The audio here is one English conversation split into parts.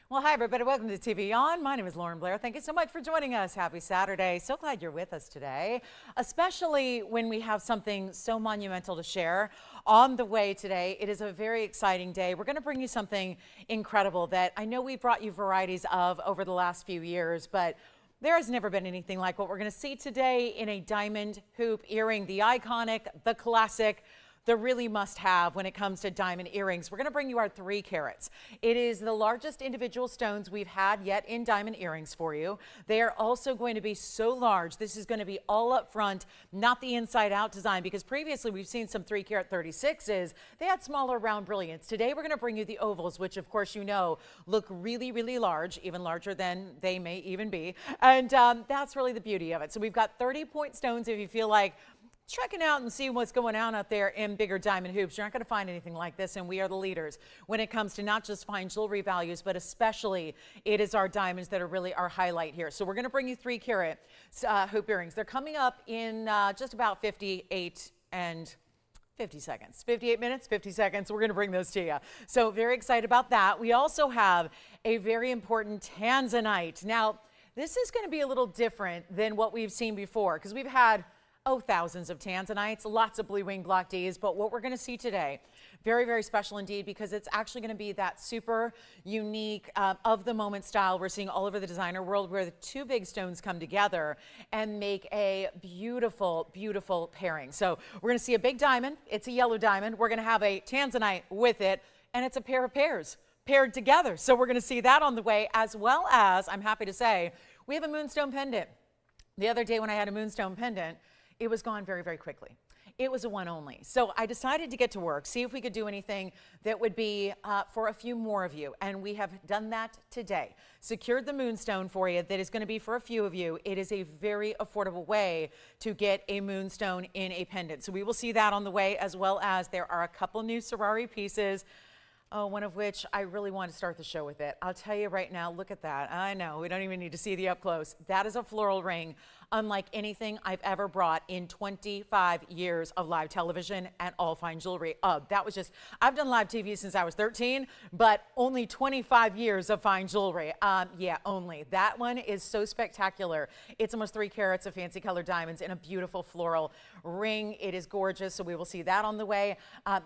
Well, hi, everybody. Welcome to TVON. My name is Blair. Thank you so much for joining us. Happy Saturday. So glad you're with us today, especially when we have something so monumental to share on the way today. It is a very exciting day. We're going to bring you something incredible that I know we've brought you varieties of over the last few years, but there has never been anything like what we're going to see today in a diamond hoop earring, the iconic, the classic, the really must-have when it comes to diamond earrings. We're going to bring you our 3 carats. It is the largest individual stones we've had yet in diamond earrings for you. They are also going to be so large. This is going to be all up front, not the inside-out design, because previously we've seen some 3-carat 36s. They had smaller round brilliants. Today we're going to bring you the ovals, which of course you know look really, really large, even larger than they may even be. And that's really the beauty of it. So we've got 30-point stones if you feel like checking out and see what's going on out there in bigger diamond hoops. You're not going to find anything like this, and we are the leaders when it comes to not just fine jewelry values, but especially it is our diamonds that are really our highlight here. So we're going to bring you 3-carat hoop earrings. They're coming up in just about 58 and 50 seconds, 58 minutes, 50 seconds. We're going to bring those to you. So very excited about that. We also have a very important tanzanite. Now, this is going to be a little different than what we've seen before, because we've had thousands of tanzanites, lots of blue wing block Ds, but what we're going to see today, very, very special indeed, because it's actually going to be that super unique of the moment style we're seeing all over the designer world, where the 2 big stones come together and make a beautiful, beautiful pairing. So we're going to see a big diamond. It's a yellow diamond. We're going to have a tanzanite with it, and it's a pair of pairs paired together. So we're going to see that on the way, as well as, I'm happy to say, we have a moonstone pendant. The other day when I had a moonstone pendant, it was gone very, very quickly. It was a one only. So I decided to get to work, see if we could do anything that would be for a few more of you. And we have done that today. Secured the moonstone for you that is going to be for a few of you. It is a very affordable way to get a moonstone in a pendant. So we will see that on the way, as well as there are a couple new sari pieces. Oh, one of which I really want to start the show with it. I'll tell you right now, look at that. I know, we don't even need to see the up close. That is a floral ring unlike anything I've ever brought in 25 years of live television and all fine jewelry. That was just, I've done live TV since I was 13, but only 25 years of fine jewelry. Yeah, only. That one is so spectacular. It's almost 3 carats of fancy colored diamonds in a beautiful floral ring. It is gorgeous, so we will see that on the way.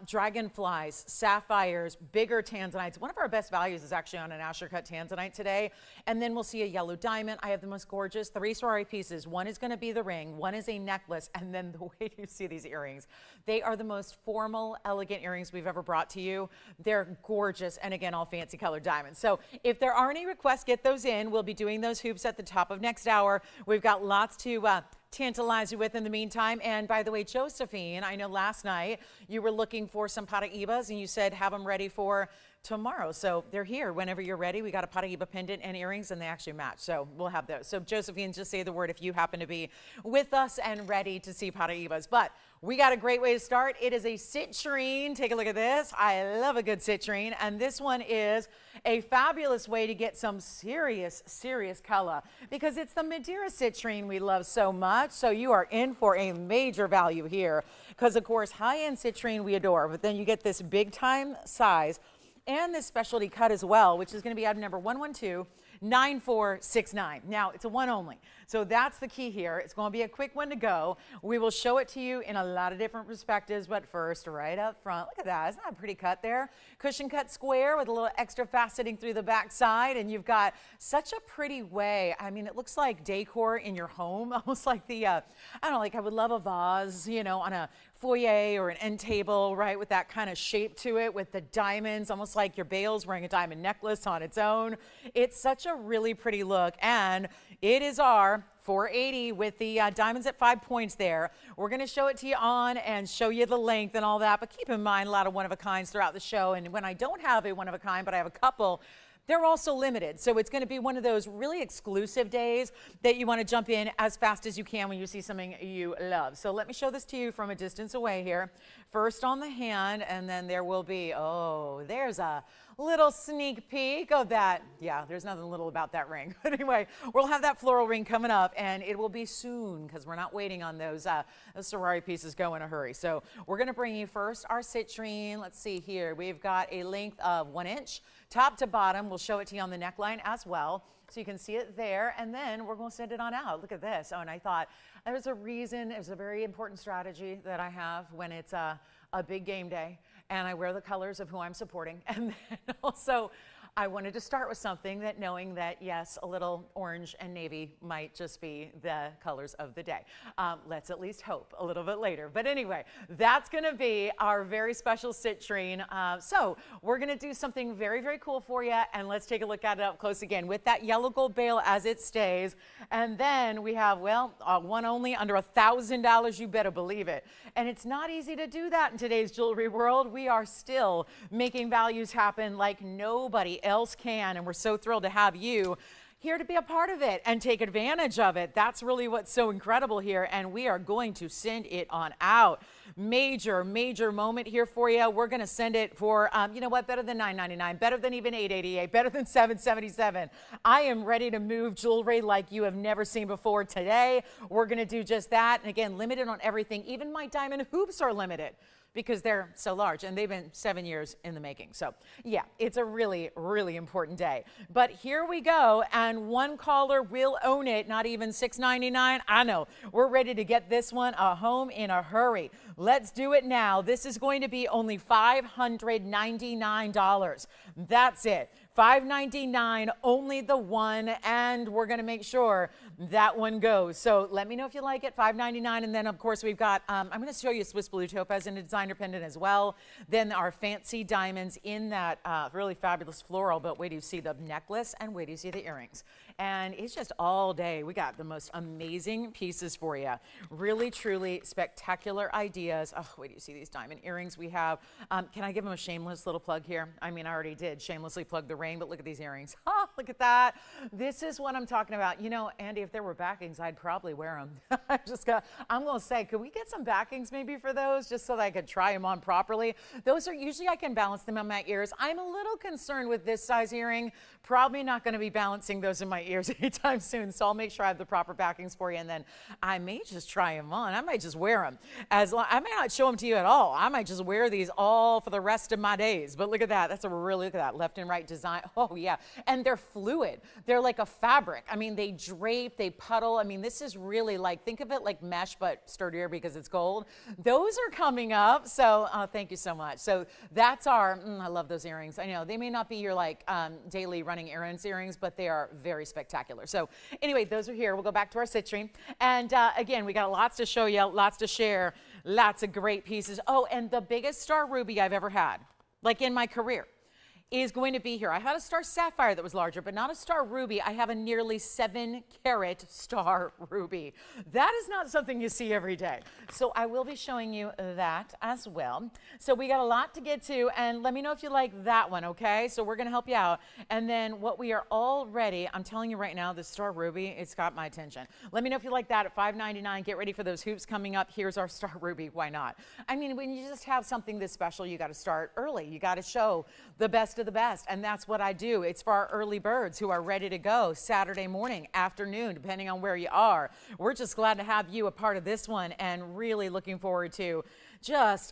Dragonflies, sapphires, bigger tanzanites. One of our best values is actually on an Asher cut tanzanite today. And then we'll see a yellow diamond. I have the most gorgeous 3 sari pieces. One is going to be the ring, one is a necklace, and then the way you see these earrings, they are the most formal, elegant earrings we've ever brought to you. They're gorgeous, and again, all fancy colored diamonds. So if there are any requests, get those in. We'll be doing those hoops at the top of next hour. We've got lots to tantalize you with in the meantime. And by the way, Josephine, I know last night you were looking for some Paraibas, and you said have them ready for tomorrow. So they're here whenever you're ready. We got a Paraiba pendant and earrings, and they actually match. So we'll have those. So Josephine, just say the word if you happen to be with us and ready to see Paraibas. But we got a great way to start. It is a citrine. Take a look at this. I love a good citrine. And this one is a fabulous way to get some serious, serious color, because it's the Madeira citrine we love so much. So you are in for a major value here, because of course, high-end citrine we adore, but then you get this big time size and this specialty cut as well, which is going to be item number 112-9469. Now, it's a one only. So that's the key here. It's going to be a quick one to go. We will show it to you in a lot of different perspectives, but first, right up front, look at that. Isn't that a pretty cut there? Cushion cut square with a little extra faceting through the back side, and you've got such a pretty way. I mean, it looks like decor in your home, almost like the, I don't know, like I would love a vase, you know, on a foyer or an end table, right, with that kind of shape to it, with the diamonds, almost like your Bale's wearing a diamond necklace on its own. It's such a really pretty look, and it is our 480 with the diamonds at 5 points there. We're going to show it to you on and show you the length and all that, but keep in mind a lot of one-of-a-kinds throughout the show, and when I don't have a one-of-a-kind, but I have a couple, they're also limited. So it's going to be one of those really exclusive days that you want to jump in as fast as you can when you see something you love. So let me show this to you from a distance away here. First on the hand, and then there will be, oh, there's a little sneak peek of that. Yeah, there's nothing little about that ring. But anyway, we'll have that floral ring coming up, and it will be soon because we're not waiting on those sari pieces go in a hurry. So we're going to bring you first our citrine. Let's see here. We've got a length of 1 inch, top to bottom. We'll show it to you on the neckline as well, so you can see it there, and then we're going to send it on out. Look at this. Oh, and I thought there's a reason. It was a very important strategy that I have when it's a big game day, and I wear the colors of who I'm supporting. And then also, I wanted to start with something that, knowing that, yes, a little orange and navy might just be the colors of the day. Let's at least hope a little bit later. But anyway, that's going to be our very special citrine. So we're going to do something very, very cool for you. And let's take a look at it up close again with that yellow gold bail as it stays. And then we have, well, one only under $1,000. You better believe it. And it's not easy to do that in today's jewelry world. We are still making values happen like nobody else can, and we're so thrilled to have you here to be a part of it and take advantage of it. That's really what's so incredible here, and we are going to send it on out. Major moment here for you. We're going to send it for, you know what, better than $9.99, better than even $8.88, better than $7.77. I am ready to move jewelry like you have never seen before today. We're going to do just that, and again, limited on everything. Even my diamond hoops are limited, because they're so large, and they've been 7 years in the making. So yeah, it's a really, really important day. But here we go, and one caller will own it, not even $6.99. I know, we're ready to get this one home in a hurry. Let's do it now. This is going to be only $599. That's it. $599, only the one, and we're going to make sure that one goes. So let me know if you like it. $599, and then of course we've got, I'm going to show you Swiss blue topaz in a designer pendant as well. Then our fancy diamonds in that really fabulous floral, but wait till you see the necklace, and wait till you see the earrings. And it's just all day. We got the most amazing pieces for you. Really, truly spectacular ideas. Oh, wait till you see these diamond earrings we have. Can I give them a shameless little plug here? I mean, I already did shamelessly plug the ring, but look at these earrings. Oh, look at that. This is what I'm talking about. You know, Andy, if there were backings, I'd probably wear them. I'm going to say, could we get some backings maybe for those, just so that I could try them on properly? Those are usually, I can balance them on my ears. I'm a little concerned with this size earring. Probably not going to be balancing those in my ears anytime soon, so I'll make sure I have the proper backings for you, and then I may just try them on. I might just wear them. I may not show them to you at all. I might just wear these all for the rest of my days. But look at that. That's a really, look at that left and right design. Oh yeah, and they're fluid. They're like a fabric. I mean, they drape, they puddle. I mean, this is really like, think of it like mesh, but sturdier because it's gold. Those are coming up, so thank you so much. So that's our, I love those earrings. I know they may not be your like daily running errands earrings, but they are very spectacular. So anyway, those are here. We'll go back to our citrine. And again, we got lots to show you, lots to share, lots of great pieces. Oh, and the biggest star ruby I've ever had, like in my career, is going to be here. I had a star sapphire that was larger, but not a star ruby. I have a nearly 7-carat star ruby. That is not something you see every day. So I will be showing you that as well. So we got a lot to get to, and let me know if you like that one, okay? So we're gonna help you out. And then what we are already, I'm telling you right now, the star ruby, it's got my attention. Let me know if you like that at $5.99. Get ready for those hoops coming up. Here's our star ruby, why not? I mean, when you just have something this special, you gotta start early. You gotta show the best of the best, and that's what I do. It's for our early birds who are ready to go Saturday morning, afternoon, depending on where you are. We're just glad to have you a part of this one, and really looking forward to just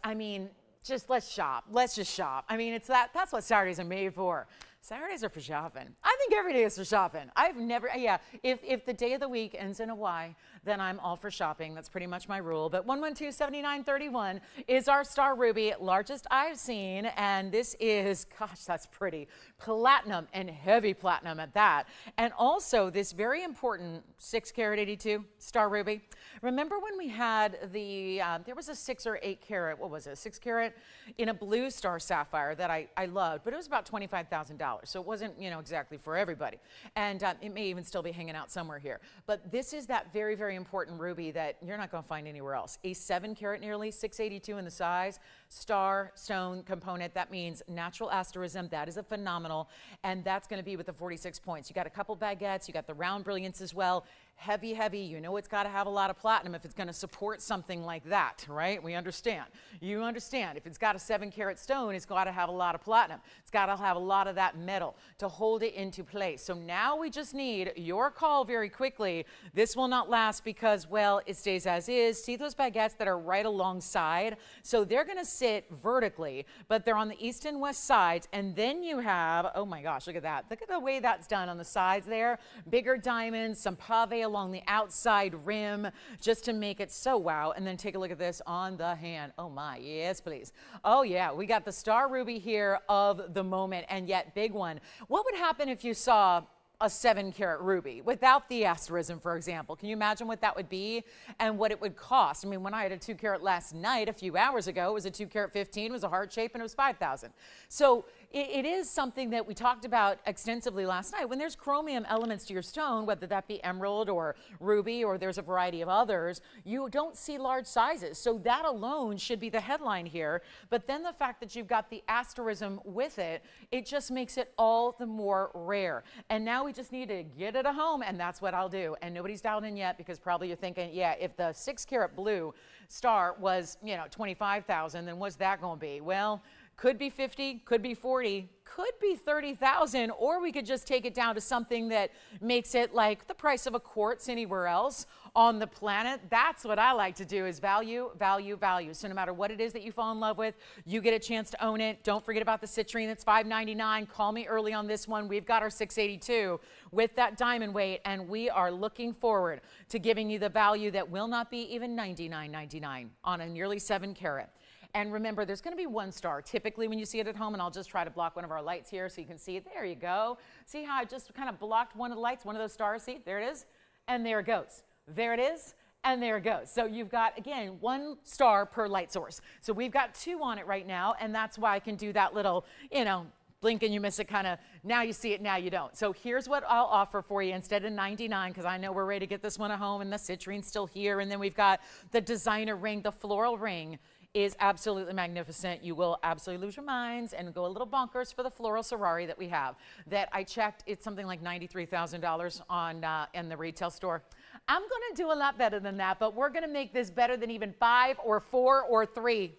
let's shop. Let's just shop. I mean, that's what Saturdays are made for. Saturdays are for shopping. I think every day is for shopping. I've never, yeah, if the day of the week ends in a Y, then I'm all for shopping. That's pretty much my rule. But 112-7931 is our star ruby, largest I've seen. And this is, gosh, that's pretty. Platinum, and heavy platinum at that. And also this very important 6-carat 82 star ruby. Remember when we had the, there was a 6 or 8 carat, what was it, 6-carat in a blue star sapphire that I loved, but it was about $25,000. So it wasn't, you know, exactly for everybody. And it may even still be hanging out somewhere here. But this is that very, very important ruby that you're not going to find anywhere else. A 7-carat nearly, 682 in the size, star stone component. That means natural asterism. That is a phenomenal. And that's going to be with the 46 points. You got a couple baguettes. You got the round brilliance as well. heavy, heavy. You know it's got to have a lot of platinum if it's going to support something like that, right? We understand. You understand. If it's got a 7-carat stone, it's got to have a lot of platinum. It's got to have a lot of that metal to hold it into place. So now we just need your call very quickly. This will not last because, well, it stays as is. See those baguettes that are right alongside? So they're going to sit vertically, but they're on the east and west sides. And then you have, oh my gosh, look at that. Look at the way that's done on the sides there. Bigger diamonds, some pave along the outside rim just to make it so wow. And then take a look at this on the hand. Oh my, yes please. Oh yeah, we got the star ruby here of the moment, and yet big one. What would happen if you saw a 7-carat ruby without the asterism, for example? Can you imagine what that would be and what it would cost? I mean, when I had a 2-carat last night, a few hours ago, it was a 2-carat 15, it was a heart shape, and it was $5,000. So it is something that we talked about extensively last night. When there's chromium elements to your stone, whether that be emerald or ruby, or there's a variety of others, you don't see large sizes. So that alone should be the headline here. But then the fact that you've got the asterism with it, it just makes it all the more rare. And now we just need to get it a home, and that's what I'll do. And nobody's dialed in yet because probably you're thinking, yeah, if the 6-carat blue star was, you know, 25,000, then what's that going to be? Well, could be 50, could be 40, could be 30,000, or we could just take it down to something that makes it like the price of a quartz anywhere else on the planet. That's what I like to do, is value, value, value. So no matter what it is that you fall in love with, you get a chance to own it. Don't forget about the citrine. That's $5.99. Call me early on this one. We've got our $682 with that diamond weight, and we are looking forward to giving you the value that will not be even $99.99 on a nearly 7-carat. And remember, there's going to be 1 star typically when you see it at home, and I'll just try to block one of our lights here so you can see it. There you go. See how I just kind of blocked one of the lights, one of those stars? See, there it is, and there it goes. There it is, and there it goes. So you've got, again, 1 star per light source. So we've got 2 on it right now, and that's why I can do that little, you know, blink and you miss it kind of, now you see it, now you don't. So here's what I'll offer for you instead of $99, because I know we're ready to get this one at home, and the citrine's still here, and then we've got the designer ring, the floral ring is absolutely magnificent. You will absolutely lose your minds and go a little bonkers for the floral sari that we have. That I checked, it's something like $93,000 on in the retail store. I'm going to do a lot better than that, but we're going to make this better than even 5 or 4 or 3.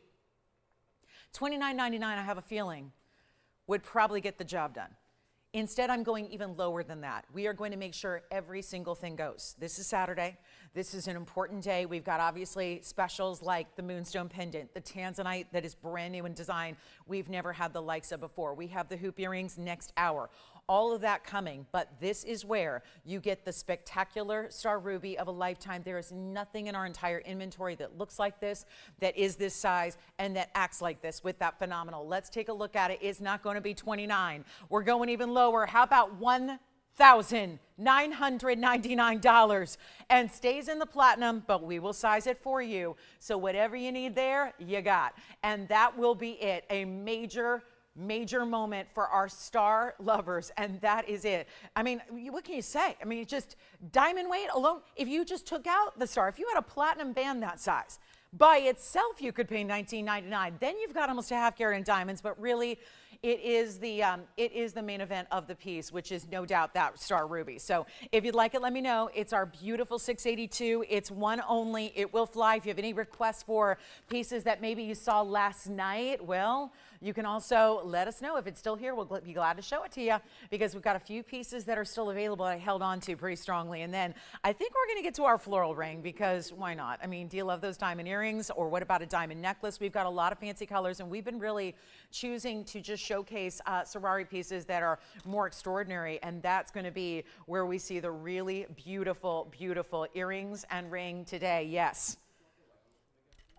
$29.99, I have a feeling, would probably get the job done. Instead, I'm going even lower than that. We are going to make sure every single thing goes. This is Saturday. This is an important day. We've got obviously specials like the Moonstone pendant, the tanzanite that is brand new in design. We've never had the likes of before. We have the hoop earrings next hour. All of that coming, but this is where you get the spectacular star ruby of a lifetime. There is nothing in our entire inventory that looks like this, that is this size, and that acts like this with that phenomenal. Let's take a look at it. It's not going to be 29. We're going even lower. How about $1,999 and stays in the platinum, but we will size it for you. So whatever you need there, you got. And that will be it. A major moment for our star lovers, and that is it. I mean, what can you say? I mean, just diamond weight alone, if you just took out the star, if you had a platinum band that size, by itself you could pay $19.99. Then you've got almost a half carat in diamonds, but really it is the main event of the piece, which is no doubt that star ruby. So if you'd like it, let me know. It's our beautiful 682. It's one only. It will fly. If you have any requests for pieces that maybe you saw last night, well, you can also let us know. If it's still here, we'll be glad to show it to you, because we've got a few pieces that are still available I held on to pretty strongly. And then I think we're going to get to our floral ring, because why not? I mean, do you love those diamond earrings, or what about a diamond necklace? We've got a lot of fancy colors, and we've been really choosing to just showcase sari pieces that are more extraordinary, and that's going to be where we see the really beautiful, beautiful earrings and ring today. Yes.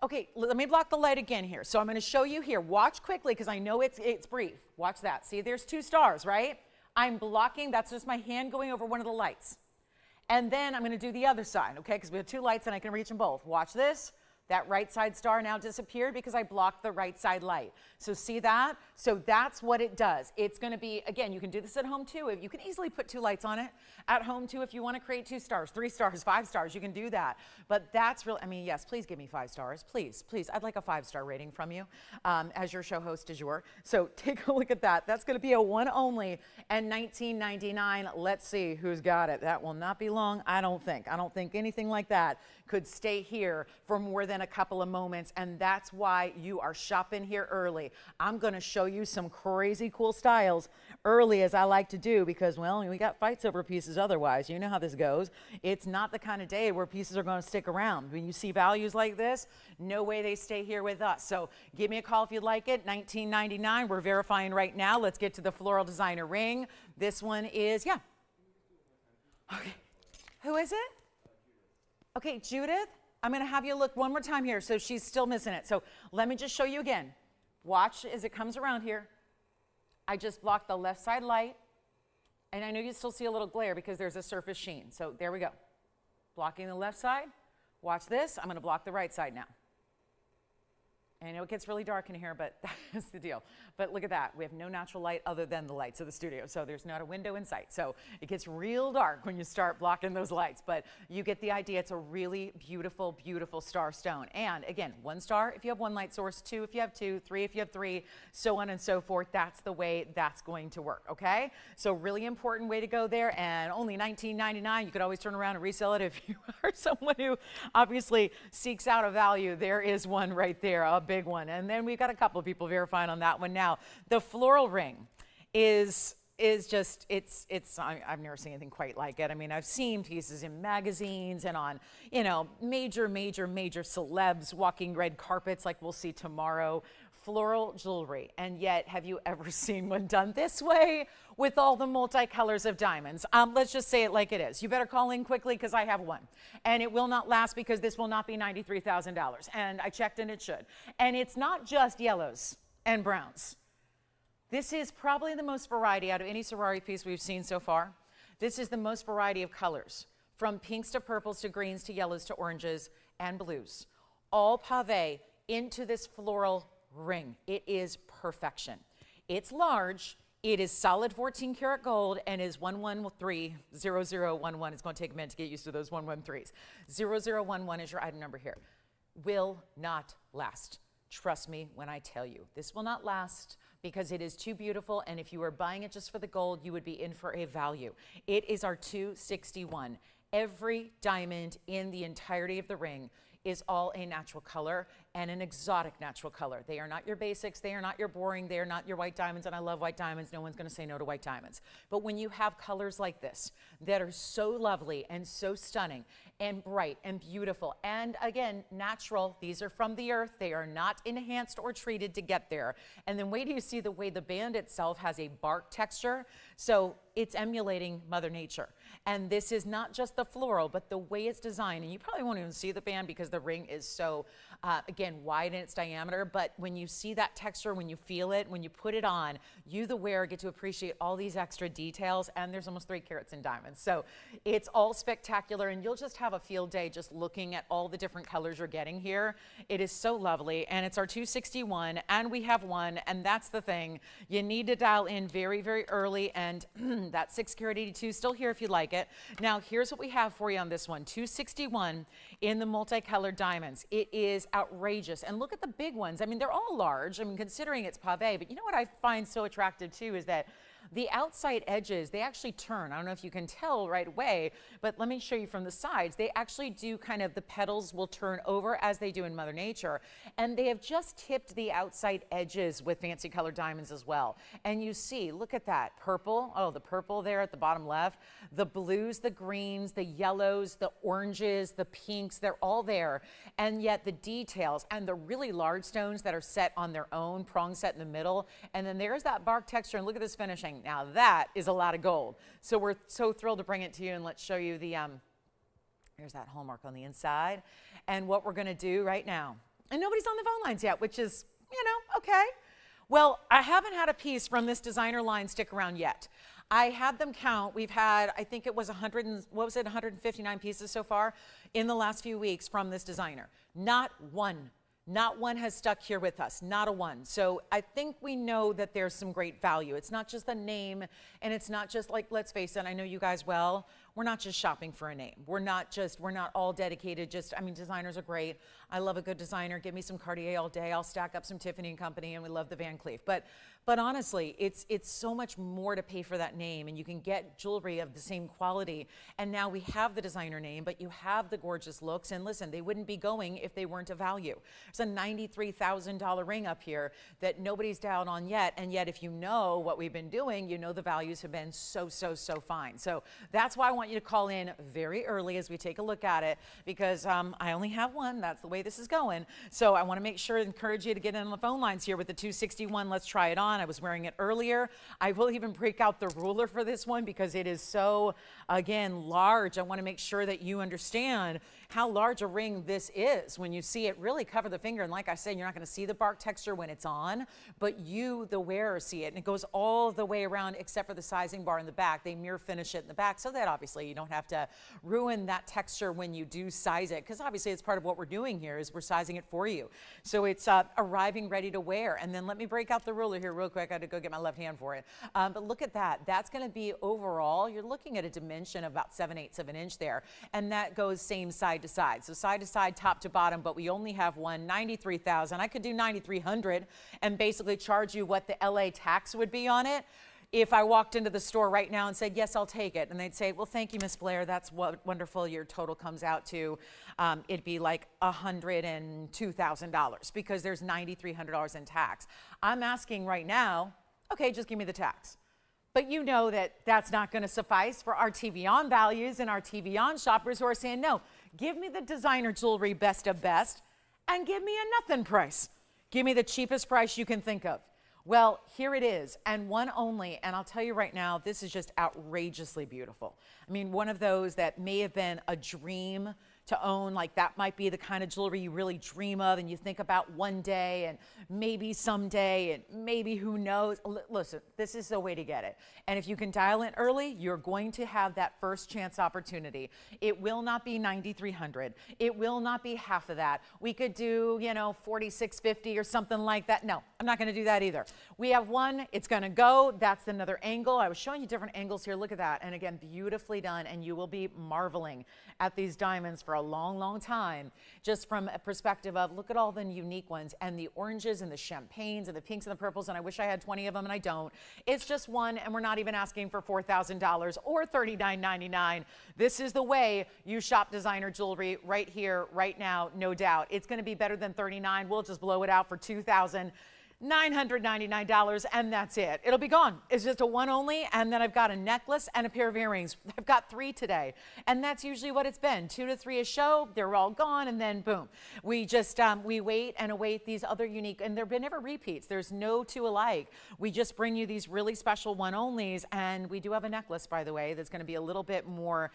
Okay, let me block the light again here. So I'm going to show you here. Watch quickly, because I know it's brief. Watch that. See, there's 2 stars, right? I'm blocking. That's just my hand going over one of the lights. And then I'm going to do the other side, okay, because we have 2 lights and I can reach them both. Watch this. That right side star now disappeared because I blocked the right side light. So see that? So that's what it does. It's going to be, again, you can do this at home too. You can easily put 2 lights on it at home too. If you want to create 2 stars, 3 stars, 5 stars, you can do that. But that's really, I mean, yes, please give me 5 stars. Please, please. I'd like a 5-star rating from you as your show host du jour. So take a look at that. That's going to be a one only and $19.99. Let's see who's got it. That will not be long, I don't think. I don't think anything like that could stay here for more than a couple of moments, and that's why you are shopping here early. I'm going to show you some crazy cool styles early, as I like to do, because, well, we got fights over pieces otherwise. You know how this goes. It's not the kind of day where pieces are going to stick around. When you see values like this, no way they stay here with us. So give me a call if you'd like it. $19.99. We're verifying right now. Let's get to the floral designer ring. This one is, yeah. Okay. Who is it? Okay, Judith. I'm going to have you look one more time here. So she's still missing it. So let me just show you again. Watch as it comes around here. I just blocked the left side light. And I know you still see a little glare because there's a surface sheen. So there we go. Blocking the left side. Watch this. I'm going to block the right side now. And I know it gets really dark in here, but that's the deal. But look at that. We have no natural light other than the lights of the studio. So there's not a window in sight. So it gets real dark when you start blocking those lights. But you get the idea. It's a really beautiful, beautiful star stone. And again, 1 star if you have 1 light source, 2 if you have 2, 3 if you have 3, so on and so forth. That's the way that's going to work, okay? So really important way to go there. And only $19.99. You could always turn around and resell it if you are someone who obviously seeks out a value. There is one right there. A big one. And then we've got a couple of people verifying on that one now. The floral ring is just, I've never seen anything quite like it. I mean, I've seen pieces in magazines and on, you know, major celebs walking red carpets like we'll see tomorrow. Floral jewelry. And yet, have you ever seen one done this way with all the multicolors of diamonds? Let's just say it like it is. You better call in quickly because I have one. And it will not last because this will not be $93,000. And I checked and it should. And it's not just yellows and browns. This is probably the most variety out of any sorority piece we've seen so far. This is the most variety of colors, from pinks to purples to greens to yellows to oranges and blues. All pave into this floral ring. It is perfection. It's large. It is solid 14 karat gold and is 1130011. It's going to take a minute to get used to those 113s. 0011 is your item number here. Will not last. Trust me when I tell you. This will not last because it is too beautiful, and if you were buying it just for the gold, you would be in for a value. It is our 261. Every diamond in the entirety of the ring is all a natural color and an exotic natural color. They are not your basics. They are not your boring. They are not your white diamonds, and I love white diamonds. No one's going to say no to white diamonds. But when you have colors like this that are so lovely and so stunning and bright and beautiful, and again, natural, these are from the earth. They are not enhanced or treated to get there. And then wait till you see the way the band itself has a bark texture. So it's emulating Mother Nature. And this is not just the floral, but the way it's designed. And you probably won't even see the band because the ring is so, again, wide in its diameter. But when you see that texture, when you feel it, when you put it on, you, the wearer, get to appreciate all these extra details. And there's almost 3 carats in diamonds. So it's all spectacular. And you'll just have a field day just looking at all the different colors you're getting here. It is so lovely. And it's our 261. And we have one. And that's the thing. You need to dial in very, very early. And that 6 carat 82 is still here if you like it. Now, here's what we have for you on this one. 261 in the multicolored diamonds. It is outrageous. And look at the big ones. I mean, they're all large. I mean, considering it's pave, but you know what I find so attractive too is that the outside edges, they actually turn. I don't know if you can tell right away, but let me show you from the sides. They actually do kind of, the petals will turn over as they do in Mother Nature. And they have just tipped the outside edges with fancy colored diamonds as well. And you see, look at that, purple. Oh, the purple there at the bottom left. The blues, the greens, the yellows, the oranges, the pinks, they're all there. And yet the details and the really large stones that are set on their own, prong set in the middle. And then there's that bark texture, and look at this finishing. Now that is a lot of gold. So we're so thrilled to bring it to you, and let's show you the, here's that hallmark on the inside. And what we're gonna do right now, and nobody's on the phone lines yet, which is, you know, okay. Well, I haven't had a piece from this designer line stick around yet. I had them count. We've had, I think it was 100 and, what was it, 159 pieces so far in the last few weeks from this designer. Not one has stuck here with us, not a one. So I think we know that there's some great value. It's not just the name, and it's not just like, let's face it, I know you guys well, we're not just shopping for a name. We're not all dedicated just, I mean, designers are great. I love a good designer. Give me some Cartier all day. I'll stack up some Tiffany & Company, and we love the Van Cleef. But honestly, it's so much more to pay for that name, and you can get jewelry of the same quality. And now we have the designer name, but you have the gorgeous looks. And listen, they wouldn't be going if they weren't a value. There's a $93,000 ring up here that nobody's down on yet. And yet, if you know what we've been doing, you know the values have been so fine. So that's why I want you to call in very early as we take a look at it, because I only have one. That's the way this is going. So I want to make sure, encourage you to get in on the phone lines here with the 261. Let's try it on. I was wearing it earlier. I will even break out the ruler for this one because it is so, again, large. I want to make sure that you understand how large a ring this is. When you see it, really cover the finger. And like I said, you're not going to see the bark texture when it's on, but you, the wearer, see it. And it goes all the way around except for the sizing bar in the back. They mirror finish it in the back so that obviously you don't have to ruin that texture when you do size it, because obviously it's part of what we're doing here is we're sizing it for you. So it's arriving ready to wear. And then let me break out the ruler here real quick. I had to go get my left hand for it. But look at that. That's going to be overall, you're looking at a dimension of about 7/8 of an inch there. And that goes same side to side. So side to side, top to bottom, but we only have one, 93,000. I could do 9,300 and basically charge you what the LA tax would be on it. If I walked into the store right now and said, yes, I'll take it. And they'd say, well, thank you, Miss Blair. That's what wonderful. Your total comes out to, it'd be like $102,000 because there's $9,300 in tax. I'm asking right now, okay, just give me the tax. But you know that that's not going to suffice for our TVON values and our TVON shoppers who are saying, no, give me the designer jewelry best of best and give me a nothing price. Give me the cheapest price you can think of. Well, here it is, and one only, and I'll tell you right now, this is just outrageously beautiful. I mean, one of those that may have been a dream to own, like that might be the kind of jewelry you really dream of and you think about one day and maybe someday and maybe who knows. Listen, this is the way to get it. And if you can dial in early, you're going to have that first chance opportunity. It will not be 9,300. It will not be half of that. We could do, you know, 4,650 or something like that. No, I'm not going to do that either. We have one, it's going to go. That's another angle. I was showing you different angles here. Look at that. And again, beautifully done. And you will be marveling at these diamonds for a long time, just from a perspective of look at all the unique ones and the oranges and the champagnes and the pinks and the purples, and I wish I had 20 of them and I don't. It's just one, and we're not even asking for $4,000 or $39.99. This is the way you shop designer jewelry right here, right now, no doubt. It's going to be better than $39. We'll just blow it out for $2,999, and that's it. It'll be gone. It's just a one only, and then I've got a necklace and a pair of earrings. I've got 3 today, and that's usually what it's been. 2 to 3 a show, they're all gone, and then boom. We just, we wait and await these other unique, and they've been never repeats. There's no 2 alike. We just bring you these really special one onlys, and we do have a necklace, by the way, that's gonna be a little bit more,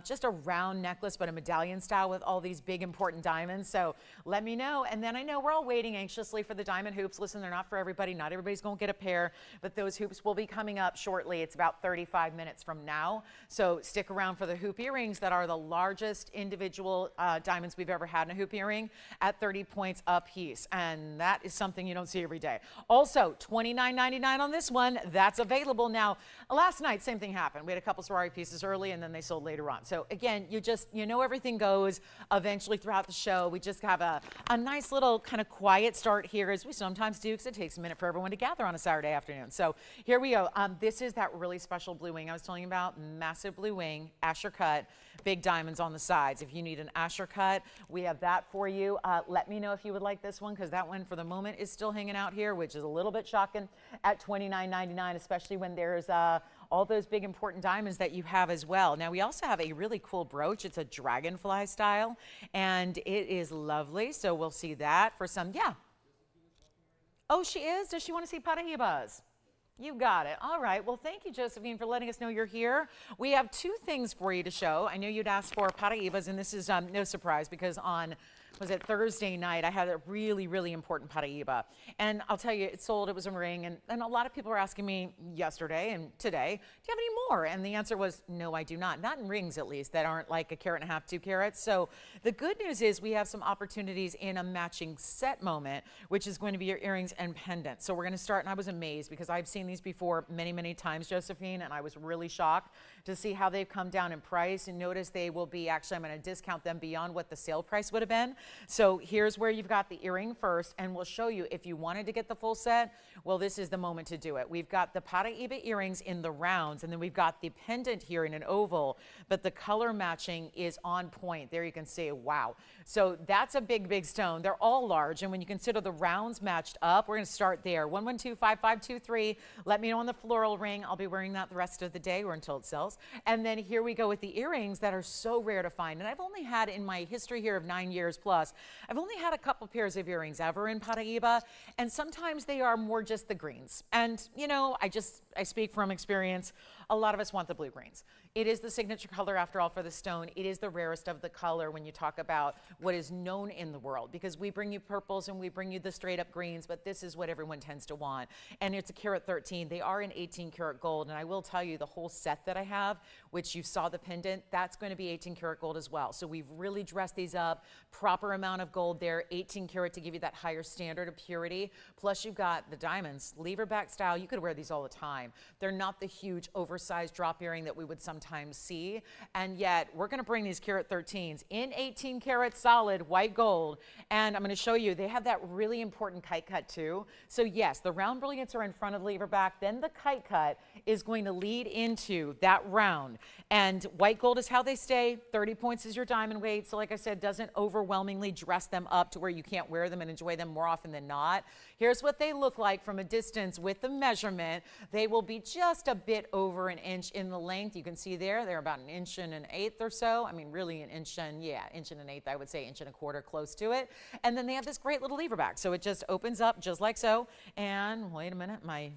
just a round necklace, but a medallion style with all these big important diamonds. So let me know, and then I know we're all waiting anxiously for the diamond hoops. Listen, they're not for everybody. Not everybody's going to get a pair, but those hoops will be coming up shortly. It's about 35 minutes from now. So stick around for the hoop earrings that are the largest individual diamonds we've ever had in a hoop earring at 30 points a piece. And that is something you don't see every day. Also, $29.99 on this one. That's available now. Last night, same thing happened. We had a couple Sari pieces early and then they sold later on. So again, you know everything goes eventually throughout the show. We just have a nice little kind of quiet start here as we sometimes do, because it takes a minute for everyone to gather on a Saturday afternoon. So here we go. This is that really special blue wing I was telling you about. Massive blue wing, Asher cut, big diamonds on the sides. If you need an Asher cut, we have that for you. Let me know if you would like this one, because that one for the moment is still hanging out here, which is a little bit shocking at $29.99, especially when there's all those big important diamonds that you have as well. Now we also have a really cool brooch. It's a dragonfly style, and it is lovely. So we'll see that for some, yeah. Oh, she is? Does she want to see Paraibas? You got it. All right. Well, thank you, Josephine, for letting us know you're here. We have 2 things for you to show. I know you'd asked for Paraibas, and this is no surprise, because on was it Thursday night, I had a really, really important Paraiba. And I'll tell you, it sold, it was a ring. And a lot of people were asking me yesterday and today, do you have any more? And the answer was, no, I do not. Not in rings, at least, that aren't like 1.5 carats, 2 carats. So the good news is we have some opportunities in a matching set moment, which is going to be your earrings and pendants. So we're going to start, and I was amazed because I've seen these before many, many times, Josephine, and I was really shocked to see how they've come down in price. And notice they will be, actually, I'm going to discount them beyond what the sale price would have been. So here's where you've got the earring first, and we'll show you if you wanted to get the full set, well, this is the moment to do it. We've got the Paraiba earrings in the rounds, and then we've got the pendant here in an oval, but the color matching is on point. There you can see, wow. So that's a big, big stone. They're all large, and when you consider the rounds matched up, we're going to start there. 112-5523. Let me know on the floral ring. I'll be wearing that the rest of the day or until it sells. And then here we go with the earrings that are so rare to find. And I've only had, in my history here of 9 years plus, I've only had a couple pairs of earrings ever in Paraiba, and sometimes they are more just the greens. And, you know, I speak from experience. A lot of us want the blue greens. It is the signature color, after all, for the stone. It is the rarest of the color when you talk about what is known in the world, because we bring you purples and we bring you the straight up greens, but this is what everyone tends to want. And it's 1.13 carat. They are in 18 karat gold. And I will tell you, the whole set that I have, which you saw the pendant, that's going to be 18 karat gold as well. So we've really dressed these up, proper amount of gold there, 18 karat to give you that higher standard of purity. Plus you've got the diamonds, lever back style. You could wear these all the time. They're not the huge oversized drop earring that we would sometimes see. And yet we're going to bring these 1.13s in 18 karat solid white gold. And I'm going to show you, they have that really important kite cut too. So yes, the round brilliants are in front of the lever back. Then the kite cut is going to lead into that round. And white gold is how they stay. 30 points is your diamond weight. So like I said, doesn't overwhelmingly dress them up to where you can't wear them and enjoy them more often than not. Here's what they look like from a distance with the measurement. They will be just a bit over an inch in the length. You can see there, they're about 1 1/8 or so. I mean, really 1 inch and, yeah, 1 1/8, I would say 1 1/4, close to it. And then they have this great little lever back. So it just opens up just like so. And wait a minute, my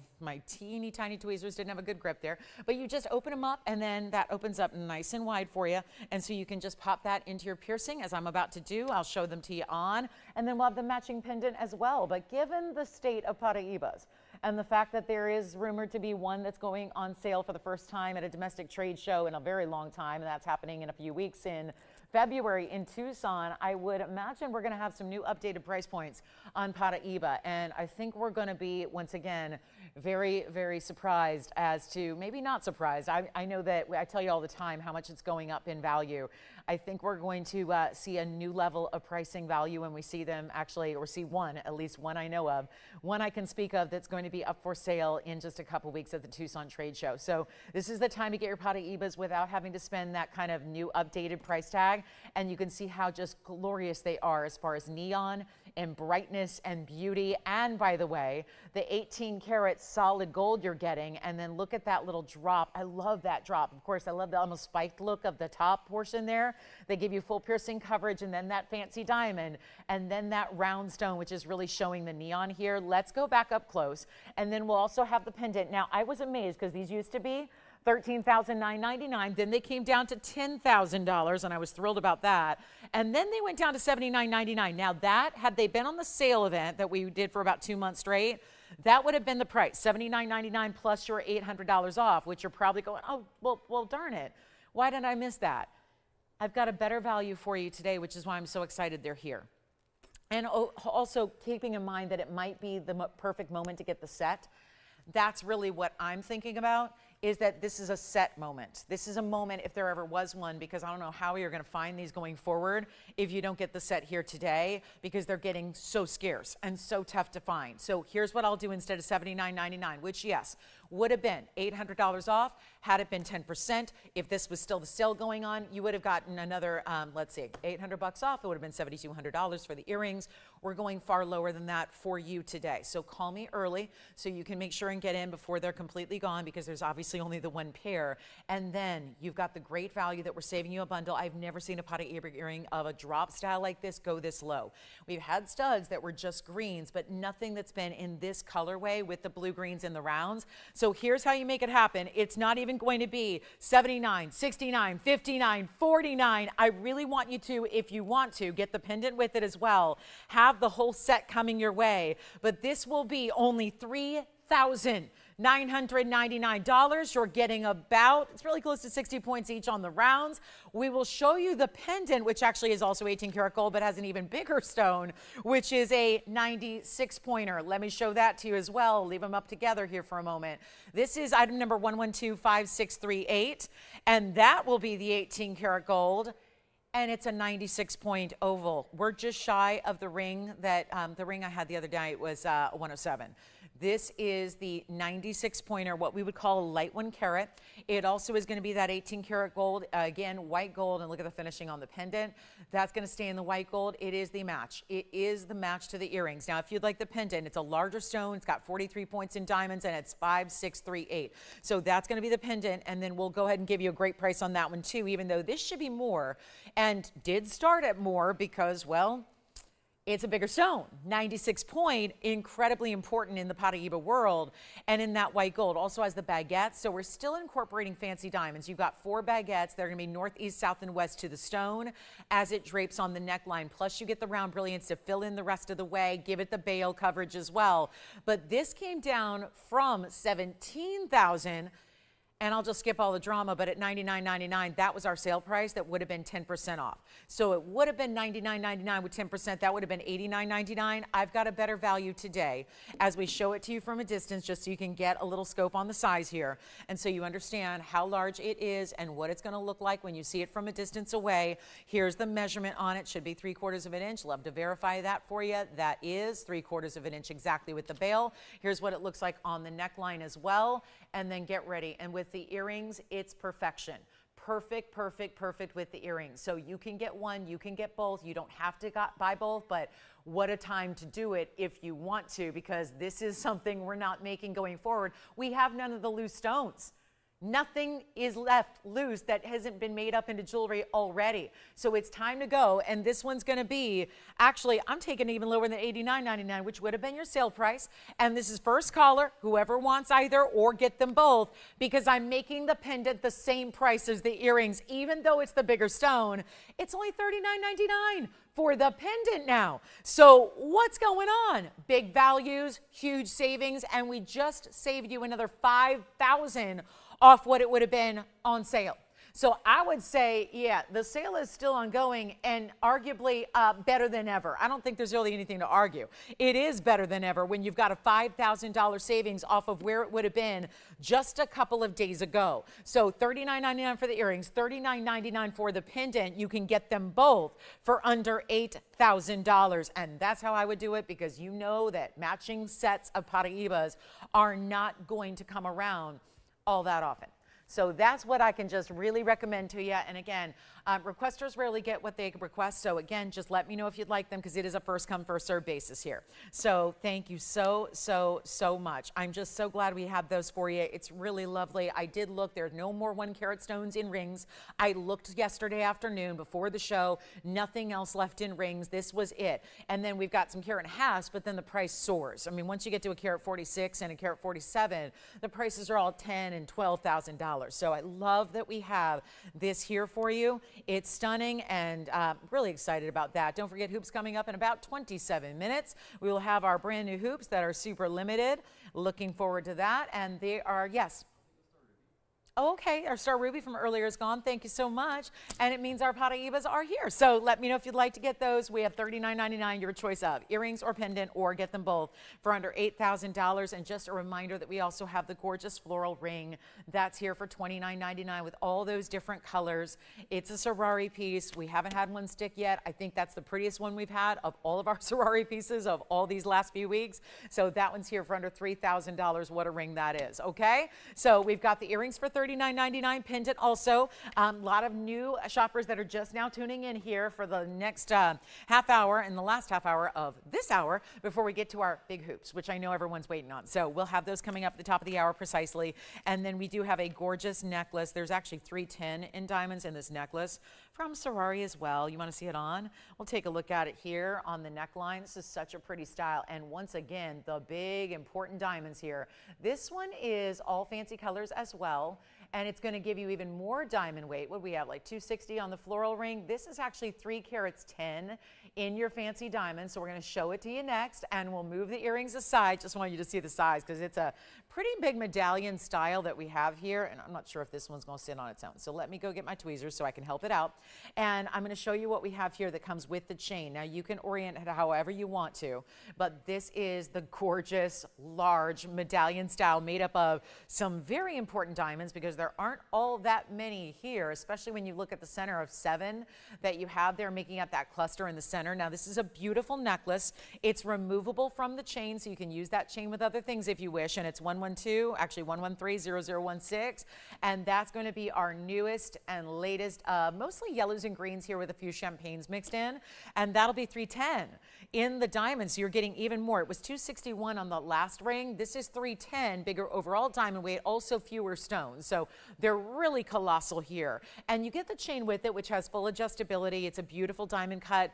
teeny tiny tweezers didn't have a good grip there. But you just open them up, and then that opens up nice and wide for you. And so you can just pop that into your piercing, as I'm about to do. I'll show them to you on. And then we'll have the matching pendant as well. But given the state of Paraibas and the fact that there is rumored to be one that's going on sale for the first time at a domestic trade show in a very long time, and that's happening in a few weeks in February in Tucson, I would imagine we're going to have some new updated price points on Paraiba. And I think we're going to be, once again, very, very surprised as to, maybe not surprised. I know that I tell you all the time how much it's going up in value. I think we're going to see a new level of pricing value when we see them actually, or see one, at least one I know of, one I can speak of that's going to be up for sale in just a couple weeks at the Tucson Trade Show. So this is the time to get your Paraibas without having to spend that kind of new updated price tag. And you can see how just glorious they are as far as neon and brightness and beauty. And by the way, the 18 karat solid gold you're getting, and then look at that little drop. I love that drop. Of course, I love the almost spiked look of the top portion there. They give you full piercing coverage, and then that fancy diamond, and then that round stone, which is really showing the neon here. Let's go back up close, and then we'll also have the pendant. Now, I was amazed because these used to be $13,999. Then they came down to $10,000, and I was thrilled about that. And then they went down to $79.99. Now that, had they been on the sale event that we did for about 2 months straight, that would have been the price, $79.99 plus your $800 off, which you're probably going, oh, well, darn it. Why did I miss that? I've got a better value for you today, which is why I'm so excited they're here. And also keeping in mind that it might be the perfect moment to get the set. That's really what I'm thinking about, is that this is a set moment. This is a moment, if there ever was one, because I don't know how you're going to find these going forward if you don't get the set here today, because they're getting so scarce and so tough to find. So here's what I'll do instead of $79.99, which, yes, would have been $800 off had it been 10%. If this was still the sale going on, you would have gotten another, let's see, $800 off. It would have been $7,200 for the earrings. We're going far lower than that for you today. So call me early so you can make sure and get in before they're completely gone, because there's obviously only the one pair. And then you've got the great value that we're saving you a bundle. I've never seen a Paraiba earring of a drop style like this go this low. We've had studs that were just greens, but nothing that's been in this colorway with the blue greens and the rounds. So So here's how you make it happen. It's not even going to be $79, $69, $59, $49. I really want you to, if you want to, get the pendant with it as well. Have the whole set coming your way. But this will be only $3,999. You're getting about, it's really close to 60 points each on the rounds. We will show you the pendant, which actually is also 18 karat gold, but has an even bigger stone, which is a 96 pointer. Let me show that to you as well. Leave them up together here for a moment. This is item number 112568, and that will be the 18 karat gold. And it's a 96 point oval. We're just shy of the ring that, the ring I had the other night was 107. This is the 96 pointer, what we would call a light 1 carat. It also is going to be that 18 karat gold, again, white gold, and look at the finishing on the pendant. That's going to stay in the white gold. It is the match. It is the match to the earrings. Now, if you'd like the pendant, it's a larger stone. It's got 43 points in diamonds, and it's 5638. So that's going to be the pendant, and then we'll go ahead and give you a great price on that one too, even though this should be more, and did start at more because, well, it's a bigger stone. 96 point, incredibly important in the Paraiba world, and in that white gold. Also has the baguettes, so we're still incorporating fancy diamonds. You've got 4 baguettes. They're gonna be north, east, south, and west to the stone as it drapes on the neckline. Plus you get the round brilliance to fill in the rest of the way, give it the bail coverage as well. But this came down from 17,000, and I'll just skip all the drama, but at $99.99, that was our sale price. That would have been 10% off. So it would have been $99.99 with 10%. That would have been $89.99. I've got a better value today as we show it to you from a distance, just so you can get a little scope on the size here. And so you understand how large it is and what it's going to look like when you see it from a distance away. Here's the measurement on it. Should be 3/4 of an inch. Love to verify that for you. That is 3/4 of an inch exactly with the bail. Here's what it looks like on the neckline as well. And then get ready. And with the earrings, it's perfection. Perfect, perfect, perfect with the earrings. So you can get one, you can get both. You don't have to buy both, but what a time to do it if you want to, because this is something we're not making going forward. We have none of the loose stones. Nothing is left loose that hasn't been made up into jewelry already. So it's time to go. And this one's going to be, actually, I'm taking it even lower than $89.99, which would have been your sale price. And this is first caller, whoever wants either or get them both, because I'm making the pendant the same price as the earrings. Even though it's the bigger stone, it's only $39.99 for the pendant now. So what's going on? Big values, huge savings, and we just saved you another $5,000 off what it would have been on sale. So I would say, yeah, the sale is still ongoing and arguably better than ever. I don't think there's really anything to argue. It is better than ever when you've got a $5,000 savings off of where it would have been just a couple of days ago. So $39.99 for the earrings, $39.99 for the pendant. You can get them both for under $8,000. And that's how I would do it, because you know that matching sets of Paraibas are not going to come around all that often. So that's what I can just really recommend to you. And again, requesters rarely get what they request. So again, just let me know if you'd like them, because it is a first come, first serve basis here. So thank you so much. I'm just so glad we have those for you. It's really lovely. I did look, there are no more 1 carat stones in rings. I looked yesterday afternoon before the show, nothing else left in rings. This was it. And then we've got some carat and halves, but then the price soars. I mean, once you get to a carat 46 and a carat 47, the prices are all $10,000 and $12,000. So I love that we have this here for you. It's stunning, and really excited about that. Don't forget, hoops coming up in about 27 minutes. We will have our brand new hoops that are super limited. Looking forward to that. And they are, yes. Oh, okay, our Star Ruby from earlier is gone. Thank you so much. And it means our Paraibas are here. So let me know if you'd like to get those. We have $39.99, your choice of earrings or pendant, or get them both for under $8,000. And just a reminder that we also have the gorgeous floral ring that's here for $29.99 with all those different colors. It's a Sari piece. We haven't had one stick yet. I think that's the prettiest one we've had of all of our Sari pieces of all these last few weeks. So that one's here for under $3,000. What a ring that is, okay? So we've got the earrings for $39.99. Pendant also. A lot of new shoppers that are just now tuning in here for the next half hour and the last half hour of this hour before we get to our big hoops, which I know everyone's waiting on. So we'll have those coming up at the top of the hour precisely. And then we do have a gorgeous necklace. There's actually 310 in diamonds in this necklace from Sari as well. You want to see it on? We'll take a look at it here on the neckline. This is such a pretty style. And once again, the big important diamonds here. This one is all fancy colors as well. And it's going to give you even more diamond weight. What do we have, like 260 on the floral ring? This is actually 3 carats 10 in your fancy diamonds. So we're going to show it to you next, and we'll move the earrings aside. Just want you to see the size because it's a pretty big medallion style that we have here. And I'm not sure if this one's going to sit on its own. So let me go get my tweezers so I can help it out. And I'm going to show you what we have here that comes with the chain. Now you can orient it however you want to, but this is the gorgeous, large medallion style made up of some very important diamonds because there aren't all that many here, especially when you look at the center of 7 that you have there making up that cluster in the center. Now this is a beautiful necklace. It's removable from the chain, so you can use that chain with other things if you wish, and it's 113-001-6, and that's going to be our newest and latest, mostly yellows and greens here with a few champagnes mixed in, and that'll be 310 in the diamonds, so you're getting even more. It was 261 on the last ring. This is 310, bigger overall diamond weight, also fewer stones, so they're really colossal here. And you get the chain with it, which has full adjustability. It's a beautiful diamond cut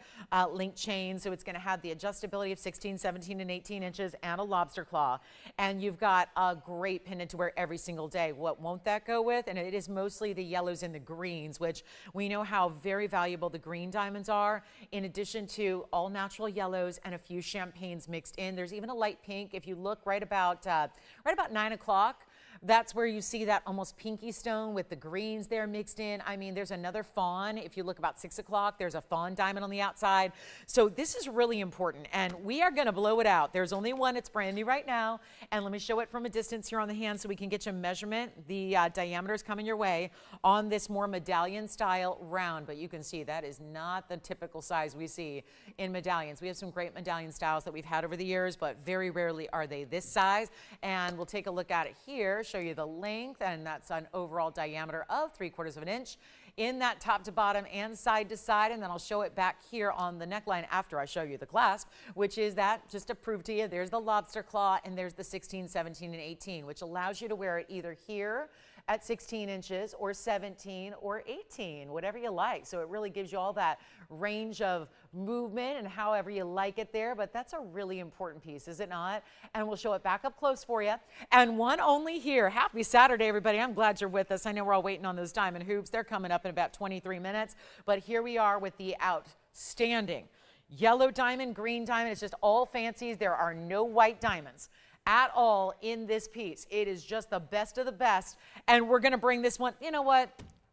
link chain, so it's going to have the adjustability of 16, 17, and 18 inches and a lobster claw. And you've got a great pendant to wear every single day. What won't that go with? And it is mostly the yellows and the greens, which we know how very valuable the green diamonds are, in addition to all natural yellows and a few champagnes mixed in. There's even a light pink. If you look right about 9 o'clock, that's where you see that almost pinky stone with the greens there mixed in. I mean, there's another fawn. If you look about 6 o'clock, there's a fawn diamond on the outside. So this is really important, and we are going to blow it out. There's only one. It's brand new right now, and let me show it from a distance here on the hand so we can get you a measurement. The diameter is coming your way on this more medallion style round, but you can see that is not the typical size we see in medallions. We have some great medallion styles that we've had over the years, but very rarely are they this size, and we'll take a look at it here, show you the length, and that's an overall diameter of 3/4 of an inch in that top to bottom and side to side. And then I'll show it back here on the neckline after I show you the clasp, which is that, just to prove to you, there's the lobster claw and there's the 16, 17, and 18, which allows you to wear it either here at 16 inches or 17 or 18, whatever you like. So it really gives you all that range of movement and however you like it there, but that's a really important piece, is it not? And we'll show it back up close for you. And one only here. Happy Saturday, everybody. I'm glad you're with us. I know we're all waiting on those diamond hoops. They're coming up in about 23 minutes, but here we are with the outstanding yellow diamond, green diamond. It's just all fancies. There are no white diamonds at all in this piece. It is just the best of the best, and we're going to bring this one. You know what?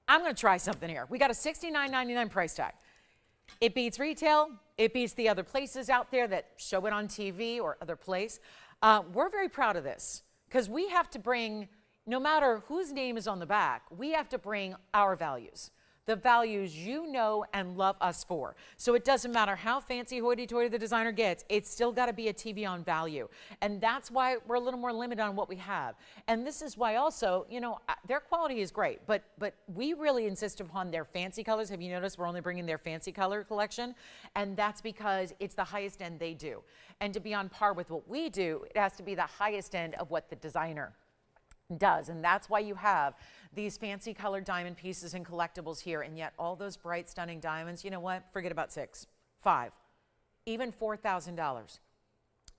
I'm going to try something here. We got a $69.99 price tag. It beats retail. It beats the other places out there that show it on TV or other place. We're very proud of this because we have to bring, no matter whose name is on the back, we have to bring our values. The values you know and love us for. So it doesn't matter how fancy hoity-toity the designer gets, it's still got to be a TVON value. And that's why we're a little more limited on what we have. And this is why also, you know, their quality is great, but we really insist upon their fancy colors. Have you noticed we're only bringing their fancy color collection? And that's because it's the highest end they do. And to be on par with what we do, it has to be the highest end of what the designer does. And that's why you have these fancy colored diamond pieces and collectibles here, and yet all those bright, stunning diamonds, you know what? Forget about 6, 5, even $4,000.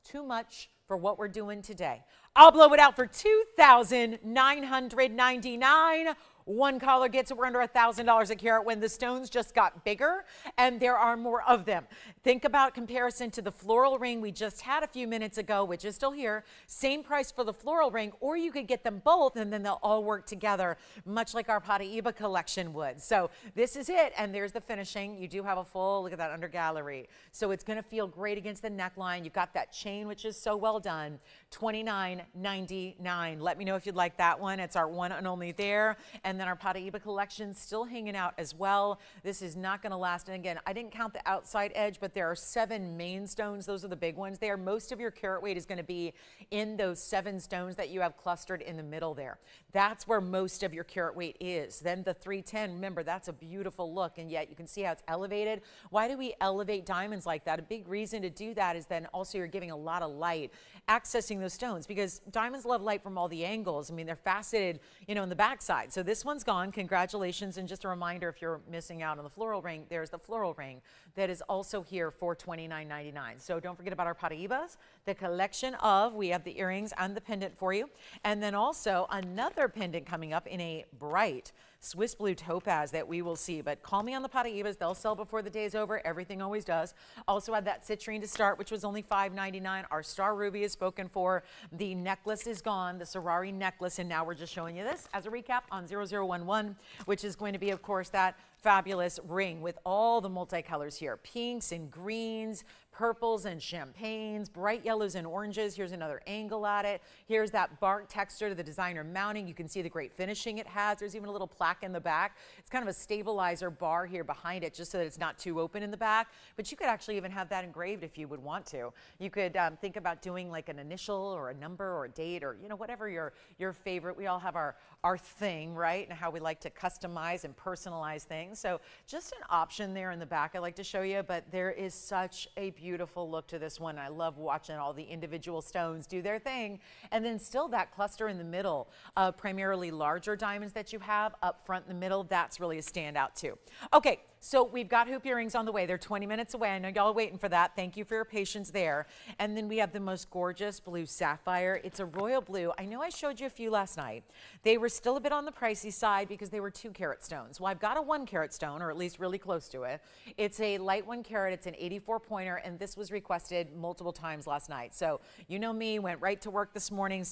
Too much for what we're doing today. I'll blow it out for $2,999. One caller gets it. We're under $1,000 a carat when the stones just got bigger and there are more of them. Think about comparison to the floral ring we just had a few minutes ago, which is still here. Same price for the floral ring, or you could get them both and then they'll all work together, much like our Paraiba collection would. So this is it, and there's the finishing. You do have a full, look at that under gallery. So it's going to feel great against the neckline. You've got that chain, which is so well done. $29.99. Let me know if you'd like that one. It's our one and only there. And And then our Paraiba collection still hanging out as well. This is not going to last. And again, I didn't count the outside edge, but there are 7 main stones. Those are the big ones there. Most of your carat weight is going to be in those 7 stones that you have clustered in the middle there. That's where most of your carat weight is. Then the 310, remember, that's a beautiful look, and yet you can see how it's elevated. Why do we elevate diamonds like that? A big reason to do that is then also you're giving a lot of light accessing those stones, because diamonds love light from all the angles. I mean, they're faceted, you know, in the backside. So this one's gone. Congratulations. And just a reminder, if you're missing out on the floral ring, there's the floral ring that is also here for $29.99. So don't forget about our Paraibas, the collection of, we have the earrings and the pendant for you. And then also another pendant coming up in a bright Swiss blue topaz that we will see. But call me on the Paraibas. They'll sell before the day's over. Everything always does. Also had that citrine to start, which was only $5.99. Our star ruby is spoken for. The necklace is gone, the sari necklace, and now we're just showing you this as a recap on 0011, which is going to be, of course, that fabulous ring with all the multicolors here. Pinks and greens, purples and champagnes, bright yellows and oranges. Here's another angle at it. Here's that bark texture to the designer mounting. You can see the great finishing it has. There's even a little plaque in the back. It's kind of a stabilizer bar here behind it just so that it's not too open in the back. But you could actually even have that engraved if you would want to. You could think about doing like an initial or a number or a date or, you know, whatever your favorite. We all have our thing, right? And how we like to customize and personalize things. So just an option there in the back I'd like to show you, but there is such a beautiful look to this one. I love watching all the individual stones do their thing. And then still that cluster in the middle of primarily larger diamonds that you have up front in the middle. That's really a standout too. Okay. So we've got hoop earrings on the way. They're 20 minutes away. I know y'all are waiting for that. Thank you for your patience there. And then we have the most gorgeous blue sapphire. It's a royal blue. I know I showed you a few last night. They were still a bit on the pricey side because they were 2 carat stones. Well, I've got a 1 carat stone, or at least really close to it. It's a light 1 carat. It's an 84 pointer, and this was requested multiple times last night. So you know me, went right to work this morning,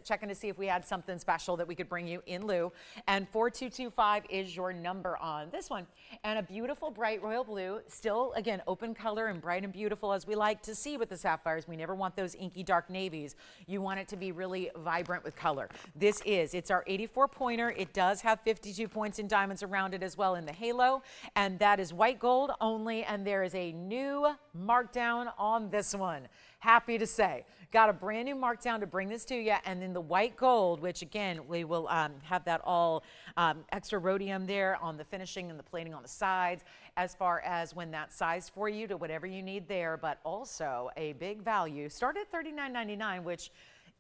checking to see if we had something special that we could bring you in lieu. And 4225 is your number on this one. And a beautiful bright royal blue, still again open color and bright and beautiful as we like to see with the sapphires. We never want those inky dark navies. You want it to be really vibrant with color. It's our 84 pointer. It does have 52 points in diamonds around it as well in the halo, and that is white gold only, and there is a new markdown on this one. Happy to say. Got a brand new markdown to bring this to you, and then the white gold, which again, we will have that all extra rhodium there on the finishing and the plating on the sides, as far as when that's sized for you to whatever you need there, but also a big value. Started at $39.99, which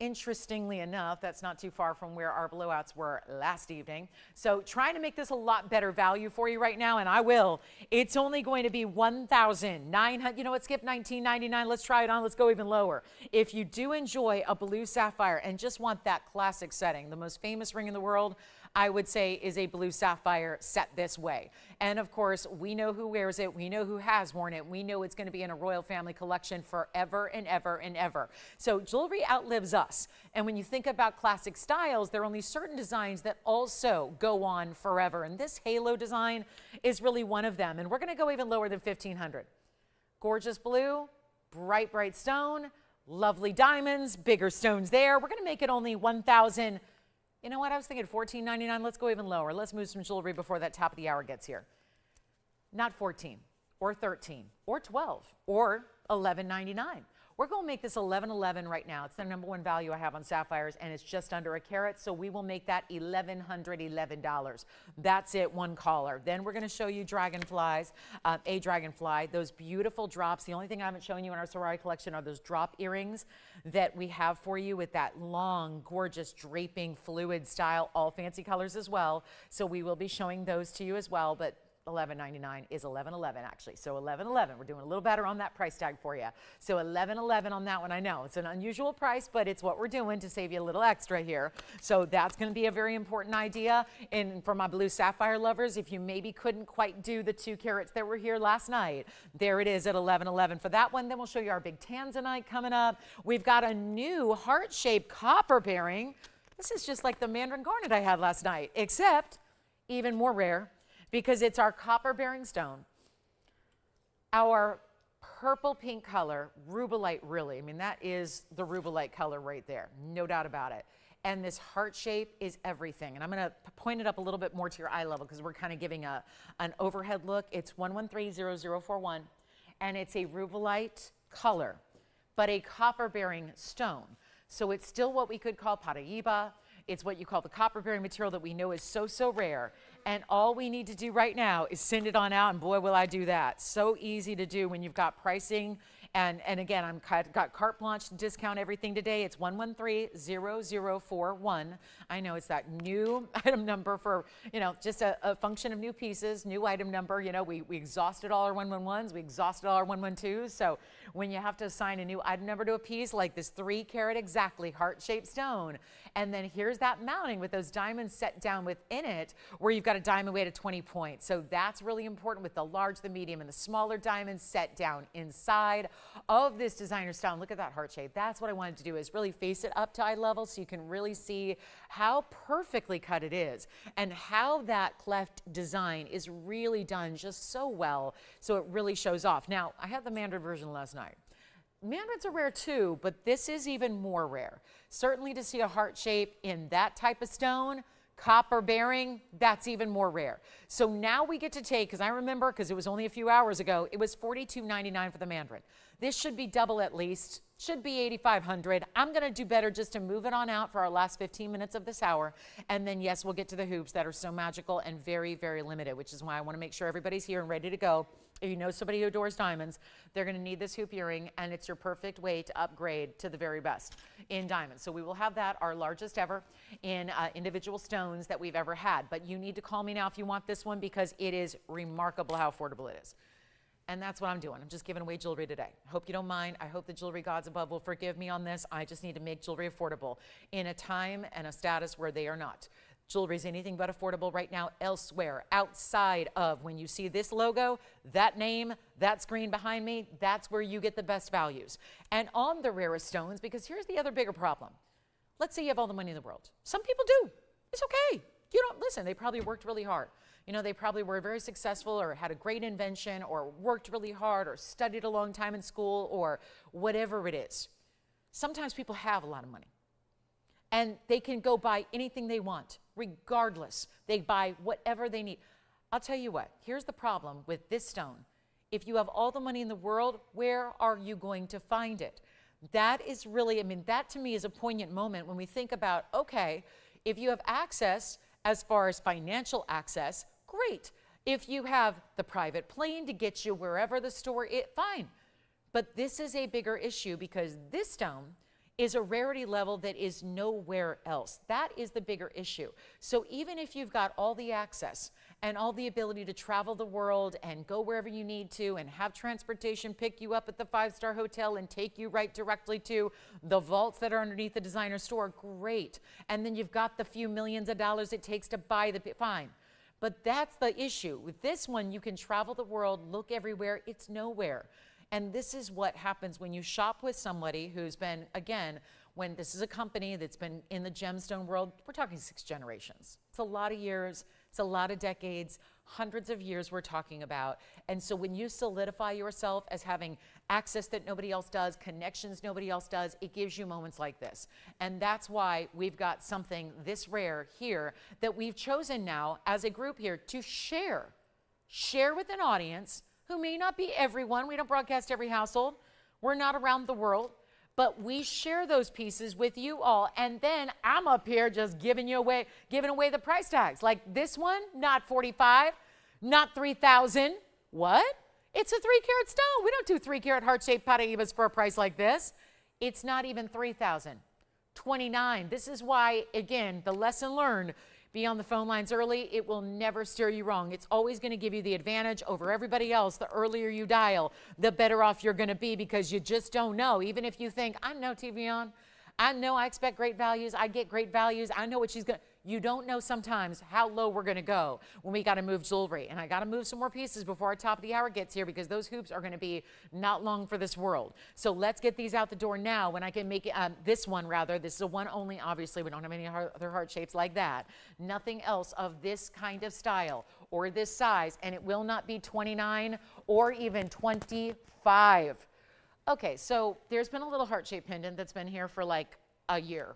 interestingly enough, that's not too far from where our blowouts were last evening. So trying to make this a lot better value for you right now, and I will. It's only going to be $1,900. You know what, skip $19.99. Let's try it on. Let's go even lower. If you do enjoy a blue sapphire and just want that classic setting, the most famous ring in the world, I would say, is a blue sapphire set this way. And of course, we know who wears it. We know who has worn it. We know it's going to be in a royal family collection forever and ever and ever. So jewelry outlives us. And when you think about classic styles, there are only certain designs that also go on forever. And this halo design is really one of them. And we're going to go even lower than $1,500. Gorgeous blue, bright, bright stone, lovely diamonds, bigger stones there. We're going to make it only $1,000. You know what? I was thinking $14.99. Let's go even lower. Let's move some jewelry before that top of the hour gets here. Not 14 or 13 or 12 or $11.99. We're going to make this $11.11 right now. It's the #1 value I have on sapphires, and it's just under a carat, so we will make that $1,111. That's it, one caller. Then we're going to show you dragonflies, a dragonfly, those beautiful drops. The only thing I haven't shown you in our sari collection are those drop earrings that we have for you with that long, gorgeous, draping, fluid style, all fancy colors as well. So we will be showing those to you as well, but $11.99 is $11.11 actually. So $11.11. We're doing a little better on that price tag for you. So $11.11 on that one. I know it's an unusual price, but it's what we're doing to save you a little extra here. So that's going to be a very important idea. And for my blue sapphire lovers, if you maybe couldn't quite do the 2 carats that were here last night, there it is at $11.11 for that one. Then we'll show you our big tanzanite coming up. We've got a new heart-shaped copper bearing. This is just like the mandarin garnet I had last night, except even more rare, because it's our copper bearing stone, our purple pink color, rubilite really. I mean, that is the rubilite color right there, no doubt about it. And this heart shape is everything. And I'm gonna point it up a little bit more to your eye level because we're kind of giving an overhead look. It's 1130041, and it's a rubilite color, but a copper-bearing stone. So it's still what we could call Paraiba. It's what you call the copper-bearing material that we know is so, so rare. And all we need to do right now is send it on out, and boy, will I do that. So easy to do when you've got pricing. And again, I've got carte blanche to discount everything today. It's 1130041. I know it's that new item number for, you know, just a function of new pieces, new item number. You know, we exhausted all our 111s, we exhausted all our 112s. So when you have to assign a new item number to a piece like this 3 carat exactly heart-shaped stone, and then here's that mounting with those diamonds set down within it, where you've got a diamond weight of 20 points. So that's really important with the large, the medium, and the smaller diamonds set down inside of this designer style. And look at that heart shape. That's what I wanted to do, is really face it up to eye level so you can really see how perfectly cut it is and how that cleft design is really done just so well, so it really shows off. Now, I had the mandarin version last night. Mandarins are rare too, but this is even more rare. Certainly to see a heart shape in that type of stone, copper bearing, that's even more rare. So now we get to take, because I remember, because it was only a few hours ago, it was $42.99 for the mandarin. This should be double at least, should be $8,500. I'm going to do better just to move it on out for our last 15 minutes of this hour. And then, yes, we'll get to the hoops that are so magical and very, very limited, which is why I want to make sure everybody's here and ready to go. If you know somebody who adores diamonds, they're going to need this hoop earring, and it's your perfect way to upgrade to the very best in diamonds. So we will have that, our largest ever in individual stones that we've ever had. But you need to call me now if you want this one, because it is remarkable how affordable it is. And that's what I'm doing. I'm just giving away jewelry today. I hope you don't mind. I hope the jewelry gods above will forgive me on this. I just need to make jewelry affordable in a time and a status where they are not. Jewelry is anything but affordable right now elsewhere, outside of, when you see this logo, that name, that screen behind me, that's where you get the best values. And on the rarest stones, because here's the other bigger problem. Let's say you have all the money in the world. Some people do. It's okay. You don't, listen, they probably worked really hard. You know, they probably were very successful or had a great invention or worked really hard or studied a long time in school or whatever it is. Sometimes people have a lot of money and they can go buy anything they want, regardless. They buy whatever they need. I'll tell you what, here's the problem with this stone. If you have all the money in the world, where are you going to find it? That is really, I mean, that to me is a poignant moment when we think about, okay, if you have access as far as financial access, great. If you have the private plane to get you wherever the store is, fine. But this is a bigger issue because this stone is a rarity level that is nowhere else. That is the bigger issue. So even if you've got all the access and all the ability to travel the world and go wherever you need to and have transportation pick you up at the 5-star hotel and take you right directly to the vaults that are underneath the designer store, great. And then you've got the few millions of dollars it takes to buy the, fine. But that's the issue. With this one, you can travel the world, look everywhere, it's nowhere. And this is what happens when you shop with somebody who's been, again, when this is a company that's been in the gemstone world, we're talking 6 generations. It's a lot of years, it's a lot of decades, hundreds of years we're talking about. And so when you solidify yourself as having access that nobody else does, connections nobody else does, it gives you moments like this. And that's why we've got something this rare here that we've chosen now as a group here to share with an audience who may not be everyone. We don't broadcast every household. We're not around the world. But we share those pieces with you all. And then I'm up here just giving away the price tags. Like this one, not 45, not 3,000. What? It's a 3-carat stone. We don't do 3-carat heart-shaped Paraibas for a price like this. It's not even 3,000. 29. This is why, again, the lesson learned. Be on the phone lines early. It will never steer you wrong. It's always going to give you the advantage over everybody else. The earlier you dial, the better off you're going to be because you just don't know. Even if you think, I know TVON, I know I expect great values, I get great values, I know what she's going to, you don't know sometimes how low we're going to go when we got to move jewelry. And I got to move some more pieces before our top of the hour gets here because those hoops are going to be not long for this world. So let's get these out the door now when I can make it, this one rather. This is a one only, obviously. We don't have any other heart shapes like that. Nothing else of this kind of style or this size. And it will not be 29 or even 25. Okay, so there's been a little heart-shaped pendant that's been here for like a year.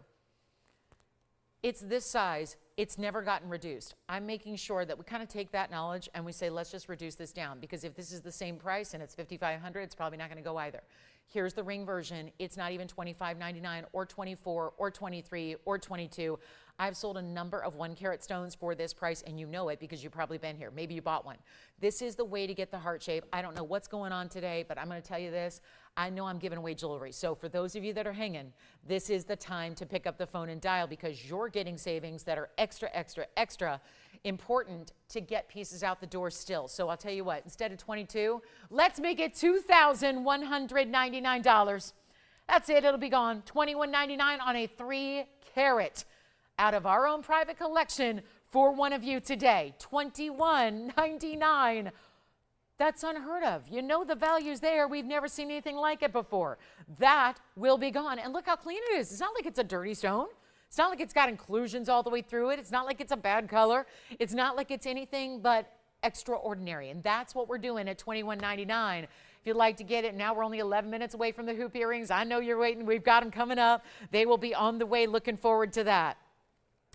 It's this size. It's never gotten reduced. I'm making sure that we kind of take that knowledge and we say, let's just reduce this down, because if this is the same price and it's $5,500, it's probably not going to go either. Here's the ring version. It's not even $25.99 or $24 or $23 or $22. I've sold a number of 1 carat stones for this price, and you know it because you've probably been here. Maybe you bought one. This is the way to get the heart shape. I don't know what's going on today, but I'm going to tell you this. I know I'm giving away jewelry. So for those of you that are hanging, this is the time to pick up the phone and dial, because you're getting savings that are extra, extra, extra important to get pieces out the door still. So I'll tell you what, instead of $22, let's make it $2,199. That's it. It'll be gone. $21.99 on a 3 carat. Out of our own private collection for one of you today. $21.99. That's unheard of. You know the value's there. We've never seen anything like it before. That will be gone. And look how clean it is. It's not like it's a dirty stone. It's not like it's got inclusions all the way through it. It's not like it's a bad color. It's not like it's anything but extraordinary. And that's what we're doing at $21.99. If you'd like to get it, now we're only 11 minutes away from the hoop earrings. I know you're waiting. We've got them coming up. They will be on the way. Looking forward to that.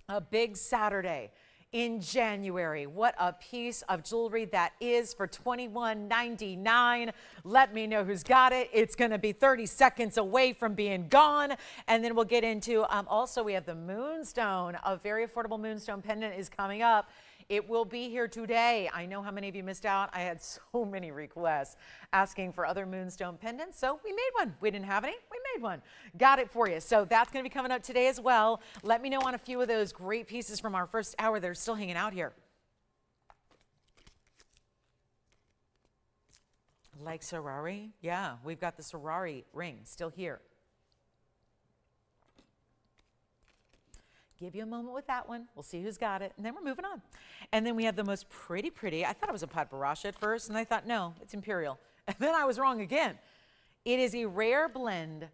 A big Saturday in January. What a piece of jewelry that is for $21.99. Let me know who's got it. It's going to be 30 seconds away from being gone. And then we'll get into, also we have the Moonstone. A very affordable Moonstone pendant is coming up. It will be here today. I know how many of you missed out. I had so many requests asking for other Moonstone pendants, so we made one. We didn't have any. We made one. Got it for you. So that's going to be coming up today as well. Let me know on a few of those great pieces from our first hour that are still hanging out here. Like Sari? Yeah, we've got the Sari ring still here. Give you a moment with that one. We'll see who's got it, and then we're moving on. And then we have the most pretty. I thought it was a pot barrage at first, and I thought, no, it's imperial. And then I was wrong again. It is a rare blend.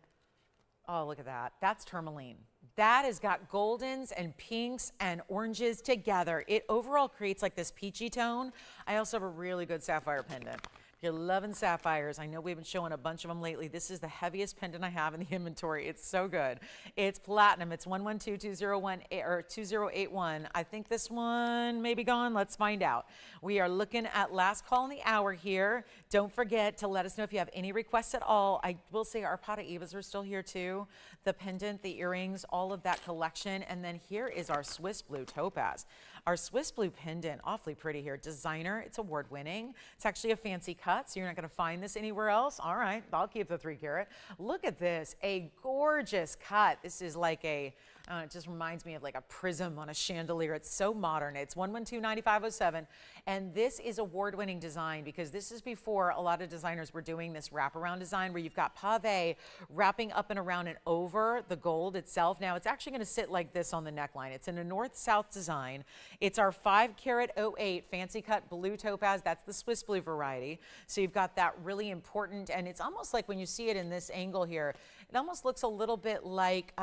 Oh, look at that. That's tourmaline. That has got goldens and pinks and oranges together. It overall creates like this peachy tone. I also have a really good sapphire pendant. If you're loving sapphires, I know we've been showing a bunch of them lately. This is the heaviest pendant I have in the inventory. It's so good. It's platinum. It's 112201 or 2081. I think this one may be gone. Let's find out. We are looking at last call in the hour here. Don't forget to let us know if you have any requests at all. I will say our Paraibas are still here too. The pendant, the earrings, all of that collection. And then here is our Swiss blue topaz. Our Swiss blue pendant, awfully pretty here. Designer, it's award winning. It's actually a fancy cut, so you're not gonna find this anywhere else. All right, I'll keep the 3 carat. Look at this, a gorgeous cut. This is like a, it just reminds me of like a prism on a chandelier. It's so modern. It's 112-9507. And this is award-winning design because this is before a lot of designers were doing this wraparound design where you've got pave wrapping up and around and over the gold itself. Now it's actually going to sit like this on the neckline. It's in a north-south design. It's our 5 carat 08 fancy cut blue topaz. That's the Swiss blue variety. So you've got that really important, and it's almost like when you see it in this angle here, it almost looks a little bit like,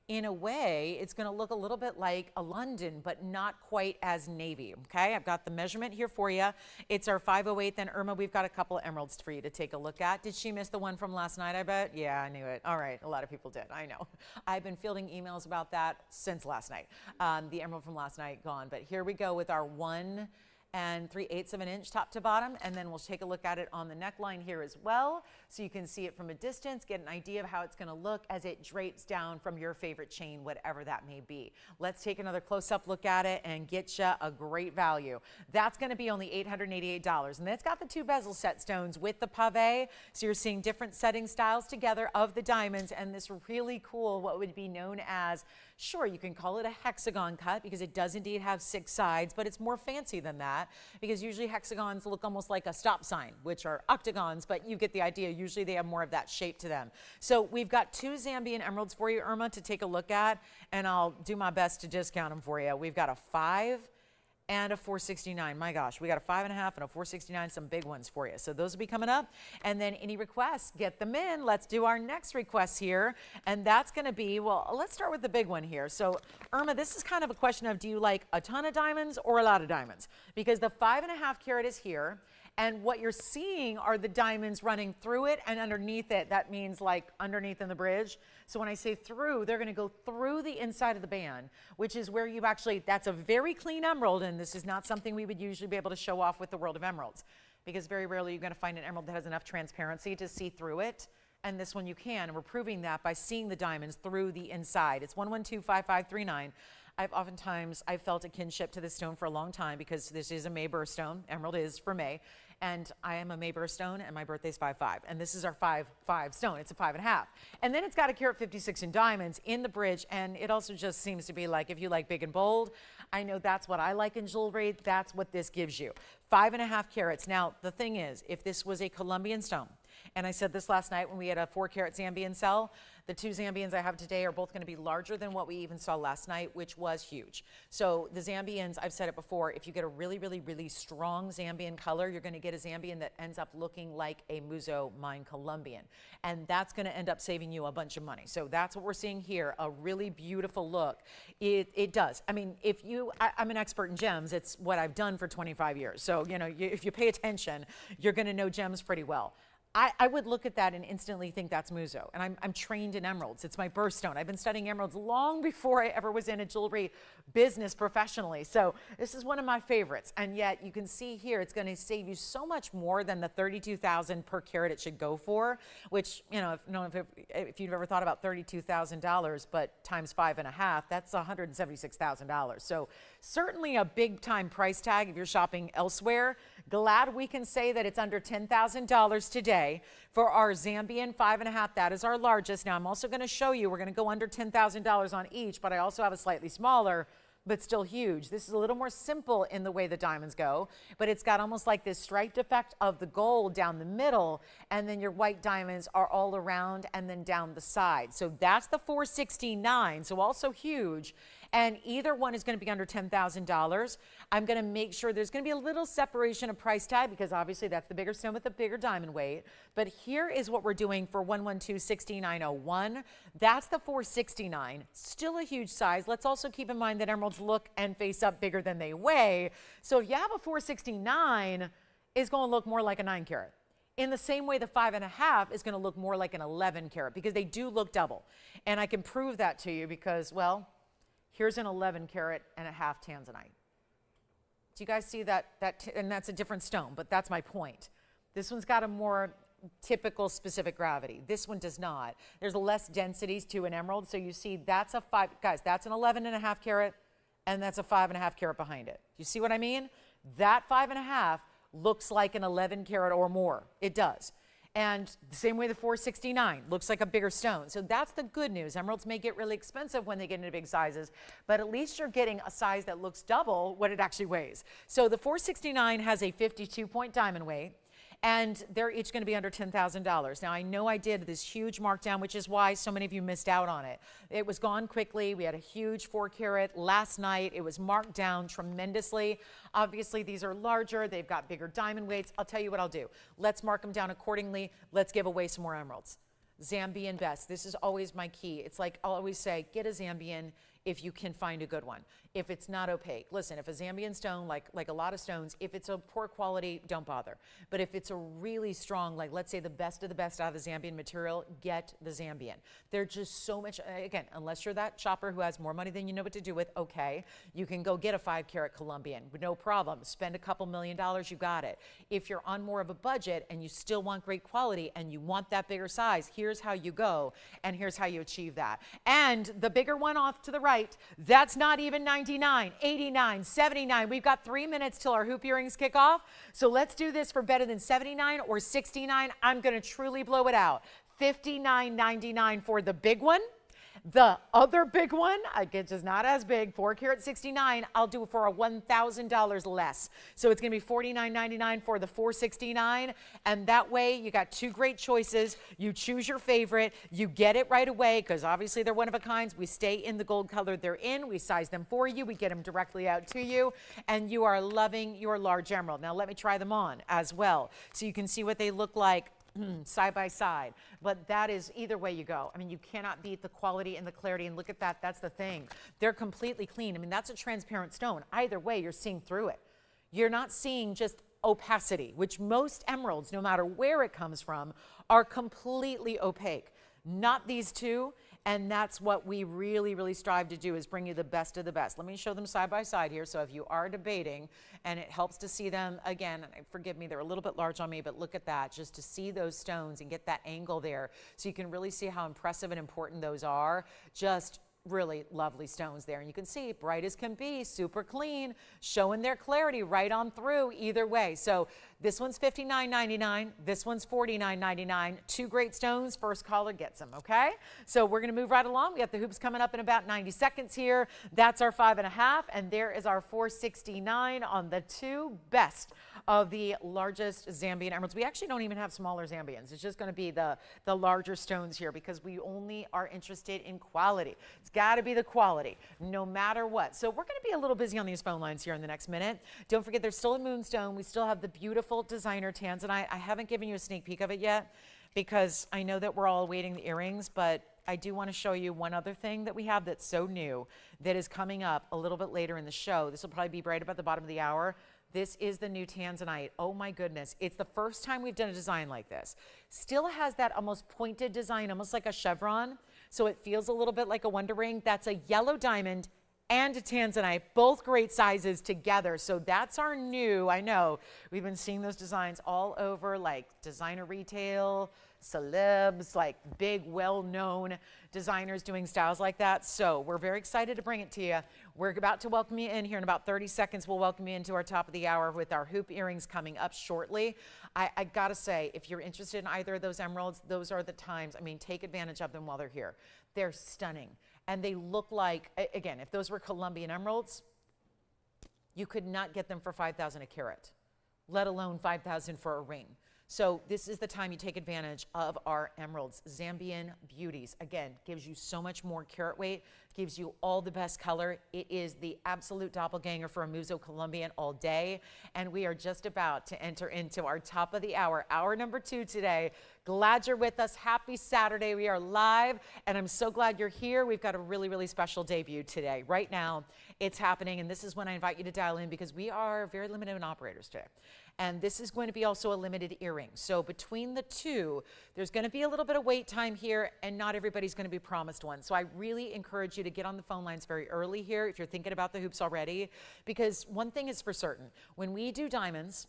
in a way, it's going to look a little bit like a London, but not quite as navy, okay? I've got the measurement here for you. It's our 508. Then, Irma, we've got a couple of emeralds for you to take a look at. Did she miss the one from last night, I bet? Yeah, I knew it. All right, a lot of people did, I know. I've been fielding emails about that since last night. The emerald from last night gone, but here we go with our 1 3/8 of an inch top to bottom, and then we'll take a look at it on the neckline here as well, so you can see it from a distance, get an idea of how it's going to look as it drapes down from your favorite chain, whatever that may be. Let's take another close-up look at it and get you a great value. That's going to be only $888, and it's got the 2 bezel set stones with the pave, so you're seeing different setting styles together of the diamonds, and this really cool, what would be known as, sure, you can call it a hexagon cut because it does indeed have 6 sides, but it's more fancy than that because usually hexagons look almost like a stop sign, which are octagons, but you get the idea. Usually they have more of that shape to them. So we've got 2 Zambian emeralds for you, Irma, to take a look at, and I'll do my best to discount them for you. We've got a 5 and a 469. My gosh, we got a 5.5 and a 469, some big ones for you. So those will be coming up. And then any requests, get them in. Let's do our next request here. And that's going to be, well, let's start with the big one here. So Irma, this is kind of a question of, do you like a ton of diamonds or a lot of diamonds? Because the 5.5 carat is here. And what you're seeing are the diamonds running through it and underneath it. That means like underneath in the bridge. So when I say through, they're going to go through the inside of the band, which is where you actually, that's a very clean emerald. And this is not something we would usually be able to show off with the world of emeralds, because very rarely you're going to find an emerald that has enough transparency to see through it. And this one you can, and we're proving that by seeing the diamonds through the inside. It's 1125539. I've felt a kinship to this stone for a long time, because this is a May birthstone. Emerald is for May. And I am a May birthstone, and my birthday's 5/5. And this is our 5/5 stone. It's a 5.5. And then it's got a carat 56 in diamonds in the bridge. And it also just seems to be like, if you like big and bold, I know that's what I like in jewelry. That's what this gives you. 5.5 carats. Now, the thing is, if this was a Colombian stone, and I said this last night when we had a 4-carat Zambian sell, the 2 Zambians I have today are both going to be larger than what we even saw last night, which was huge. So the Zambians, I've said it before, if you get a really, really, really strong Zambian color, you're going to get a Zambian that ends up looking like a Muzo Mine Colombian. And that's going to end up saving you a bunch of money. So that's what we're seeing here, a really beautiful look. It does. I mean, I'm an expert in gems. It's what I've done for 25 years. So, if you pay attention, you're going to know gems pretty well. I would look at that and instantly think that's Muzo. And I'm trained in emeralds. It's my birthstone. I've been studying emeralds long before I ever was in a jewelry business professionally. So this is one of my favorites. And yet you can see here, it's going to save you so much more than the $32,000 per carat it should go for, which, if you've ever thought about $32,000, but times 5.5, that's $176,000. So certainly a big time price tag if you're shopping elsewhere. Glad we can say that it's under $10,000 today for our Zambian 5.5. That is our largest. Now I'm also going to show you, we're going to go under $10,000 on each, but I also have a slightly smaller, but still huge. This is a little more simple in the way the diamonds go, but it's got almost like this striped effect of the gold down the middle, and then your white diamonds are all around and then down the side. So that's the 469, so also huge. And either one is going to be under $10,000. I'm going to make sure there's going to be a little separation of price tag, because obviously that's the bigger stone with the bigger diamond weight. But here is what we're doing for 1126901. That's the 469, still a huge size. Let's also keep in mind that emeralds look and face up bigger than they weigh. So if you have a 469, it's going to look more like a 9 carat. In the same way, the 5.5 is going to look more like an 11 carat, because they do look double. And I can prove that to you because, well, here's an 11 carat and a half tanzanite. Do you guys see that? And that's a different stone, but that's my point. This one's got a more typical specific gravity. This one does not. There's less densities to an emerald. So you see that's a 5, guys, that's an 11.5 carat, and that's a 5.5 carat behind it. You see what I mean? That 5.5 looks like an 11 carat or more. It does. And the same way the 469 looks like a bigger stone. So that's the good news. Emeralds may get really expensive when they get into big sizes, but at least you're getting a size that looks double what it actually weighs. So the 469 has a 52-point diamond weight, and they're each going to be under $10,000. Now, I know I did this huge markdown, which is why so many of you missed out on it. It was gone quickly. We had a huge 4-carat last night. It was marked down tremendously. Obviously, these are larger. They've got bigger diamond weights. I'll tell you what I'll do. Let's mark them down accordingly. Let's give away some more emeralds. Zambian best. This is always my key. It's like I'll always say, get a Zambian if you can find a good one. If it's not opaque. Listen, if a Zambian stone, like a lot of stones, if it's a poor quality, don't bother. But if it's a really strong, like let's say the best of the best out of the Zambian material, get the Zambian. They're just so much, again, unless you're that shopper who has more money than you know what to do with, okay, you can go get a 5-carat Colombian, no problem. Spend a couple $1 million, you got it. If you're on more of a budget and you still want great quality and you want that bigger size, here's how you go and here's how you achieve that. And the bigger one off to the right, that's not even 99, 89, 79. We've got 3 minutes till our hoop earrings kick off. So let's do this for better than 79 or 69. I'm going to truly blow it out. $59.99 for the big one. The other big one, it's just not as big, 4-carat 69, I'll do it for a $1,000 less. So it's going to be $49.99 for the 469. And that way you got 2 great choices. You choose your favorite. You get it right away because obviously they're one of a kinds. We stay in the gold color they're in. We size them for you. We get them directly out to you. And you are loving your large emerald. Now let me try them on as well so you can see what they look like side by side. But that is either way you go. I mean, you cannot beat the quality and the clarity. And look at that. That's the thing. They're completely clean. I mean, that's a transparent stone. Either way, you're seeing through it. You're not seeing just opacity, which most emeralds, no matter where it comes from, are completely opaque. Not these two. And that's what we really, really strive to do, is bring you the best of the best. Let me show them side by side here. So if you are debating, and it helps to see them, again, forgive me, they're a little bit large on me, but look at that, just to see those stones and get that angle there. So you can really see how impressive and important those are. Just really lovely stones there. And you can see bright as can be, super clean, showing their clarity right on through either way. So this one's $59.99. This one's $49.99. Two great stones. First caller gets them, okay? So we're going to move right along. We have the hoops coming up in about 90 seconds here. That's our 5.5. And there is our $469 on the two best of the largest Zambian emeralds. We actually don't even have smaller Zambians. It's just going to be the larger stones here, because we only are interested in quality. It's got to be the quality, no matter what. So we're going to be a little busy on these phone lines here in the next minute. Don't forget, there's still a Moonstone. We still have the beautiful designer tanzanite. I haven't given you a sneak peek of it yet, because I know that we're all awaiting the earrings, but I do want to show you one other thing that we have that's so new that is coming up a little bit later in the show. This will probably be right about the bottom of the hour. This is the new tanzanite. Oh my goodness. It's the first time we've done a design like this. Still has that almost pointed design, almost like a chevron. So it feels a little bit like a wonder ring. That's a yellow diamond and a tanzanite, both great sizes together. So that's our new, I know, we've been seeing those designs all over, like designer retail, celebs, like big, well-known designers doing styles like that. So we're very excited to bring it to you. We're about to welcome you in here in about 30 seconds. We'll welcome you into our top of the hour with our hoop earrings coming up shortly. I gotta say, if you're interested in either of those emeralds, those are the times. I mean, take advantage of them while they're here. They're stunning. And they look like, again, if those were Colombian emeralds, you could not get them for $5,000 a carat, let alone $5,000 for a ring. So this is the time you take advantage of our emeralds. Zambian beauties. Again, gives you so much more carat weight, gives you all the best color. It is the absolute doppelganger for a Muso Colombian all day. And we are just about to enter into our top of the hour, hour number 2 today. Glad you're with us. Happy Saturday. We are live, and I'm so glad you're here. We've got a really, really special debut today. Right now, it's happening, and this is when I invite you to dial in, because we are very limited in operators today. And this is going to be also a limited earring. So between the two, there's going to be a little bit of wait time here, and not everybody's going to be promised one. So I really encourage you to get on the phone lines very early here if you're thinking about the hoops already, because one thing is for certain. When we do diamonds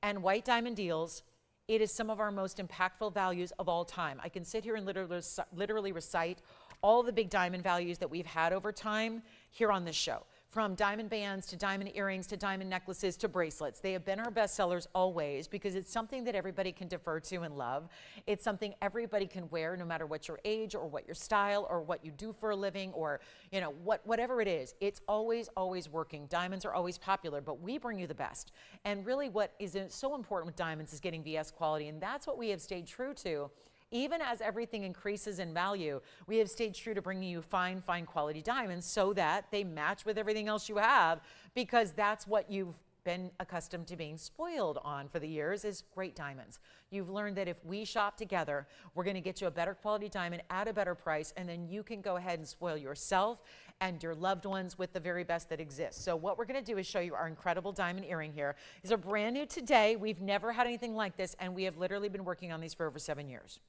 and white diamond deals, it is some of our most impactful values of all time. I can sit here and literally recite all the big diamond values that we've had over time here on this show. From diamond bands to diamond earrings to diamond necklaces to bracelets. They have been our best sellers always, because it's something that everybody can defer to and love. It's something everybody can wear, no matter what your age or what your style or what you do for a living, or you know, whatever it is. It's always, always working. Diamonds are always popular, but we bring you the best. And really what is so important with diamonds is getting VS quality, and that's what we have stayed true to. Even as everything increases in value, we have stayed true to bringing you fine, fine quality diamonds so that they match with everything else you have, because that's what you've been accustomed to being spoiled on for the years, is great diamonds. You've learned that if we shop together, we're going to get you a better quality diamond at a better price, and then you can go ahead and spoil yourself and your loved ones with the very best that exists. So what we're going to do is show you our incredible diamond earring here. These are brand new today. We've never had anything like this, and we have literally been working on these for over 7 years.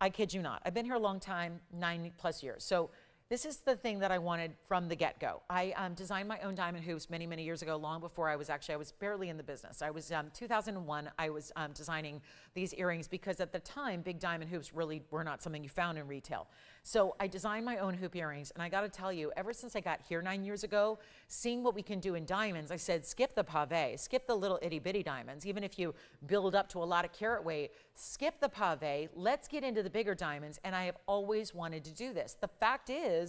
I kid you not. I've been here a long time, 9+ years. So this is the thing that I wanted from the get-go. I designed my own diamond hoops many, many years ago, long before I was barely in the business. I was 2001, I was designing these earrings, because at the time, big diamond hoops really were not something you found in retail. So I designed my own hoop earrings, and I got to tell you, ever since I got here 9 years ago, seeing what we can do in diamonds, I said, skip the pave, skip the little itty-bitty diamonds. Even if you build up to a lot of carat weight, skip the pave, let's get into the bigger diamonds, and I have always wanted to do this. The fact is,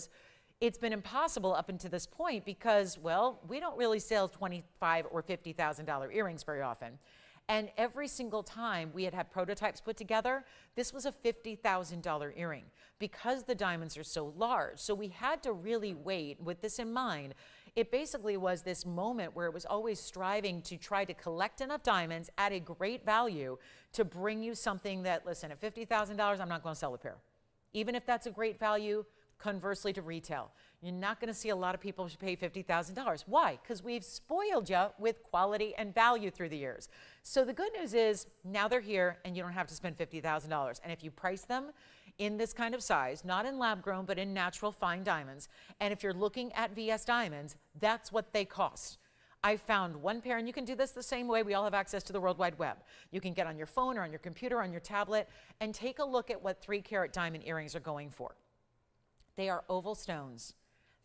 it's been impossible up until this point because, well, we don't really sell $25,000 or $50,000 earrings very often. And every single time we had prototypes put together, this was a $50,000 earring because the diamonds are so large. So we had to really wait with this in mind. It basically was this moment where it was always striving to try to collect enough diamonds at a great value to bring you something that, listen, at $50,000, I'm not going to sell a pair. Even if that's a great value, conversely to retail, You're not going to see a lot of people pay $50,000. Why? Because we've spoiled you with quality and value through the years. So the good news is now they're here and you don't have to spend $50,000. And if you price them in this kind of size, not in lab grown, but in natural fine diamonds, and if you're looking at VS diamonds, that's what they cost. I found one pair, and you can do this the same way. We all have access to the World Wide Web. You can get on your phone or on your computer, or on your tablet, and take a look at what 3-carat diamond earrings are going for. They are oval stones.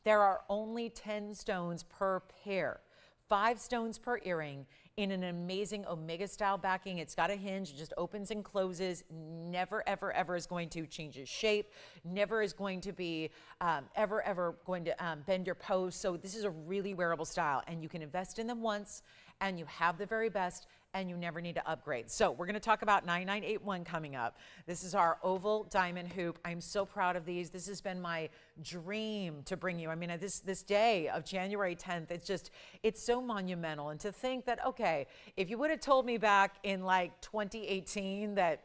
There are only 10 stones per pair, 5 stones per earring in an amazing Omega style backing. It's got a hinge, it just opens and closes, never, ever, ever is going to change its shape, never is going to be ever going to bend your pose. So this is a really wearable style, and you can invest in them once and you have the very best, and you never need to upgrade. So we're going to talk about 9981 coming up. This is our oval diamond hoop. I'm so proud of these. This has been my dream to bring you. I mean, this day of January 10th, it's so monumental. And to think that, okay, if you would have told me back in like 2018 that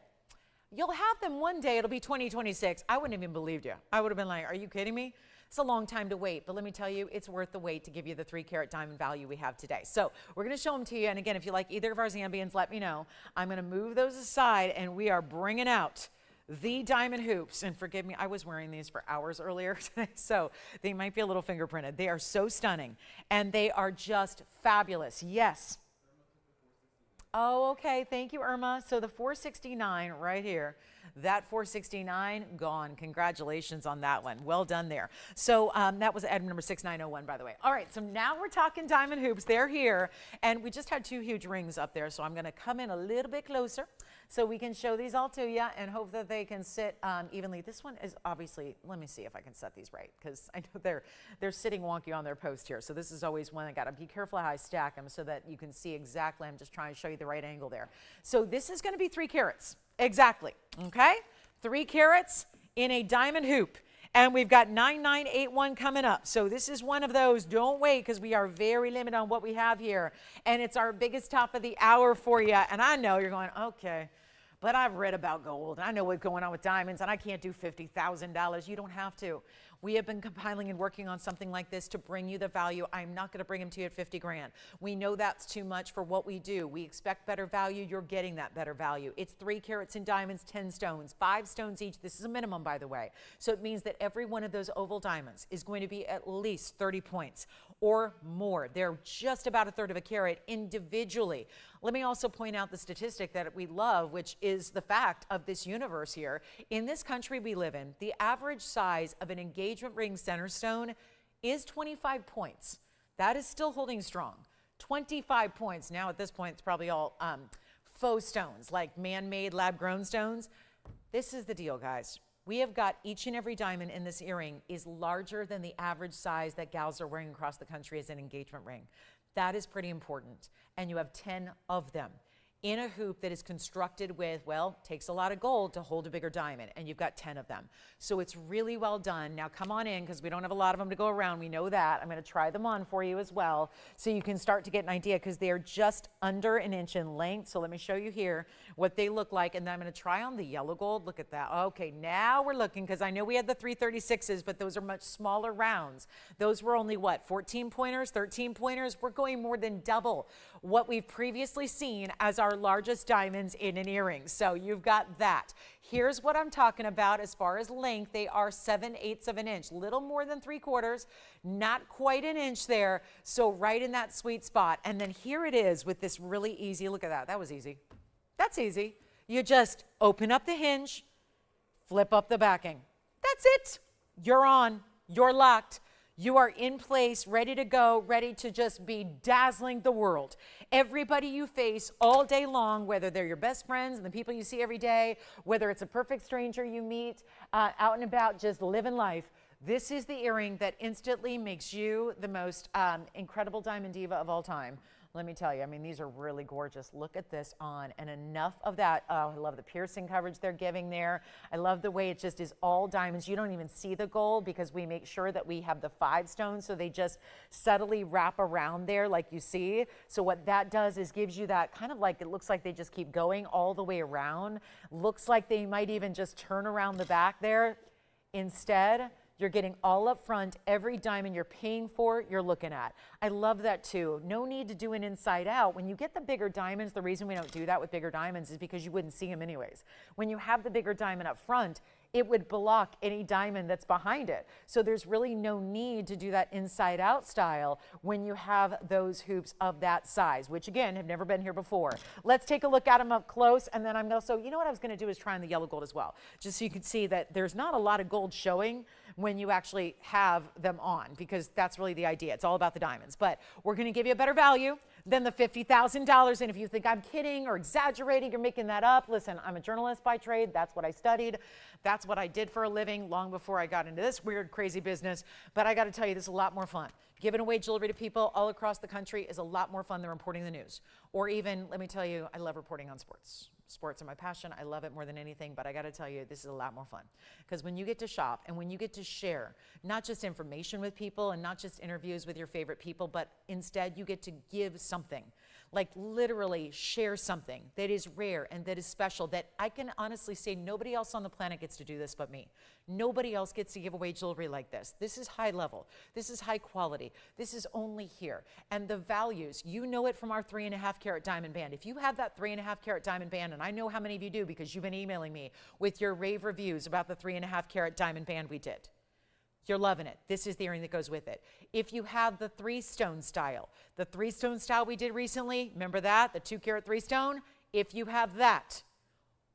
you'll have them one day, it'll be 2026, I wouldn't have even believed you. I would have been like, are you kidding me? It's a long time to wait, but let me tell you, it's worth the wait to give you the 3-carat diamond value we have today. So we're going to show them to you. And again, if you like either of our Zambians, let me know. I'm going to move those aside, and we are bringing out the diamond hoops. And forgive me, I was wearing these for hours earlier today, so they might be a little fingerprinted. They are so stunning, and they are just fabulous. Yes. Oh, okay. Thank you, Irma. So the 469 right here. That 469 gone. Congratulations on that one. Well done there. So that was item number 6901, by the way. All right, so now we're talking diamond hoops. They're here, and we just had 2 huge rings up there, so I'm going to come in a little bit closer so we can show these all to you and hope that they can sit evenly. This one is obviously, let me see if I can set these right, because I know they're sitting wonky on their post here. So this is always one I got to be careful how I stack them so that you can see exactly. I'm just trying to show you the right angle there. So this is going to be 3 carats. Exactly, okay? 3 carats in a diamond hoop. And we've got 9981 coming up. So this is one of those. Don't wait, because we are very limited on what we have here. And it's our biggest top of the hour for you. And I know you're going, okay, but I've read about gold. I know what's going on with diamonds, and I can't do $50,000. You don't have to. We have been compiling and working on something like this to bring you the value. I'm not going to bring them to you at 50 grand. We know that's too much for what we do. We expect better value. You're getting that better value. It's 3 carats in diamonds, 10 stones, 5 stones each. This is a minimum, by the way. So it means that every one of those oval diamonds is going to be at least 30 points or more. They're just about 1/3 of a carat individually. Let me also point out the statistic that we love, which is the fact of this universe here. In this country we live in, the average size of an engagement ring center stone is 25 points. That is still holding strong. 25 points. Now at this point, it's probably all faux stones, like man-made lab-grown stones. This is the deal, guys. We have got each and every diamond in this earring is larger than the average size that gals are wearing across the country as an engagement ring. That is pretty important. And you have 10 of them in a hoop that is constructed with, well, takes a lot of gold to hold a bigger diamond, and you've got 10 of them. So it's really well done. Now come on in, because we don't have a lot of them to go around. We know that. I'm going to try them on for you as well, so you can start to get an idea, because they are just under 1 inch in length. So let me show you here what they look like, and then I'm going to try on the yellow gold. Look at that. Okay, now we're looking, because I know we had the 336s, but those are much smaller rounds. Those were only, what, 14 pointers, 13 pointers? We're going more than double what we've previously seen as our largest diamonds in an earring. So you've got that. Here's what I'm talking about as far as length. They are 7/8 of an inch, little more than 3/4, not quite an inch there. So right in that sweet spot. And then here it is with this really easy, look at that. That was easy. That's easy. You just open up the hinge, flip up the backing. That's it. You're on. You're locked. You are in place, ready to go, ready to just be dazzling the world. Everybody you face all day long, whether they're your best friends and the people you see every day, whether it's a perfect stranger you meet out and about just living life, this is the earring that instantly makes you the most incredible diamond diva of all time. Let me tell you, I mean, these are really gorgeous. Look at this on, and enough of that. Oh, I love the piercing coverage they're giving there. I love the way it just is all diamonds. You don't even see the gold, because we make sure that we have the 5 stones, so they just subtly wrap around there like you see. So what that does is gives you that kind of like, it looks like they just keep going all the way around. Looks like they might even just turn around the back there. Instead, you're getting all up front. Every diamond you're paying for, you're looking at. I love that too. No need to do an inside out. When you get the bigger diamonds, the reason we don't do that with bigger diamonds is because you wouldn't see them anyways. When you have the bigger diamond up front, it would block any diamond that's behind it. So there's really no need to do that inside out style when you have those hoops of that size, which again, have never been here before. Let's take a look at them up close, and then I'm also, you know what I was gonna do is try on the yellow gold as well, just so you can see that there's not a lot of gold showing when you actually have them on, because that's really the idea. It's all about the diamonds. But we're gonna give you a better value than the $50,000. And if you think I'm kidding or exaggerating, you're making that up, listen, I'm a journalist by trade. That's what I studied. That's what I did for a living long before I got into this weird, crazy business. But I got to tell you, this is a lot more fun. Giving away jewelry to people all across the country is a lot more fun than reporting the news. Or even, let me tell you, I love reporting on sports. Sports are my passion. I love it more than anything, but I got to tell you, this is a lot more fun. Because when you get to shop and when you get to share, not just information with people and not just interviews with your favorite people, but instead you get to give something. Like literally share something that is rare and that is special, that I can honestly say nobody else on the planet gets to do this but me. Nobody else gets to give away jewelry like this. This is high level. This is high quality. This is only here. And the values, you know it from our 3.5 carat diamond band. If you have that 3.5 carat diamond band, and I know how many of you do because you've been emailing me with your rave reviews about the 3.5 carat diamond band we did. You're loving it. This is the earring that goes with it. If you have the 3-stone style, the 3-stone style we did recently, remember that, the 2 carat 3-stone? If you have that,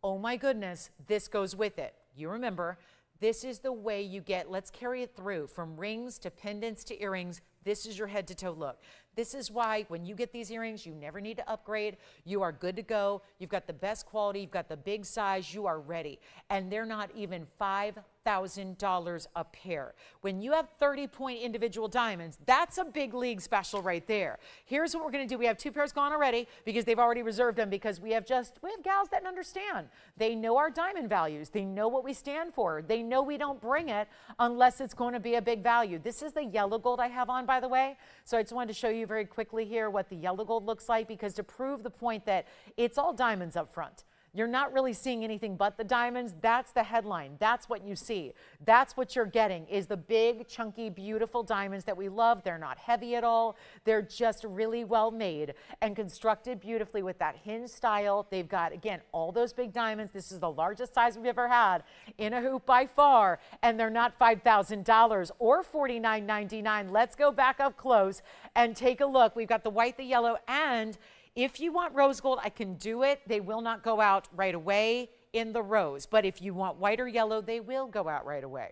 oh my goodness, this goes with it. You remember, this is the way you get, let's carry it through from rings to pendants to earrings. This is your head to toe look. This is why when you get these earrings, you never need to upgrade. You are good to go. You've got the best quality. You've got the big size. You are ready. And they're not even $5,000 a pair. When you have 30-point individual diamonds, that's a big league special right there. Here's what we're going to do. We have 2 pairs gone already because they've already reserved them, because we have gals that understand. They know our diamond values. They know what we stand for. They know we don't bring it unless it's going to be a big value. This is the yellow gold I have on, by the way. So I just wanted to show you very quickly here what the yellow gold looks like, because to prove the point that it's all diamonds up front. You're not really seeing anything but the diamonds. That's the headline. That's what you see. That's what you're getting, is the big, chunky, beautiful diamonds that we love. They're not heavy at all. They're just really well made and constructed beautifully with that hinge style. They've got, again, all those big diamonds. This is the largest size we've ever had in a hoop by far, and they're not $5,000 or $49.99. Let's go back up close and take a look. We've got the white, the yellow, and if you want rose gold, I can do it. They will not go out right away in the rose. But if you want white or yellow, they will go out right away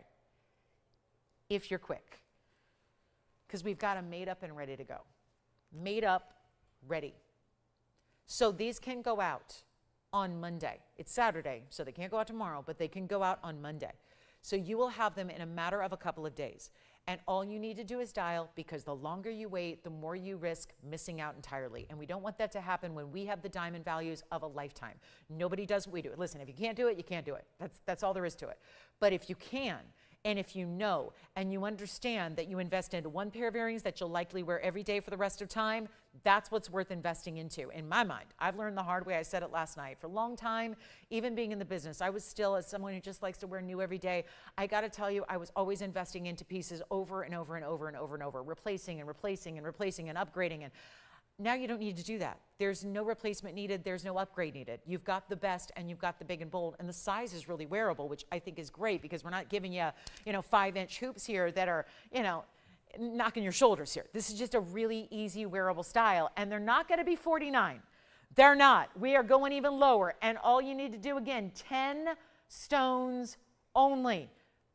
if you're quick. Because we've got them made up and ready to go. Made up, ready. So these can go out on Monday. It's Saturday, so they can't go out tomorrow, but they can go out on Monday. So you will have them in a matter of a couple of days. And all you need to do is dial, because the longer you wait, the more you risk missing out entirely. And we don't want that to happen when we have the diamond values of a lifetime. Nobody does what we do. Listen, if you can't do it, you can't do it. That's all there is to it. But if you can, and if you know, and you understand that you invest into 1 pair of earrings that you'll likely wear every day for the rest of time, that's what's worth investing into, in my mind. I've learned the hard way. I said it last night. For a long time, even being in the business, I was still, as someone who just likes to wear new every day, I got to tell you, I was always investing into pieces over and over and over and over and over, replacing and replacing and replacing and upgrading. And now you don't need to do that. There's no replacement needed. There's no upgrade needed. You've got the best, and you've got the big and bold, and the size is really wearable, which I think is great, because we're not giving you, 5-inch hoops here that are, knocking your shoulders here. This is just a really easy wearable style, and they're not going to be $49. They're not. We are going even lower, and all you need to do, again, 10 stones only,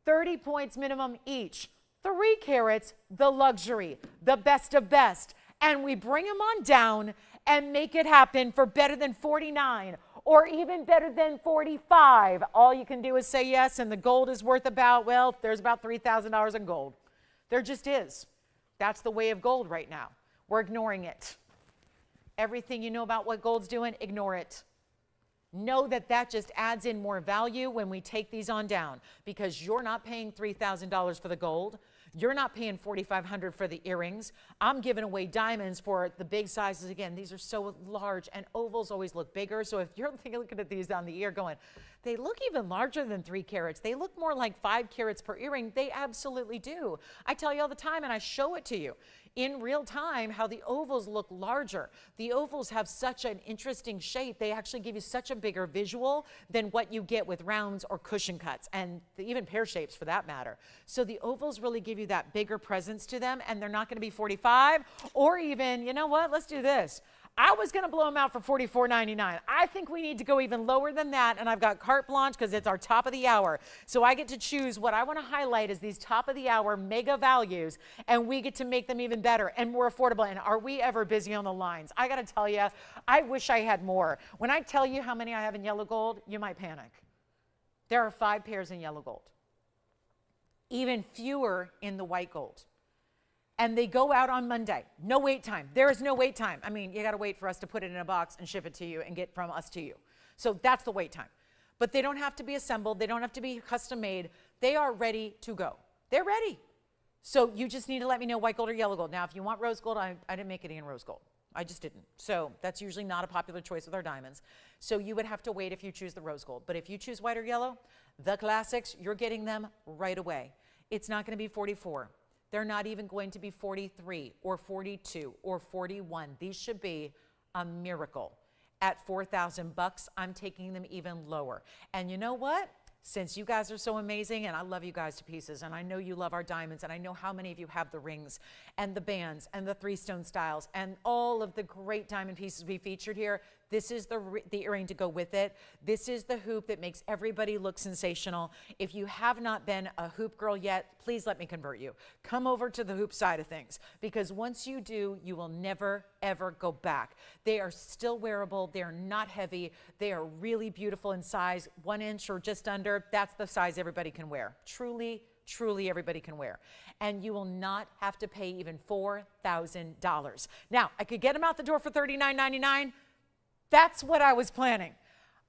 30 points minimum each, 3 carats, the luxury, the best of best. And we bring them on down and make it happen for better than $49 or even better than $45. All you can do is say yes, and the gold is worth about, well, there's about $3,000 in gold. There just is. That's the way of gold right now. We're ignoring it. Everything you know about what gold's doing, ignore it. Know that that just adds in more value when we take these on down, because you're not paying $3,000 for the gold. You're not paying $4,500 for the earrings. I'm giving away diamonds for the big sizes. Again, these are so large, and ovals always look bigger. So if you're looking at these down the ear going, they look even larger than 3 carats. They look more like 5 carats per earring. They absolutely do. I tell you all the time, and I show it to you in real time how the ovals look larger. The ovals have such an interesting shape. They actually give you such a bigger visual than what you get with rounds or cushion cuts, and even pear shapes for that matter. So the ovals really give you that bigger presence to them, and they're not going to be 45 or even, you know what, let's do this. I was going to blow them out for $44.99. I think we need to go even lower than that, and I've got carte blanche because it's our top of the hour. So I get to choose what I want to highlight as these top of the hour mega values, and we get to make them even better and more affordable. And are we ever busy on the lines? I got to tell you, I wish I had more. When I tell you how many I have in yellow gold, you might panic. There are 5 pairs in yellow gold, even fewer in the white gold. And they go out on Monday. No wait time. There is no wait time. I mean, you got to wait for us to put it in a box and ship it to you and get from us to you. So that's the wait time. But they don't have to be assembled. They don't have to be custom made. They are ready to go. They're ready. So you just need to let me know white gold or yellow gold. Now, if you want rose gold, I didn't make any in rose gold. I just didn't. So that's usually not a popular choice with our diamonds. So you would have to wait if you choose the rose gold. But if you choose white or yellow, the classics, you're getting them right away. It's not going to be 44. They're not even going to be 43 or 42 or 41. These should be a miracle. At $4,000, I'm taking them even lower. And you know what? Since you guys are so amazing, and I love you guys to pieces, and I know you love our diamonds, and I know how many of you have the rings and the bands and the 3-stone styles and all of the great diamond pieces we featured here, this is the earring to go with it. This is the hoop that makes everybody look sensational. If you have not been a hoop girl yet, please let me convert you. Come over to the hoop side of things, because once you do, you will never, ever go back. They are still wearable. They are not heavy. They are really beautiful in size, 1 inch or just under. That's the size everybody can wear. Truly, truly everybody can wear. And you will not have to pay even $4,000. Now, I could get them out the door for $39.99. That's what I was planning.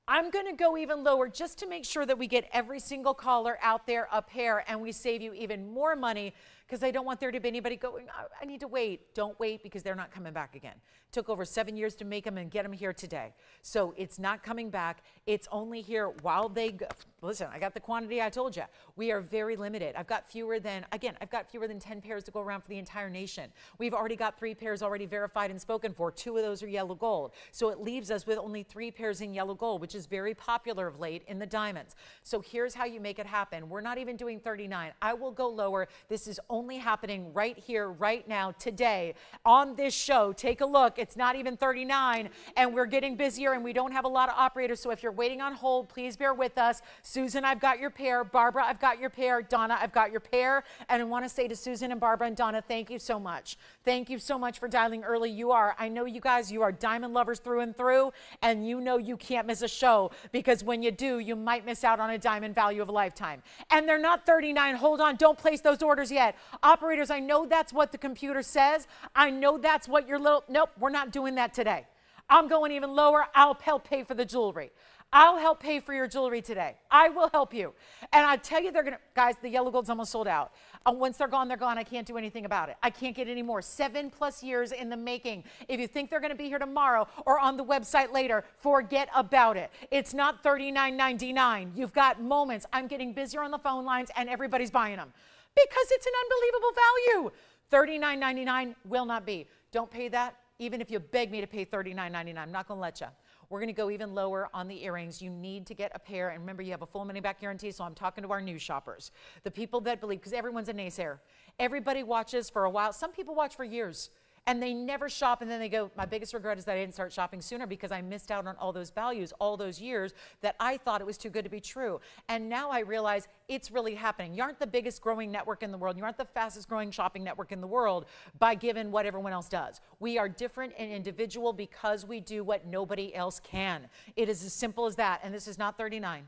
I'm going to go even lower just to make sure that we get every single caller out there a pair, and we save you even more money, because I don't want there to be anybody going, I need to wait. Don't wait, because they're not coming back again. It took over 7 years to make them and get them here today. So it's not coming back. It's only here while they go. Listen, I got the quantity I told you. We are very limited. I've got fewer than 10 pairs to go around for the entire nation. We've already got 3 pairs already verified and spoken for. 2 of those are yellow gold. So it leaves us with only 3 pairs in yellow gold, which is very popular of late in the diamonds. So here's how you make it happen. We're not even doing 39. I will go lower. This is only happening right here, right now, today on this show. Take a look. It's not even 39, and we're getting busier, and we don't have a lot of operators. So if you're waiting on hold, please bear with us. Susan, I've got your pair. Barbara, I've got your pair. Donna, I've got your pair. And I want to say to Susan and Barbara and Donna, thank you so much. Thank you so much for dialing early. I know you guys, you are diamond lovers through and through, and you know you can't miss a show, because when you do, you might miss out on a diamond value of a lifetime. And they're not 39. Hold on. Don't place those orders yet. Operators, I know that's what the computer says. I know that's what your little, nope, we're not doing that today. I'm going even lower. I'll help pay for the jewelry. I'll help pay for your jewelry today. I will help you. And I tell you, they're going to, guys, the yellow gold's almost sold out. Once they're gone, they're gone. I can't do anything about it. I can't get any more. 7+ years in the making. If you think they're going to be here tomorrow or on the website later, forget about it. It's not $39.99. You've got moments. I'm getting busier on the phone lines, and everybody's buying them because it's an unbelievable value. $39.99 will not be. Don't pay that, even if you beg me to pay $39.99. I'm not going to let you. We're going to go even lower on the earrings. You need to get a pair. And remember, you have a full money-back guarantee, so I'm talking to our new shoppers, the people that believe, because everyone's a naysayer. Everybody watches for a while. Some people watch for years, and they never shop, and then they go, my biggest regret is that I didn't start shopping sooner, because I missed out on all those values all those years that I thought it was too good to be true. And now I realize it's really happening. You aren't the biggest growing network in the world. You aren't the fastest growing shopping network in the world by giving what everyone else does. We are different and individual because we do what nobody else can. It is as simple as that. And this is not 39,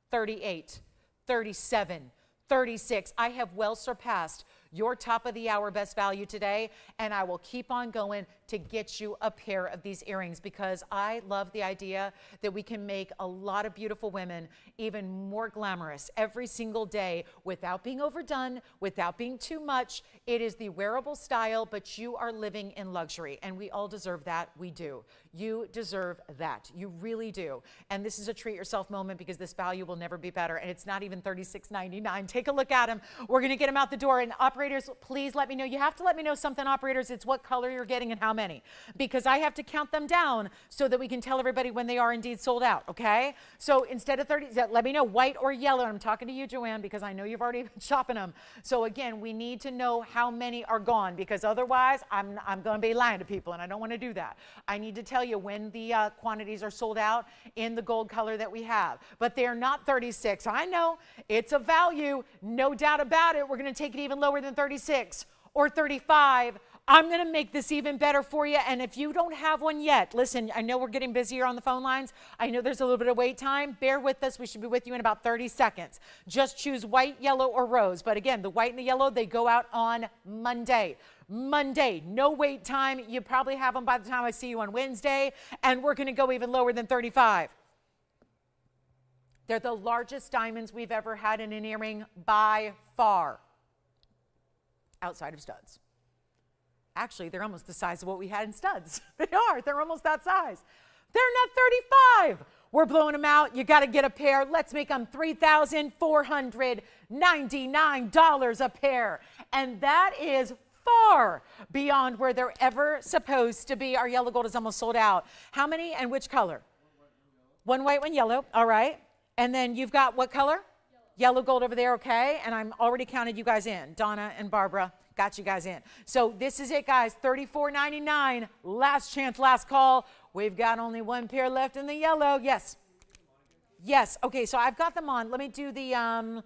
38, 37, 36. I have well surpassed your top of the hour best value today, and I will keep on going to get you a pair of these earrings, because I love the idea that we can make a lot of beautiful women even more glamorous every single day without being overdone, without being too much. It is the wearable style, but you are living in luxury, and we all deserve that. We do. You deserve that. You really do. And this is a treat yourself moment, because this value will never be better, and it's not even $36.99. Take a look at them. We're going to get them out the door, and operators, please let me know. You have to let me know something, operators. It's what color you're getting and how many, because I have to count them down so that we can tell everybody when they are indeed sold out, okay? So instead of 30, let me know white or yellow. I'm talking to you, Joanne, because I know you've already been shopping them. So again, we need to know how many are gone, because otherwise I'm going to be lying to people, and I don't want to do that. I need to tell you when the quantities are sold out in the gold color that we have, but they're not 36. I know it's a value, no doubt about it. We're going to take it even lower than 36 or 35. I'm going to make this even better for you. And if you don't have one yet, listen, I know we're getting busier on the phone lines. I know there's a little bit of wait time. Bear with us. We should be with you in about 30 seconds. Just choose white, yellow, or rose. But again, the white and the yellow, they go out on Monday. Monday, no wait time. You probably have them by the time I see you on Wednesday. And we're going to go even lower than 35. They're the largest diamonds we've ever had in an earring by far, outside of studs. Actually, they're almost the size of what we had in studs. They are. They're almost that size. They're not 35. We're blowing them out. You got to get a pair. Let's make them $3,499 a pair. And that is far beyond where they're ever supposed to be. Our yellow gold is almost sold out. How many and which color? One white, one yellow. All right. And then you've got what color? Yellow gold over there, okay? And I'm already counted you guys in. Donna and Barbara got you guys in. So this is it, guys. $34.99. Last chance, last call. We've got only one pair left in the yellow. Yes. Yes. Okay, so I've got them on. Let me do the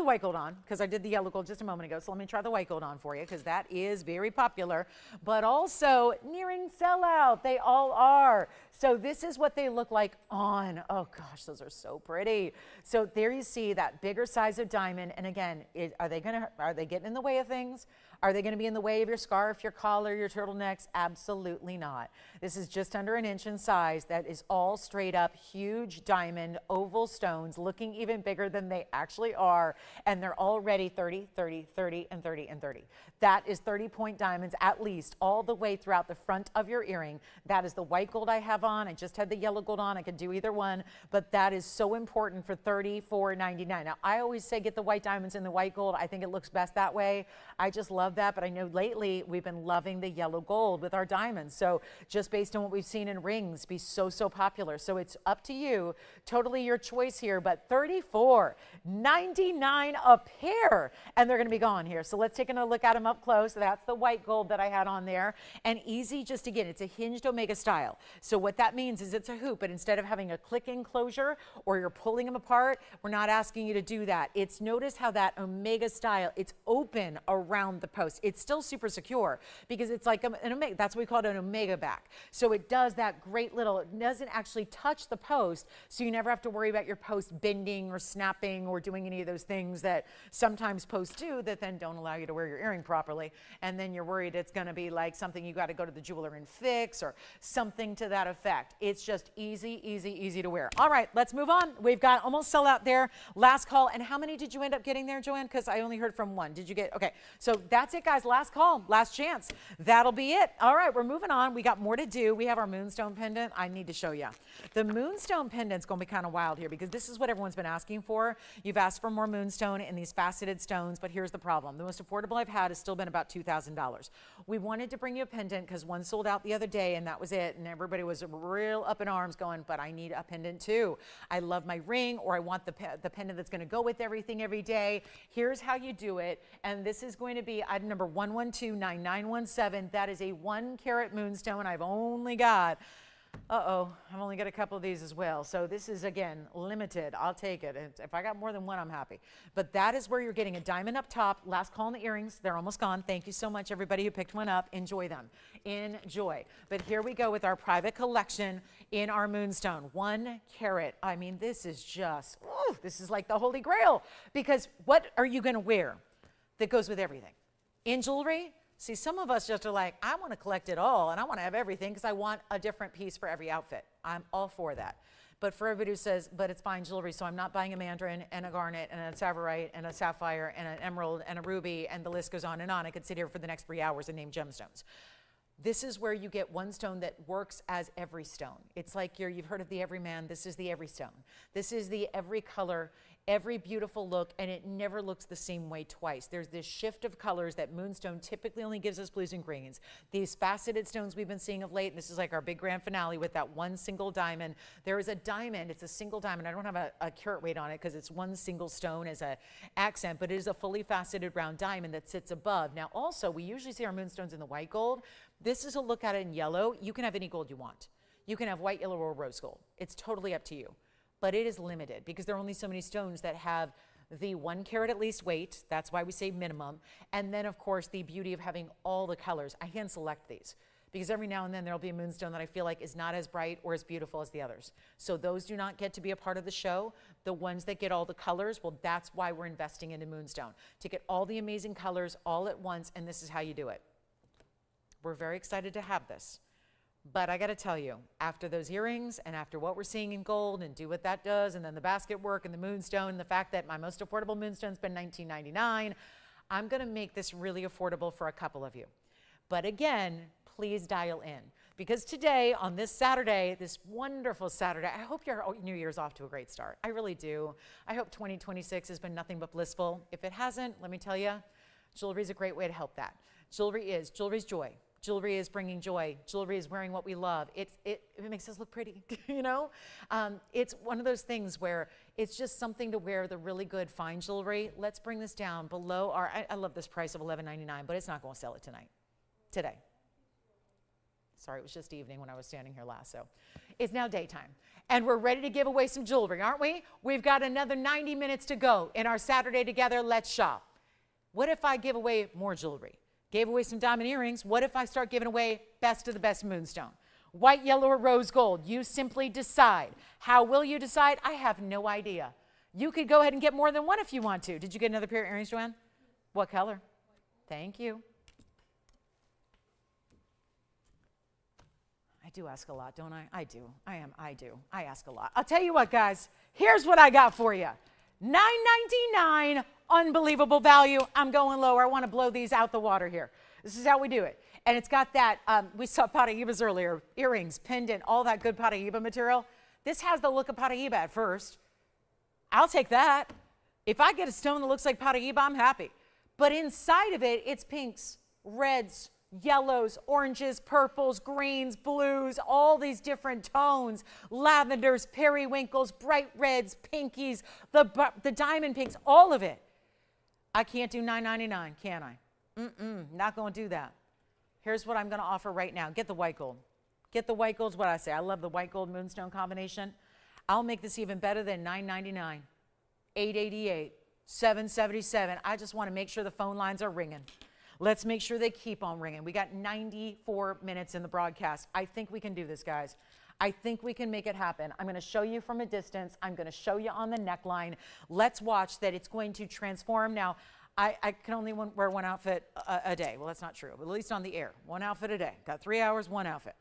white gold on, because I did the yellow gold just a moment ago. So let me try the white gold on for you, because that is very popular, but also nearing sellout. They all are. So this is what they look like on. Oh gosh, those are so pretty. So there you see that bigger size of diamond. And again, are they getting in the way of things? Are they going to be in the way of your scarf, your collar, your turtlenecks? Absolutely not. This is just under an inch in size. That is all straight up huge diamond oval stones, looking even bigger than they actually are. And they're already 30, 30, 30, and 30, and 30. That is 30-point diamonds at least all the way throughout the front of your earring. That is the white gold I have on. I just had the yellow gold on. I could do either one, but that is so important for $34.99. Now, I always say get the white diamonds in the white gold. I think it looks best that way. I just love that, but I know lately we've been loving the yellow gold with our diamonds. So just based on what we've seen in rings be so popular. So it's up to you, totally your choice here, but $34.99 a pair, and they're going to be gone here. So let's take a look at them up close. That's the white gold that I had on there, and easy, just again, it's a hinged omega style. So what that means is it's a hoop, but instead of having a click-in closure or you're pulling them apart, we're not asking you to do that. It's, notice how that omega style, it's open around the post. It's still super secure because it's like an omega. That's what we call it, an omega back. So it does that great little, it doesn't actually touch the post, so you never have to worry about your post bending or snapping or doing any of those things that sometimes posts do that then don't allow you to wear your earring properly. And then you're worried it's going to be like something you got to go to the jeweler and fix or something to that effect. It's just easy, easy, easy to wear. All right, let's move on. We've got almost sell out there. Last call. And how many did you end up getting there, Joanne? Because I only heard from one. Did you get? Okay, so that's it, guys. Last call, last chance. That'll be it. All right, we're moving on. We got more to do. We have our Moonstone pendant. I need to show you. The Moonstone pendant's going to be kind of wild here because this is what everyone's been asking for. You've asked for more Moonstone and these faceted stones, but here's the problem. The most affordable I've had has still been about $2,000. We wanted to bring you a pendant because one sold out the other day and that was it. And everybody was real up in arms going, but I need a pendant too. I love my ring, or I want the pendant that's going to go with everything every day. Here's how you do it. And this is going to be item number 1129917. That is a 1 carat Moonstone. I've only got, I've only got a couple of these as well. So this is, again, limited. I'll take it. If I got more than one, I'm happy. But that is where you're getting a diamond up top. Last call on the earrings. They're almost gone. Thank you so much, everybody who picked one up. Enjoy them. Enjoy. But here we go with our private collection in our Moonstone. 1 carat. I mean, this is just, this is like the Holy Grail. Because what are you going to wear that goes with everything? In jewelry, See, some of us just are like, I want to collect it all and I want to have everything because I want a different piece for every outfit. I'm all for that. But for everybody who says, but it's fine jewelry, so I'm not buying a mandarin and a garnet and a tsavorite and a sapphire and an emerald and a ruby, and the list goes on and on. I could sit here for the next 3 hours and name gemstones. This is where you get one stone that works as every stone. It's like you've heard of the everyman. This is the every stone. This is the every color, every beautiful look, and it never looks the same way twice. There's this shift of colors that Moonstone typically only gives us blues and greens. These faceted stones we've been seeing of late, and this is like our big grand finale with that one single diamond. There is a diamond. It's a single diamond. I don't have a carat weight on it because it's one single stone as an accent, but it is a fully faceted round diamond that sits above. Now, also, we usually see our Moonstones in the white gold. This is a look at it in yellow. You can have any gold you want. You can have white, yellow, or rose gold. It's totally up to you. But it is limited because there are only so many stones that have the 1 carat at least weight. That's why we say minimum. And then, of course, the beauty of having all the colors. I hand select these because every now and then there'll be a moonstone that I feel like is not as bright or as beautiful as the others. So those do not get to be a part of the show. The ones that get all the colors, well, that's why we're investing into Moonstone, to get all the amazing colors all at once, and this is how you do it. We're very excited to have this. But I got to tell you, after those earrings and after what we're seeing in gold and do what that does, and then the basket work and the Moonstone, and the fact that my most affordable Moonstone's been $19.99, I'm going to make this really affordable for a couple of you. But again, please dial in. Because today, on this Saturday, this wonderful Saturday, I hope your New Year's off to a great start. I really do. I hope 2026 has been nothing but blissful. If it hasn't, let me tell you, jewelry is a great way to help that. Jewelry's joy. Jewelry is bringing joy. Jewelry is wearing what we love. It makes us look pretty, you know? It's one of those things where it's just something to wear the really good fine jewelry. Let's bring this down below our, I love this price of $11.99, but it's not going to sell it today. Sorry, it was just evening when I was standing here last, so it's now daytime. And we're ready to give away some jewelry, aren't we? We've got another 90 minutes to go in our Saturday together. Let's shop. What if I give away more jewelry? Gave away some diamond earrings. What if I start giving away best of the best Moonstone? White, yellow, or rose gold? You simply decide. How will you decide? I have no idea. You could go ahead and get more than one if you want to. Did you get another pair of earrings, Joanne? What color? Thank you. I do ask a lot, don't I? I do. I do. I ask a lot. I'll tell you what, guys. Here's what I got for you. $9.99, unbelievable value. I'm going lower. I want to blow these out the water here. This is how we do it. And it's got that, we saw Paraibas earlier, earrings, pendant, all that good Paraiba material. This has the look of Paraiba at first. I'll take that. If I get a stone that looks like Paraiba, I'm happy. But inside of it, it's pinks, reds, yellows, oranges, purples, greens, blues, all these different tones, lavenders, periwinkles, bright reds, pinkies, the diamond pinks, all of it. I can't do $9.99, can I? Not going to do that. Here's what I'm going to offer right now. Get the white gold. Get the white gold's what I say. I love the white gold Moonstone combination. I'll make this even better than $9.99, $8.88, $7.77. I just want to make sure the phone lines are ringing. Let's make sure they keep on ringing. We got 94 minutes in the broadcast. I think we can do this, guys. I think we can make it happen. I'm going to show you from a distance. I'm going to show you on the neckline. Let's watch that it's going to transform. Now, I can only wear one outfit a day. Well, that's not true, but at least on the air. One outfit a day. Got 3 hours, one outfit.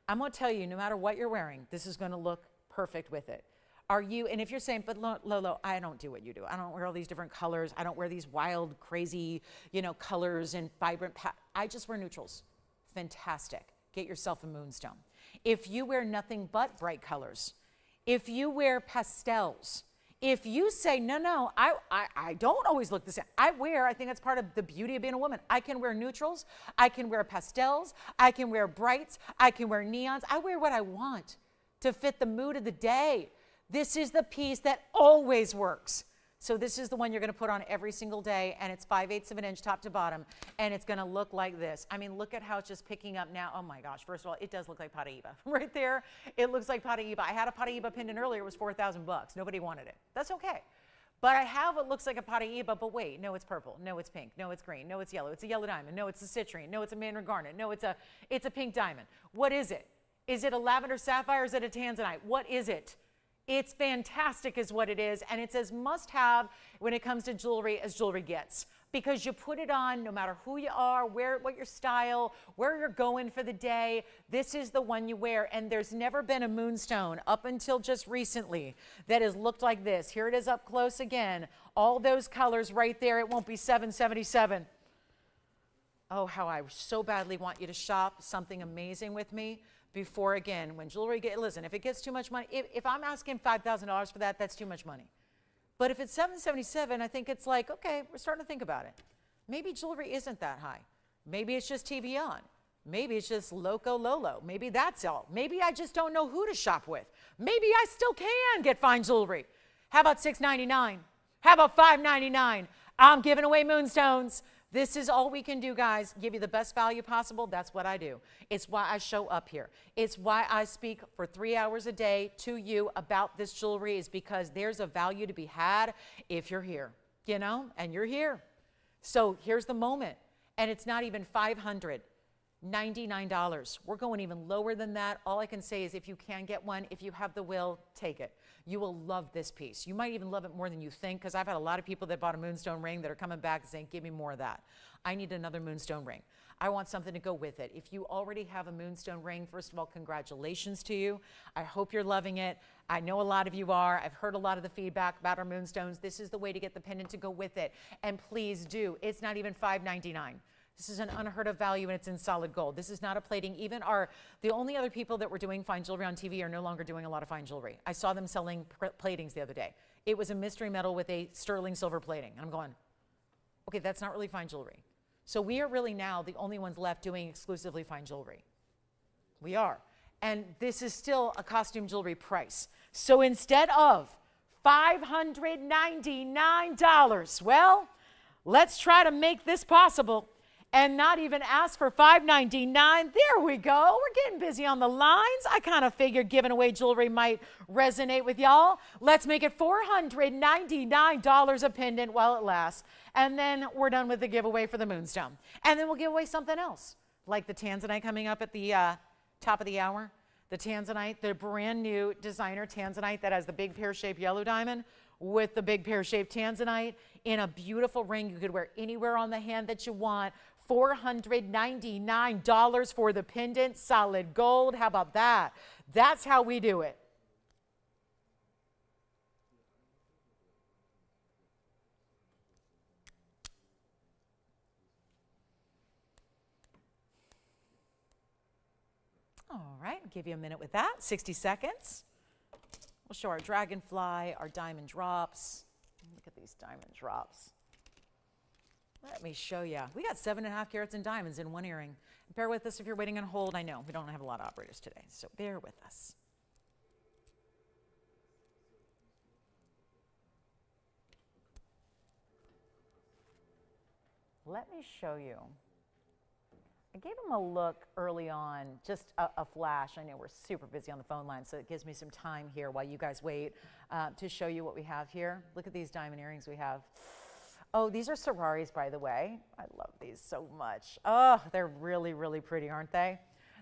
I'm going to tell you, no matter what you're wearing, this is going to look perfect with it. Are you, and if you're saying, but Lolo, I don't do what you do. I don't wear all these different colors. I don't wear these wild, crazy, colors and vibrant, I just wear neutrals. Fantastic. Get yourself a Moonstone. If you wear nothing but bright colors, if you wear pastels, if you say, no, I don't always look the same. I think that's part of the beauty of being a woman. I can wear neutrals. I can wear pastels. I can wear brights. I can wear neons. I wear what I want to fit the mood of the day. This is the piece that always works. So this is the one you're going to put on every single day, and it's 5/8 of an inch top to bottom, and it's going to look like this. I mean, look at how it's just picking up now. Oh my gosh, first of all, it does look like Paraiba. Right there, it looks like Paraiba. I had a Paraiba pendant earlier. It was $4,000. Nobody wanted it. That's okay. But I have what looks like a Paraiba, but wait, no, it's purple. No, it's pink. No, it's green. No, it's yellow. It's a yellow diamond. No, it's a citrine. No, it's a mandarin garnet. No, it's a pink diamond. What is it? Is it a lavender sapphire or is it a tanzanite? What is it? It's fantastic is what it is, and it's as must-have when it comes to jewelry as jewelry gets, because you put it on no matter who you are, what your style, where you're going for the day. This is the one you wear, and there's never been a moonstone up until just recently that has looked like this. Here it is up close again. All those colors right there. It won't be $777. Oh, how I so badly want you to shop something amazing with me before, again, when jewelry listen, if it gets too much money, if I'm asking $5,000 for that, that's too much money. But if it's $777, I think it's like, okay, we're starting to think about it. Maybe jewelry isn't that high. Maybe it's just TVON. Maybe it's just Loco Lolo. Maybe that's all. Maybe I just don't know who to shop with. Maybe I still can get fine jewelry. How about $699? How about $599? I'm giving away moonstones. This is all we can do, guys. Give you the best value possible. That's what I do. It's why I show up here. It's why I speak for 3 hours a day to you about this jewelry, is because there's a value to be had if you're here, you know, and you're here. So here's the moment, and it's not even $599. We're going even lower than that. All I can say is if you can get one, if you have the will, take it. You will love this piece. You might even love it more than you think, because I've had a lot of people that bought a moonstone ring that are coming back and saying, give me more of that. I need another moonstone ring. I want something to go with it. If you already have a moonstone ring, first of all, congratulations to you. I hope you're loving it. I know a lot of you are. I've heard a lot of the feedback about our moonstones. This is the way to get the pendant to go with it. And please do. It's not even $599. This is an unheard of value, and it's in solid gold. This is not a plating. Even the only other people that were doing fine jewelry on TV are no longer doing a lot of fine jewelry. I saw them selling platings the other day. It was a mystery metal with a sterling silver plating. And I'm going, okay, that's not really fine jewelry. So we are really now the only ones left doing exclusively fine jewelry. We are. And this is still a costume jewelry price. So instead of $599, well, let's try to make this possible and not even ask for $599. There we go. We're getting busy on the lines. I kind of figured giving away jewelry might resonate with y'all. Let's make it $499 a pendant while it lasts. And then we're done with the giveaway for the moonstone. And then we'll give away something else, like the tanzanite coming up at the top of the hour. The tanzanite, the brand new designer tanzanite that has the big pear-shaped yellow diamond with the big pear-shaped tanzanite in a beautiful ring you could wear anywhere on the hand that you want. $499 for the pendant, solid gold. How about that? That's how we do it. All right, give you a minute with that, 60 seconds. We'll show our dragonfly, our diamond drops. Look at these diamond drops. Let me show you. We got 7.5 carats in diamonds in one earring. Bear with us if you're waiting on hold. I know we don't have a lot of operators today, so bear with us. Let me show you. I gave them a look early on, just a flash. I know we're super busy on the phone line, so it gives me some time here while you guys wait to show you what we have here. Look at these diamond earrings we have. Oh, these are Sararis, by the way. I love these so much. Oh, they're really, really pretty, aren't they?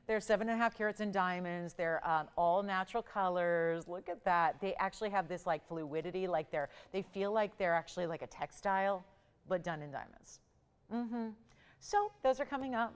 They're 7.5 carats in diamonds. They're all natural colors. Look at that. They actually have this like fluidity, like they feel like they're actually like a textile, but done in diamonds. So those are coming up.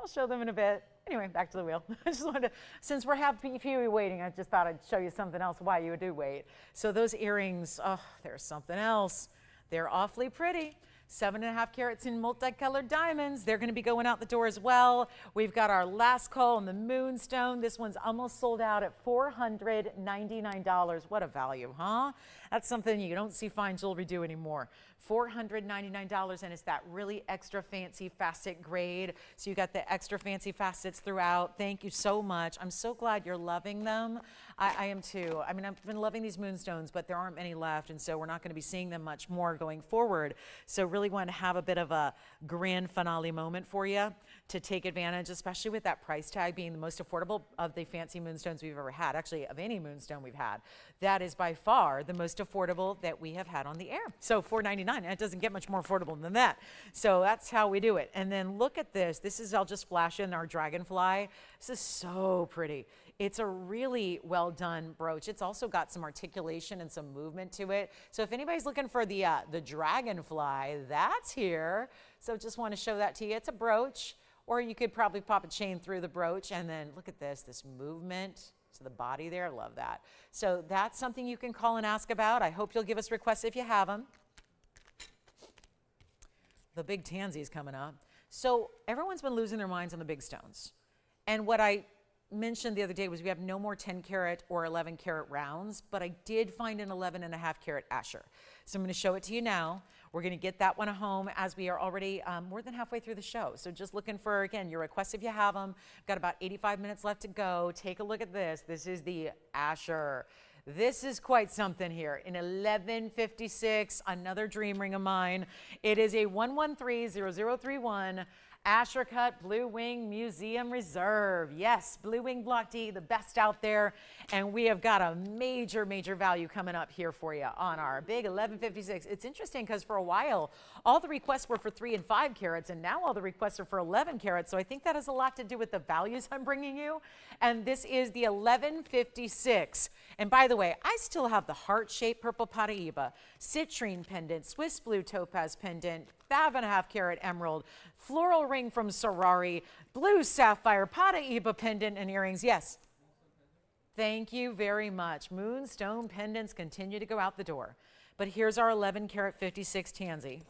I'll show them in a bit. Anyway, back to the wheel. I just wanted to, since we're happy if you were waiting, I just thought I'd show you something else why you do wait. So those earrings, oh, there's something else. They're awfully pretty. 7.5 carats in multicolored diamonds. They're going to be going out the door as well. We've got our last call on the Moonstone. This one's almost sold out at $499. What a value, huh? That's something you don't see fine jewelry do anymore. $499, and it's that really extra fancy facet grade. So you got the extra fancy facets throughout. Thank you so much. I'm so glad you're loving them. I am too. I mean, I've been loving these Moonstones, but there aren't many left, and so we're not going to be seeing them much more going forward. So really want to have a bit of a grand finale moment for you to take advantage, especially with that price tag being the most affordable of the fancy Moonstones we've ever had, actually of any Moonstone we've had. That is by far the most affordable that we have had on the air. So $499, it doesn't get much more affordable than that. So that's how we do it. And then look at this. This is, I'll just flash in our dragonfly. This is so pretty. It's a really well done brooch. It's also got some articulation and some movement to it. So if anybody's looking for the dragonfly, that's here. So just want to show that to you. It's a brooch, or you could probably pop a chain through the brooch, and then look at this movement to the body there. I love that. So that's something you can call and ask about. I hope you'll give us requests if you have them. The big tansy is coming up. So everyone's been losing their minds on the big stones. And what I mentioned the other day was we have no more 10 karat or 11 karat rounds, but I did find an 11.5 karat Asher. So I'm going to show it to you now. We're going to get that one home as we are already more than halfway through the show. So just looking for, again, your requests if you have them. Got about 85 minutes left to go. Take a look at this. This is the Asher. This is quite something here. In 1156, another dream ring of mine. It is a 1130031 Asher cut Blue Wing Museum Reserve. Yes, Blue Wing Block D, the best out there. And we have got a major, major value coming up here for you on our big 1156. It's interesting because for a while, all the requests were for 3 and 5 carats, and now all the requests are for 11 carats. So I think that has a lot to do with the values I'm bringing you. And this is the 1156. And by the way, I still have the heart-shaped purple Paraiba, citrine pendant, Swiss blue topaz pendant, 5.5 carat emerald, floral ring from Sari, blue sapphire, Paraiba pendant and earrings. Yes. Thank you very much. Moonstone pendants continue to go out the door. But here's our 11 karat 56 tansy.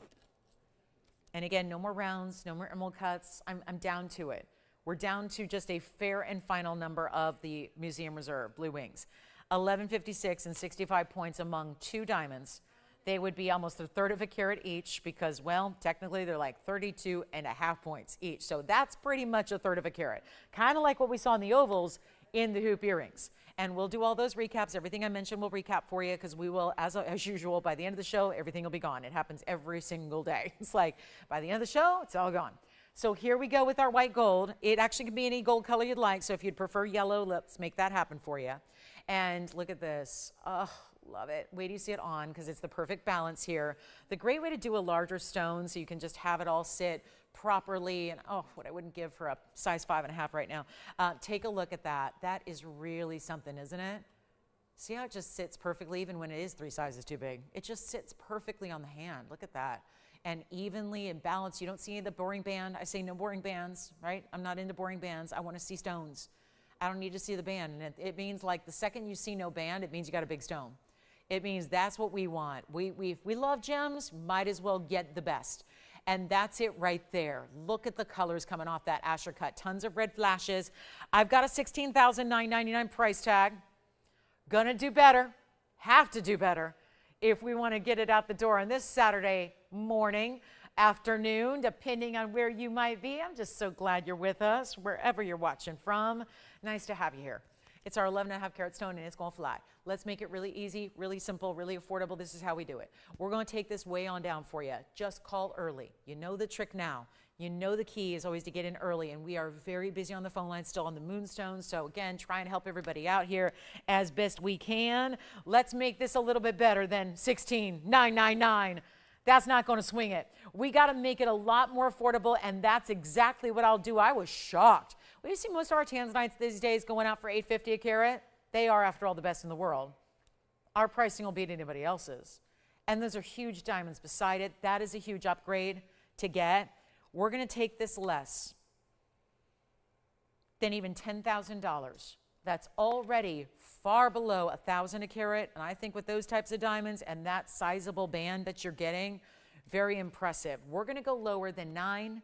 And again, no more rounds, no more emerald cuts. I'm down to it. We're down to just a fair and final number of the Museum Reserve Blue Wings. 1156 and 65 points among 2 diamonds. They would be almost a third of a carat each because, well, technically they're like 32.5 points each. So that's pretty much a third of a carat. Kind of like what we saw in the ovals in the hoop earrings. And we'll do all those recaps. Everything I mentioned we'll recap for you because we will, as usual, by the end of the show, everything will be gone. It happens every single day. It's like by the end of the show, it's all gone. So here we go with our white gold. It actually can be any gold color you'd like. So if you'd prefer yellow, let's make that happen for you. And look at this. Oh, love it. Wait till you see it on because it's the perfect balance here. The great way to do a larger stone so you can just have it all sit properly. And oh, what I wouldn't give for a size 5.5 right now. Take a look at that. That is really something, isn't it? See how it just sits perfectly even when it is 3 sizes too big. It just sits perfectly on the hand. Look at that. And evenly and balanced. You don't see the boring band. I say no boring bands, right? I'm not into boring bands. I want to see stones. I don't need to see the band. And it means like the second you see no band, it means you got a big stone. It means that's what we want. If we love gems, might as well get the best. And that's it right there. Look at the colors coming off that Asher cut. Tons of red flashes. I've got a $16,999 price tag. Gonna do better. Have to do better if we want to get it out the door on this Saturday morning, afternoon, depending on where you might be. I'm just so glad you're with us, wherever you're watching from. Nice to have you here. It's our 11.5 carat stone and it's going to fly. Let's make it really easy, really simple, really affordable. This is how we do it. We're going to take this way on down for you. Just call early. You know the trick now. You know the key is always to get in early, and we are very busy on the phone line still on the Moonstone. So again, try and help everybody out here as best we can. Let's make this a little bit better than $16,999. That's not going to swing it. We got to make it a lot more affordable, and that's exactly what I'll do. I was shocked. We see most of our tanzanites these days going out for $850 a carat. They are, after all, the best in the world. Our pricing will beat anybody else's. And those are huge diamonds beside it. That is a huge upgrade to get. We're going to take this less than even $10,000. That's already far below $1,000 a carat. And I think with those types of diamonds and that sizable band that you're getting, very impressive. We're going to go lower than 9,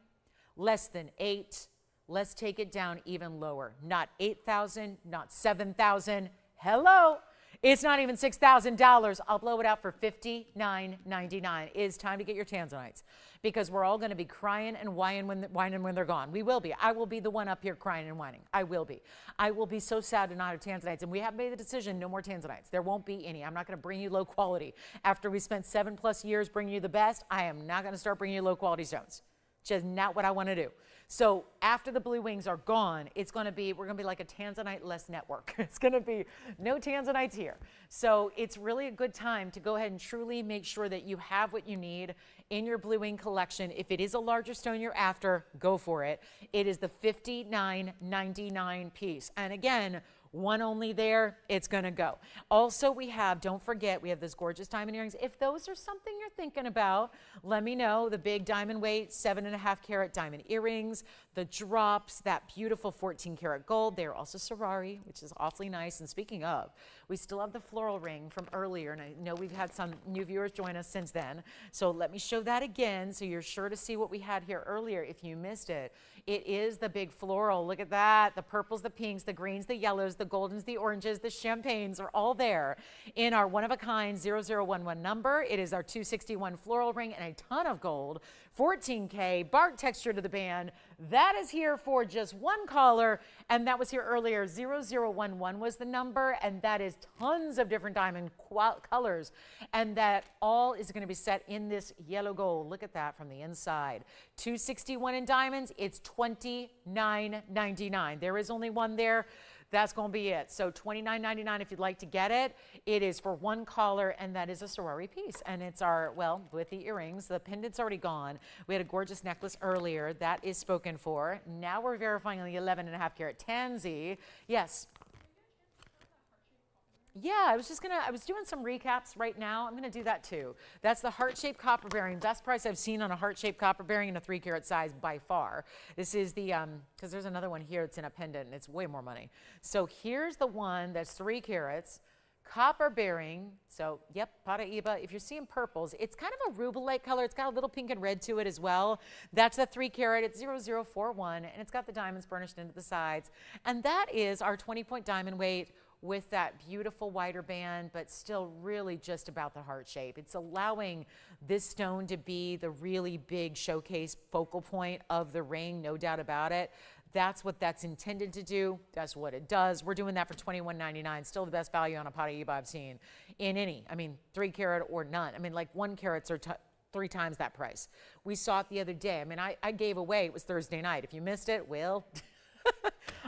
less than 8. Let's take it down even lower. Not 8,000, not 7,000. Hello. It's not even $6,000. I'll blow it out for $59.99. It's time to get your tanzanites because we're all going to be crying and whining when they're gone. We will be. I will be the one up here crying and whining. I will be. I will be so sad to not have tanzanites. And we have made the decision, no more tanzanites. There won't be any. I'm not going to bring you low quality. After we spent 7+ years bringing you the best, I am not going to start bringing you low quality stones. Just not what I want to do. So after the blue wings are gone, we're going to be like a Tanzanite-less network. It's going to be no Tanzanites here. So it's really a good time to go ahead and truly make sure that you have what you need in your blue wing collection. If it is a larger stone you're after, go for it. It is the $59.99 piece. And again, One only there, it's gonna go. Also, we have, don't forget, we have this gorgeous diamond earrings. If those are something you're thinking about, let me know. The big diamond weight, 7.5 carat diamond earrings, the drops, that beautiful 14 karat gold. They're also sari, which is awfully nice. And speaking of, we still have the floral ring from earlier, and I know we've had some new viewers join us since then. So let me show that again so you're sure to see what we had here earlier if you missed it. It is the big floral. Look at that. The purples, the pinks, the greens, the yellows, the goldens, the oranges, the champagnes are all there in our one-of-a-kind 0011 number. It is our 261 floral ring and a ton of gold. 14K, bark texture to the band. That is here for just one caller, and that was here earlier. 0011 was the number, and that is tons of different diamond colors, and that all is going to be set in this yellow gold. Look at that from the inside. 261 in diamonds, it's $29.99. There is only one there. That's going to be it. So $29.99 if you'd like to get it. It is for one caller, and that is a sari piece. And it's our, well, with the earrings. The pendant's already gone. We had a gorgeous necklace earlier. That is spoken for. Now we're verifying on the 11.5 carat tansy. Yes. Yeah, I was doing some recaps right now. I'm gonna do that too. That's the heart-shaped copper bearing. Best price I've seen on a heart-shaped copper bearing in a 3 carat size by far. This is the, because there's another one here that's in a pendant and it's way more money. So here's the one that's 3 carats, copper bearing. So yep, Paraiba. If you're seeing purples, it's kind of a rubilite color. It's got a little pink and red to it as well. That's the 3 carat, it's 0041, and it's got the diamonds burnished into the sides. And that is our 20-point diamond weight, with that beautiful wider band, but still really just about the heart shape. It's allowing this stone to be the really big showcase focal point of the ring, no doubt about it. That's what that's intended to do. That's what it does. We're doing that for $21.99. Still the best value on a Paraiba I've seen in any, 3 carat or none. 1 carats are 3 times that price. We saw it the other day. I gave away, it was Thursday night. If you missed it, well,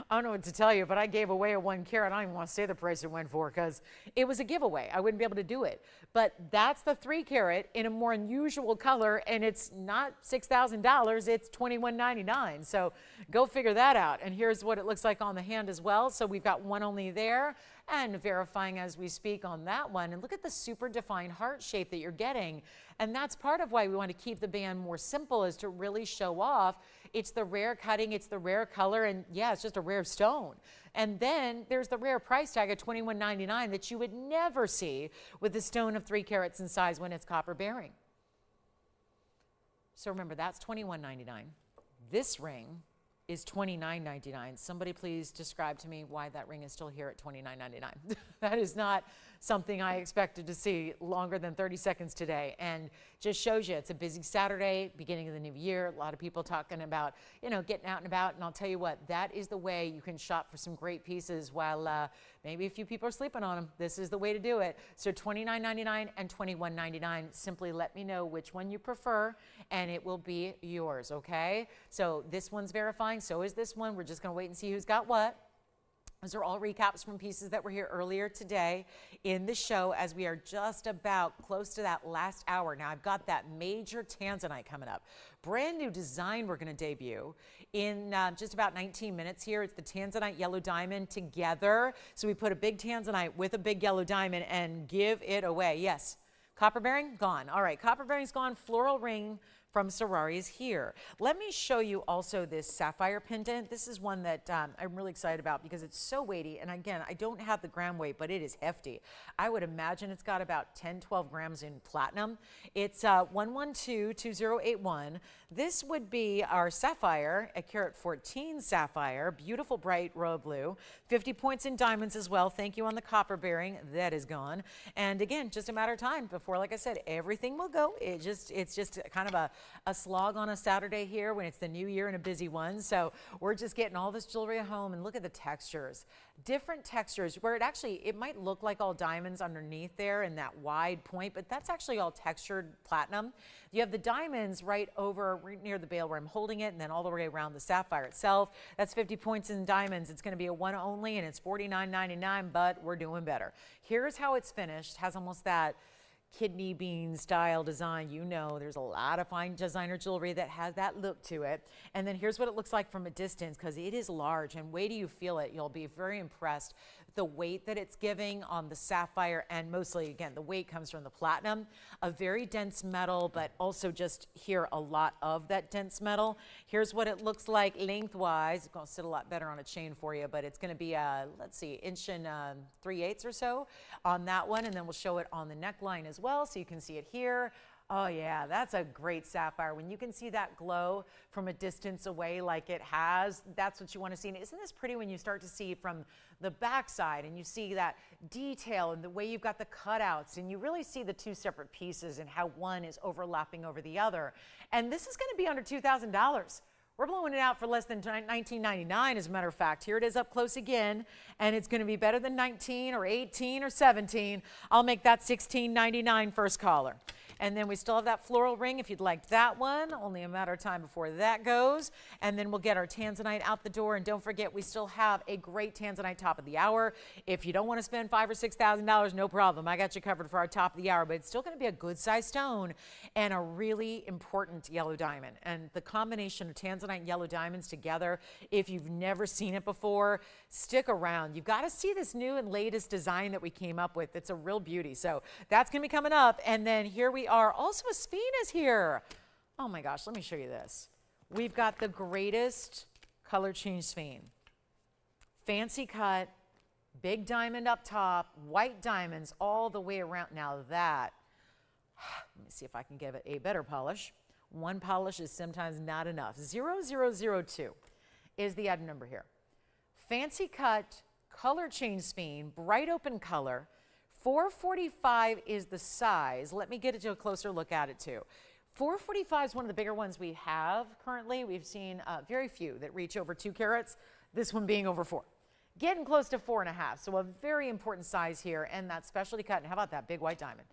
I don't know what to tell you, but I gave away a 1 carat. I don't even want to say the price it went for because it was a giveaway. I wouldn't be able to do it. But that's the 3 carat in a more unusual color, and it's not $6,000. It's $21.99. So go figure that out. And here's what it looks like on the hand as well. So we've got one only there, and verifying as we speak on that one. And look at the super defined heart shape that you're getting. And that's part of why we want to keep the band more simple, is to really show off. It's the rare cutting, it's the rare color, and yeah, it's just a rare stone. And then there's the rare price tag of $21.99 that you would never see with a stone of 3 carats in size when it's copper bearing. So remember, that's $21.99. This ring is $29.99. Somebody please describe to me why that ring is still here at $29.99. That is not something I expected to see longer than 30 seconds today, and just shows you it's a busy Saturday, beginning of the new year. A lot of people talking about, getting out and about, and I'll tell you what, that is the way you can shop for some great pieces while maybe a few people are sleeping on them. This is the way to do it. So $29.99 and $21.99. Simply let me know which one you prefer, and it will be yours, okay? So this one's verifying, so is this one. We're just gonna wait and see who's got what. Those are all recaps from pieces that were here earlier today in the show, as we are just about close to that last hour. Now I've got that major tanzanite coming up. Brand new design we're gonna debut in just about 19 minutes here. It's the tanzanite yellow diamond together. So we put a big tanzanite with a big yellow diamond and give it away. Yes, copper bearing, gone. All right, copper bearing's gone. Floral ring from Sari is here. Let me show you also this sapphire pendant. This is one that I'm really excited about because it's so weighty. And again, I don't have the gram weight, but it is hefty. I would imagine it's got about 10, 12 grams in platinum. It's 112-2081. This would be our sapphire, a carat 14 sapphire, beautiful bright royal blue, 50 points in diamonds as well. Thank you on the copper bearing. That is gone. And again, just a matter of time before, like I said, everything will go. It's just kind of a slog on a Saturday here when it's the new year and a busy one. So we're just getting all this jewelry at home, and look at the textures. Different textures where it might look like all diamonds underneath there in that wide point, but that's actually all textured platinum. You have the diamonds right near the bail where I'm holding it, and then all the way around the sapphire itself. That's 50 points in diamonds. It's going to be a one only, and it's $49.99, but we're doing better. Here's how it's finished. Has almost that kidney bean style design. There's a lot of fine designer jewelry that has that look to it. And then here's what it looks like from a distance, because it is large, and wait till you feel it. You'll be very impressed. the weight that it's giving on the sapphire, and mostly, again, the weight comes from the platinum. A very dense metal, but also just here a lot of that dense metal. Here's what it looks like lengthwise. It's going to sit a lot better on a chain for you, but it's going to be, let's see, inch and 3/8 or so on that one, and then we'll show it on the neckline as well, so you can see it here. Oh yeah, that's a great sapphire. When you can see that glow from a distance away like it has, that's what you want to see. And isn't this pretty when you start to see from the backside and you see that detail and the way you've got the cutouts, and you really see the two separate pieces and how one is overlapping over the other. And this is going to be under $2,000. We're blowing it out for less than $19.99, as a matter of fact. Here it is up close again, and it's going to be better than 19 or 18 or 17. I'll make that $16.99 first caller. And then we still have that floral ring if you'd like that one. Only a matter of time before that goes. And then we'll get our tanzanite out the door. And don't forget, we still have a great tanzanite top of the hour. If you don't want to spend $5,000 or $6,000, no problem. I got you covered for our top of the hour. But it's still going to be a good size stone and a really important yellow diamond. And the combination of tanzanite and yellow diamonds together, if you've never seen it before, stick around. You've got to see this new and latest design that we came up with. It's a real beauty. So that's going to be coming up. And then here we are. Also, a sphen is here. Oh my gosh, let me show you this. We've got the greatest color change sphen. Fancy cut, big diamond up top, white diamonds all the way around. Now that, let me see if I can give it a better polish. One polish is sometimes not enough. 0002 is the item number here. Fancy cut, color change sphen, bright open color. 445 is the size. Let me get it to a closer look at it too. 445 is one of the bigger ones we have currently. We've seen very few that reach over 2 carats, this one being over 4. Getting close to 4.5, so a very important size here, and that specialty cut. And how about that big white diamond?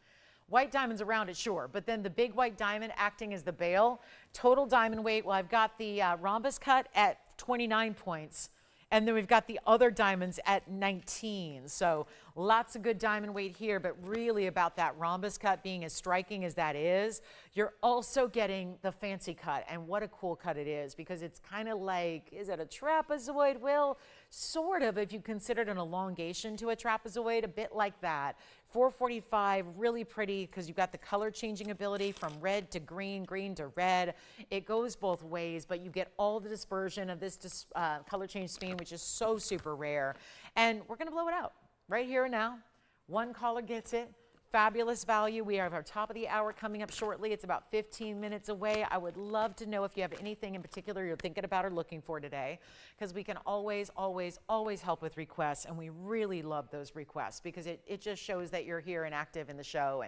White diamonds around it, sure, but then the big white diamond acting as the bail. Total diamond weight, well, I've got the rhombus cut at 29 points. And then we've got the other diamonds at 19. So lots of good diamond weight here, but really about that rhombus cut being as striking as that is, you're also getting the fancy cut. And what a cool cut it is, because it's kind of like, is it a trapezoid? Well, sort of, if you considered an elongation to a trapezoid, a bit like that. 445, really pretty because you've got the color changing ability from red to green, green to red. It goes both ways, but you get all the dispersion of this color change sphen, which is so super rare. And we're going to blow it out right here and now. One caller gets it. Fabulous value. We have our top of the hour coming up shortly. It's about 15 minutes away. I would love to know if you have anything in particular you're thinking about or looking for today, because we can always, always, always help with requests, and we really love those requests because it just shows that you're here and active in the show,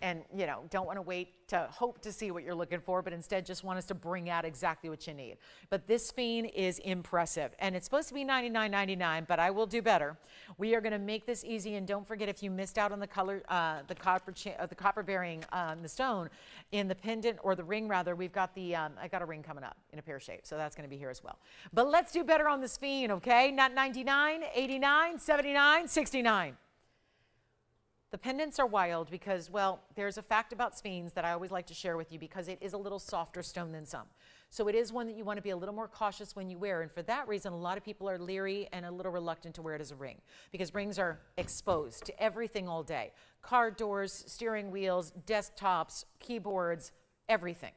and you know, don't want to wait to hope to see what you're looking for, but instead just want us to bring out exactly what you need. But this sphen is impressive, and it's supposed to be $99.99, but I will do better. We are going to make this easy, and don't forget, if you missed out on the color, the copper bearing the stone in the pendant, or the ring rather, we've got the I got a ring coming up in a pear shape, so that's going to be here as well. But let's do better on the sphen, okay? Not 99, 89, 79, 69. The pendants are wild because, well, there's a fact about sphens that I always like to share with you because it is a little softer stone than some. So it is one that you want to be a little more cautious when you wear. And for that reason, a lot of people are leery and a little reluctant to wear it as a ring because rings are exposed to everything all day. Car doors, steering wheels, desktops, keyboards, everything,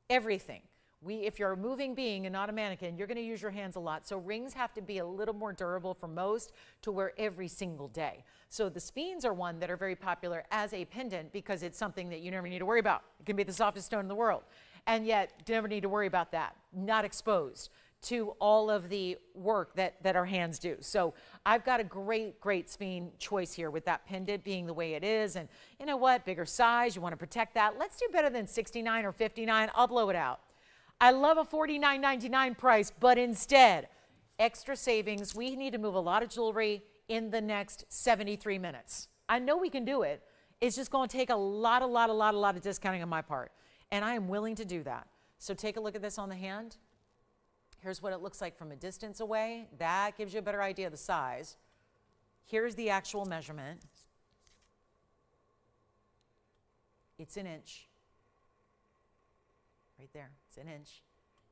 everything. If you're a moving being and not a mannequin, you're going to use your hands a lot. So rings have to be a little more durable for most to wear every single day. So the sphens are one that are very popular as a pendant because it's something that you never need to worry about. It can be the softest stone in the world. And yet, you never need to worry about that. Not exposed to all of the work that our hands do. So I've got a great, great sphen choice here with that pendant being the way it is. And you know what? Bigger size, you want to protect that. Let's do better than 69 or 59. I'll blow it out. I love a $49.99 price, but instead, extra savings. We need to move a lot of jewelry in the next 73 minutes. I know we can do it. It's just going to take a lot of discounting on my part. And I am willing to do that. So take a look at this on the hand. Here's what it looks like from a distance away. That gives you a better idea of the size. Here's the actual measurement. It's an inch. Right there, it's an inch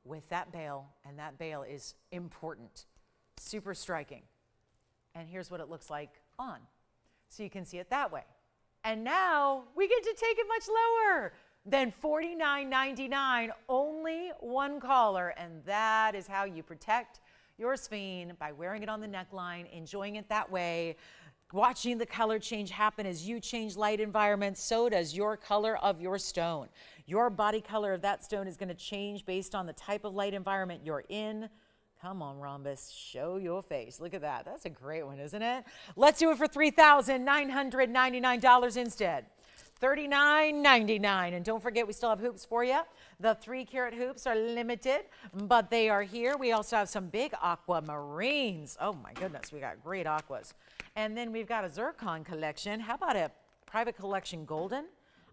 with that bail, and that bail is important, super striking. And here's what it looks like on. So you can see it that way. And now we get to take it much lower than $49.99, only one collar. And that is how you protect your sphere by wearing it on the neckline, enjoying it that way, watching the color change happen as you change light environments. So does your color of your stone. Your body color of that stone is going to change based on the type of light environment you're in. Come on, Rhombus, show your face. Look at that. That's a great one, isn't it? Let's do it for $3,999 instead. $39.99. And don't forget, we still have hoops for you. The 3-carat hoops are limited, but they are here. We also have some big aquamarines. Oh my goodness, we got great aquas. And then we've got a zircon collection. How about a private collection golden,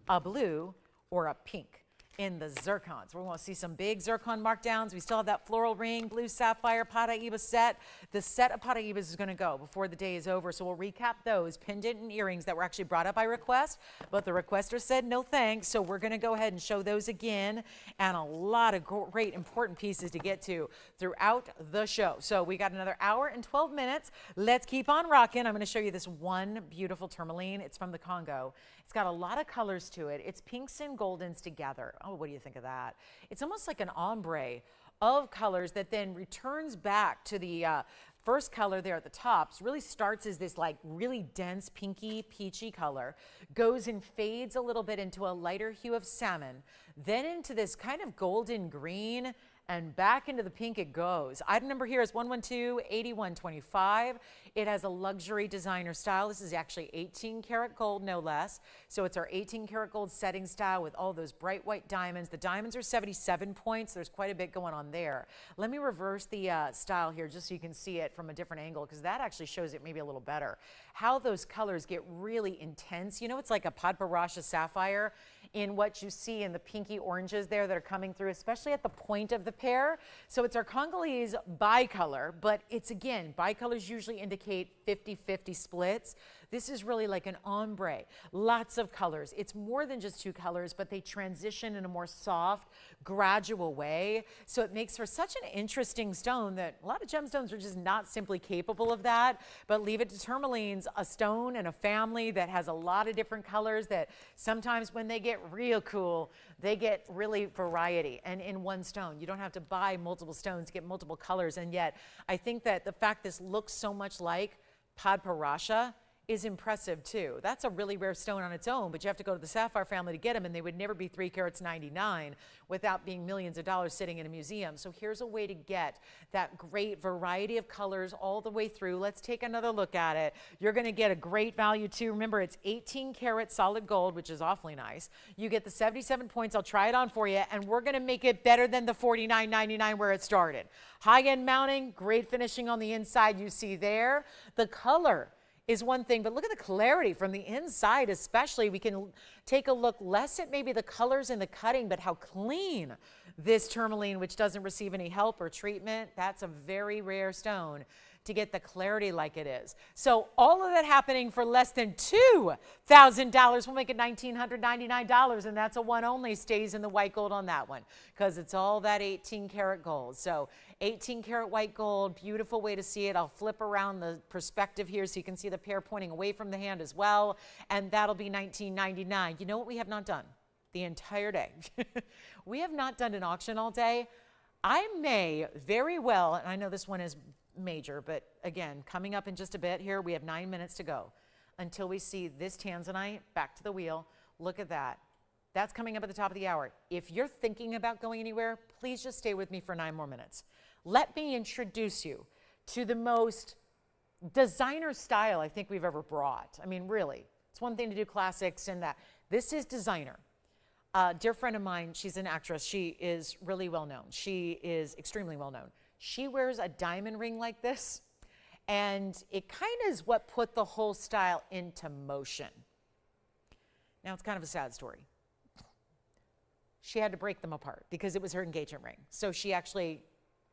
a blue, or a pink in the zircons? We're going to see some big zircon markdowns. We still have that floral ring, blue sapphire Paraiba set. The set of Paraibas is going to go before the day is over, so we'll recap those pendant and earrings that were actually brought up by request, but the requester said no thanks, so we're going to go ahead and show those again, and a lot of great important pieces to get to throughout the show. So we got another hour and 12 minutes. Let's keep on rocking. I'm going to show you this one beautiful tourmaline. It's from the Congo. It's got a lot of colors to it. It's pinks and goldens together. Oh, what do you think of that? It's almost like an ombre of colors that then returns back to the first color there at the top. So really starts as this like really dense pinky peachy color, goes and fades a little bit into a lighter hue of salmon, then into this kind of golden green, and back into the pink it goes. Item number here is 112-8125. It has a luxury designer style. This is actually 18 karat gold, no less. So it's our 18 karat gold setting style with all those bright white diamonds. The diamonds are 77 points. There's quite a bit going on there. Let me reverse the style here just so you can see it from a different angle, because that actually shows it maybe a little better. How those colors get really intense. You know, it's like a Paraiba sapphire in what you see in the pinky oranges there that are coming through, especially at the point of the pair. So it's our Congolese bicolor, but it's again, bicolors usually indicate 50-50 splits. This is really like an ombre, lots of colors. It's more than just two colors, but they transition in a more soft, gradual way. So it makes for such an interesting stone that a lot of gemstones are just not simply capable of that. But leave it to tourmalines, a stone and a family that has a lot of different colors that sometimes when they get real cool, they get really variety. And in one stone, you don't have to buy multiple stones to get multiple colors. And yet, I think that the fact this looks so much like Paraiba is impressive too. That's a really rare stone on its own, but you have to go to the sapphire family to get them, and they would never be 3 carats 99 without being millions of dollars sitting in a museum. So here's a way to get that great variety of colors all the way through. Let's take another look at it. You're gonna get a great value too. Remember, it's 18 karat solid gold, which is awfully nice. You get the 77 points. I'll try it on for you, and we're gonna make it better than the $49.99 where it started. High-end mounting, great finishing on the inside you see there. The color is one thing, but look at the clarity from the inside especially. We can take a look less at maybe the colors and the cutting, but how clean this tourmaline, which doesn't receive any help or treatment. That's a very rare stone to get the clarity like it is. So all of that happening for less than $2,000. We'll make it $1,999, and that's a one only. Stays in the white gold on that one because it's all that 18 karat gold. So 18 karat white gold, beautiful way to see it. I'll flip around the perspective here so you can see the pair pointing away from the hand as well, and that'll be $19.99. You know what we have not done the entire day? We have not done an auction all day. I may very well, and I know this one is major, but again, coming up in just a bit here, we have 9 minutes to go until we see this tanzanite. Back to the wheel. Look at that. That's coming up at the top of the hour. If you're thinking about going anywhere, please just stay with me for 9 more minutes. Let me introduce you to the most designer style I think we've ever brought. I mean, really, it's one thing to do classics and that. This is designer. A dear friend of mine, she's an actress. She is really well known. She is extremely well known. She wears a diamond ring like this, and it kind of is what put the whole style into motion. Now, it's kind of a sad story. She had to break them apart because it was her engagement ring. So she actually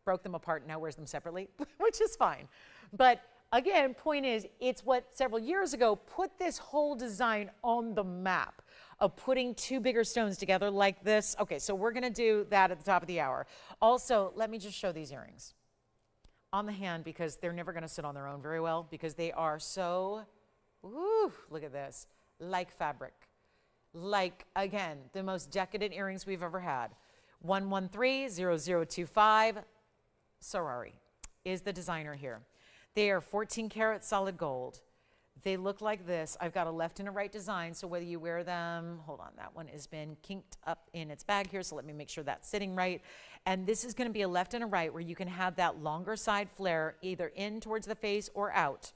broke them apart and now wears them separately, which is fine. But again, point is, it's what several years ago put this whole design on the map of putting two bigger stones together like this. Okay, so we're gonna do that at the top of the hour. Also, let me just show these earrings. on the hand because they're never going to sit on their own very well because they are so, ooh, look at this, like fabric. Like, again, the most decadent earrings we've ever had. 1130025, Sari is the designer here. They are 14 karat solid gold. They look like this. I've got a left and a right design, so whether you wear them, hold on, that one has been kinked up in its bag here, so let me make sure that's sitting right. And this is going to be a left and a right where you can have that longer side flare either in towards the face or out.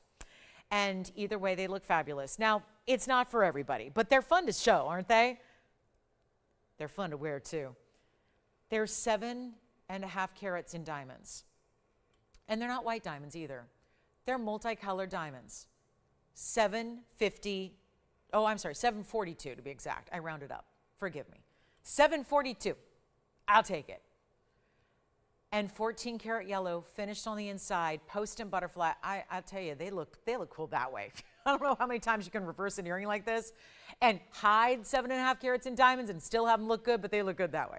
And either way, they look fabulous. Now, it's not for everybody, but they're fun to show, aren't they? They're fun to wear too. They're 7.5 carats in diamonds. And they're not white diamonds either. They're multicolored diamonds. 750, oh, I'm sorry, 742 to be exact. I rounded up. Forgive me. 742. I'll take it. And 14 karat yellow finished on the inside, post and butterfly. I'll tell you, they look cool that way. I don't know how many times you can reverse an earring like this and hide 7.5 carats in diamonds and still have them look good, but they look good that way.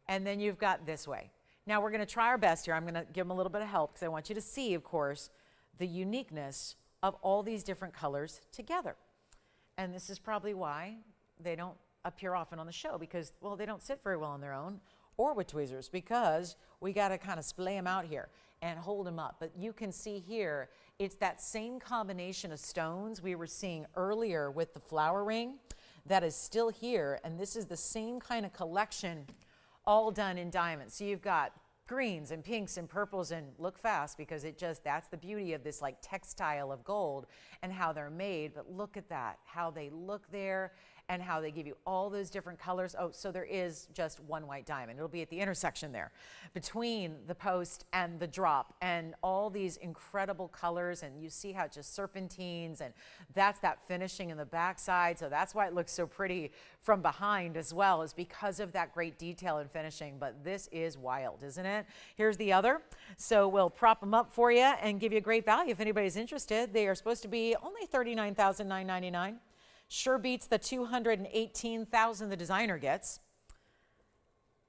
And then you've got this way. Now we're going to try our best here. I'm going to give them a little bit of help because I want you to see, of course, the uniqueness of all these different colors together. And this is probably why they don't appear often on the show because, well, they don't sit very well on their own or with tweezers because we got to kind of splay them out here and hold them up. But you can see here, it's that same combination of stones we were seeing earlier with the flower ring that is still here. And this is the same kind of collection all done in diamonds. So you've got greens and pinks and purples, and look fast because it just, that's the beauty of this like textile of gold and how they're made. But look at that, how they look there and how they give you all those different colors. Oh, so there is just one white diamond. It'll be at the intersection there between the post and the drop and all these incredible colors. And you see how it just serpentines, and that's that finishing in the backside. So that's why it looks so pretty from behind as well, is because of that great detail and finishing. But this is wild, isn't it? Here's the other. So we'll prop them up for you and give you a great value if anybody's interested. They are supposed to be only $39,999. Sure beats the $218,000 the designer gets.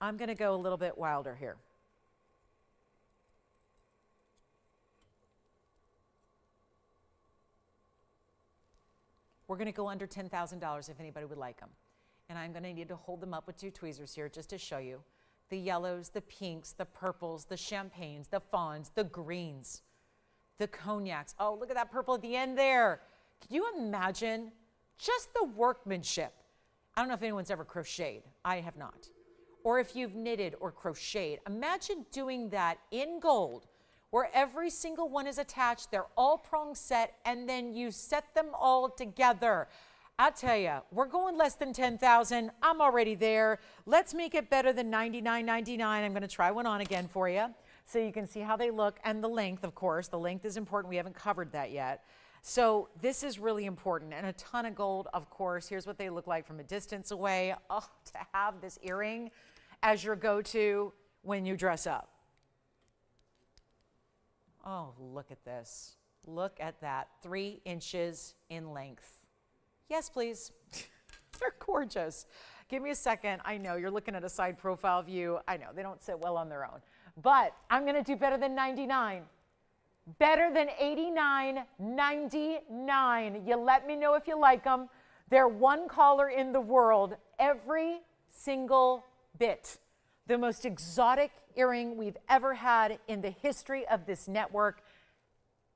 I'm going to go a little bit wilder here. We're going to go under $10,000 if anybody would like them. And I'm going to need to hold them up with two tweezers here just to show you. The yellows, the pinks, the purples, the champagnes, the fawns, the greens, the cognacs. Oh, look at that purple at the end there. Can you imagine just the workmanship? I don't know if anyone's ever crocheted. I have not. Or if you've knitted or crocheted. Imagine doing that in gold, where every single one is attached. They're all prong set, and then you set them all together. I'll tell you, we're going less than 10,000. I'm already there. Let's make it better than $99.99. I'm going to try one on again for you so you can see how they look, and the length, of course. The length is important. We haven't covered that yet. So this is really important, and a ton of gold, of course. Here's what they look like from a distance away. Oh, to have this earring as your go-to when you dress up. Oh, look at this. Look at that, 3 inches in length. Yes, please. They're gorgeous. Give me a second. I know you're looking at a side profile view. I know they don't sit well on their own, but I'm going to do better than 99. Better than $89.99. You let me know if you like them. They're one color in the world, every single bit. The most exotic earring we've ever had in the history of this network,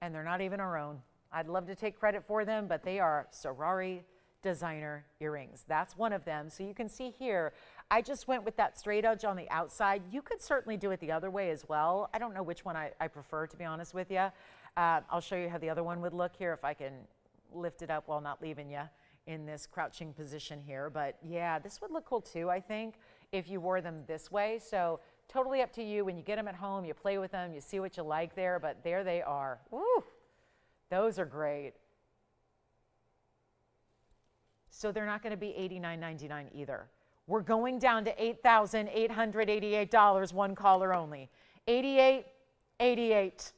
and they're not even our own. I'd love to take credit for them, but they are Sari designer earrings. That's one of them. So you can see here, I just went with that straight edge on the outside. You could certainly do it the other way as well. I don't know which one I prefer, to be honest with you. I'll show you how the other one would look here if I can lift it up while not leaving you in this crouching position here. But yeah, this would look cool too, I think, if you wore them this way. So totally up to you. When you get them at home, you play with them, you see what you like there, but there they are. Woo, those are great. So they're not going to be $89.99 either. We're going down to $8,888, one caller only. $88.88.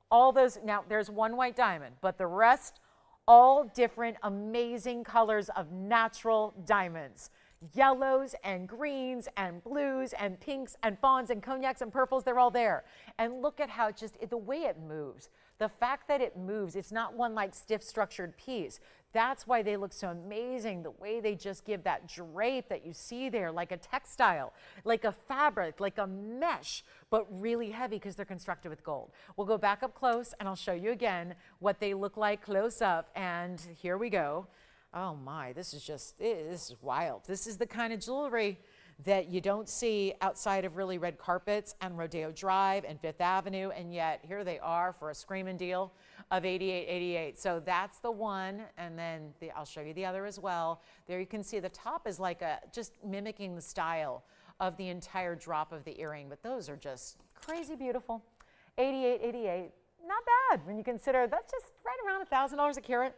All those, now there's one white diamond, but the rest, all different amazing colors of natural diamonds. Yellows and greens and blues and pinks and fawns and cognacs and purples, they're all there. And look at how the way it moves. The fact that it moves, it's not one like stiff structured piece. That's why they look so amazing. The way they just give that drape that you see there, like a textile, like a fabric, like a mesh, but really heavy because they're constructed with gold. We'll go back up close and I'll show you again what they look like close up. And here we go. Oh my, this is wild. This is the kind of jewelry that you don't see outside of really red carpets and Rodeo Drive and Fifth Avenue, and yet here they are for a screaming deal of $88.88. So that's the one, and then I'll show you the other as well. There you can see the top is like just mimicking the style of the entire drop of the earring, but those are just crazy beautiful. $88.88, not bad when you consider that's just right around $1,000 a carat.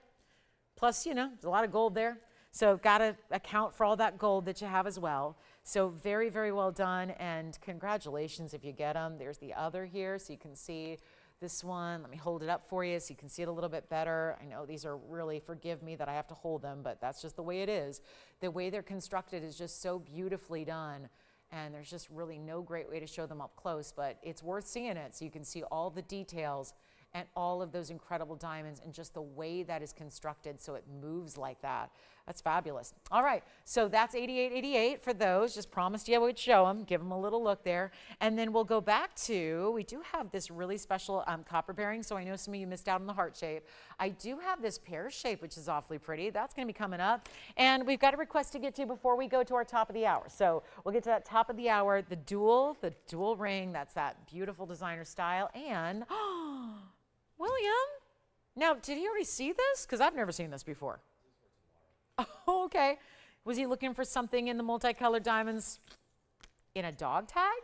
Plus, you know, there's a lot of gold there. So got to account for all that gold that you have as well. So very, very well done. And congratulations if you get them. There's the other here. So you can see this one. Let me hold it up for you so you can see it a little bit better. I know these are really, forgive me that I have to hold them, but that's just the way it is. The way they're constructed is just so beautifully done. And there's just really no great way to show them up close, but it's worth seeing it so you can see all the details and all of those incredible diamonds and just the way that is constructed so it moves like that. That's fabulous. All right, so that's $88.88 for those. Just promised you I would show them, give them a little look there. And then we'll go back to, we do have this really special copper bearing, so I know some of you missed out on the heart shape. I do have this pear shape, which is awfully pretty. That's gonna be coming up. And we've got a request to get to before we go to our top of the hour. So we'll get to that top of the hour, the dual ring, that's that beautiful designer style. And, William, now, did he already see this? Because I've never seen this before. Oh, okay. Was he looking for something in the multicolored diamonds in a dog tag?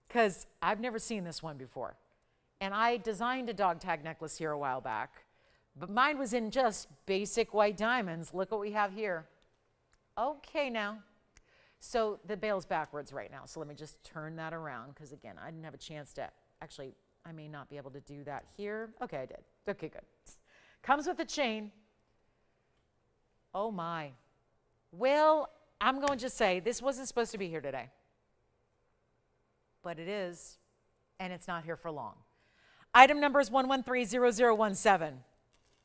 Because I've never seen this one before. And I designed a dog tag necklace here a while back, but mine was in just basic white diamonds. Look what we have here. Okay, now. So the bail's backwards right now, so let me just turn that around, because again, I didn't have a chance to actually, I may not be able to do that here. Okay, I did. Okay, good. Comes with a chain. Oh my. Well, I'm going to just say this wasn't supposed to be here today, but it is, and it's not here for long. Item number is 1130017.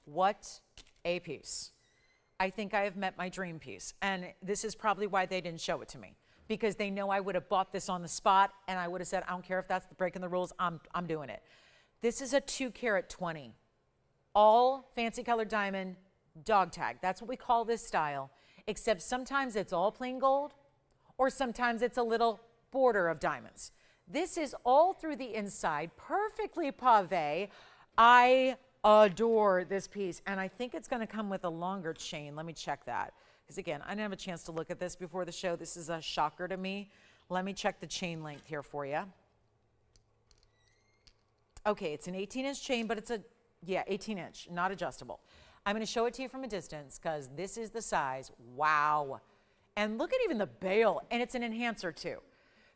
What a piece. I think I have met my dream piece, and this is probably why they didn't show it to me, because they know I would have bought this on the spot and I would have said, I don't care if that's breaking the rules, I'm doing it. This is a 2 carat 20, all fancy colored diamond dog tag. That's what we call this style, except sometimes it's all plain gold or sometimes it's a little border of diamonds. This is all through the inside, perfectly pavé. I adore this piece, and I think it's gonna come with a longer chain. Let me check that. Because again, I didn't have a chance to look at this before the show. This is a shocker to me. Let me check the chain length here for you. Okay, it's an 18-inch chain, but it's 18-inch, not adjustable. I'm gonna show it to you from a distance because this is the size. Wow. And look at even the bail, and it's an enhancer too.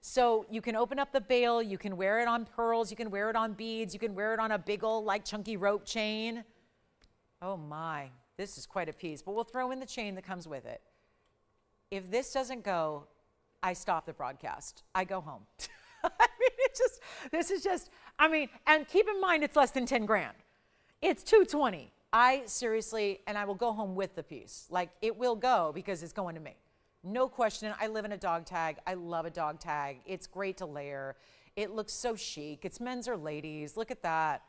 So you can open up the bail, you can wear it on pearls, you can wear it on beads, you can wear it on a big old like chunky rope chain. Oh my. This is quite a piece, but we'll throw in the chain that comes with it. If this doesn't go, I stop the broadcast. I go home. I mean, this is just, I mean, and keep in mind it's less than 10 grand. It's $220. I seriously, and I will go home with the piece. Like, it will go because it's going to me. No question. I live in a dog tag. I love a dog tag. It's great to layer. It looks so chic. It's men's or ladies. Look at that.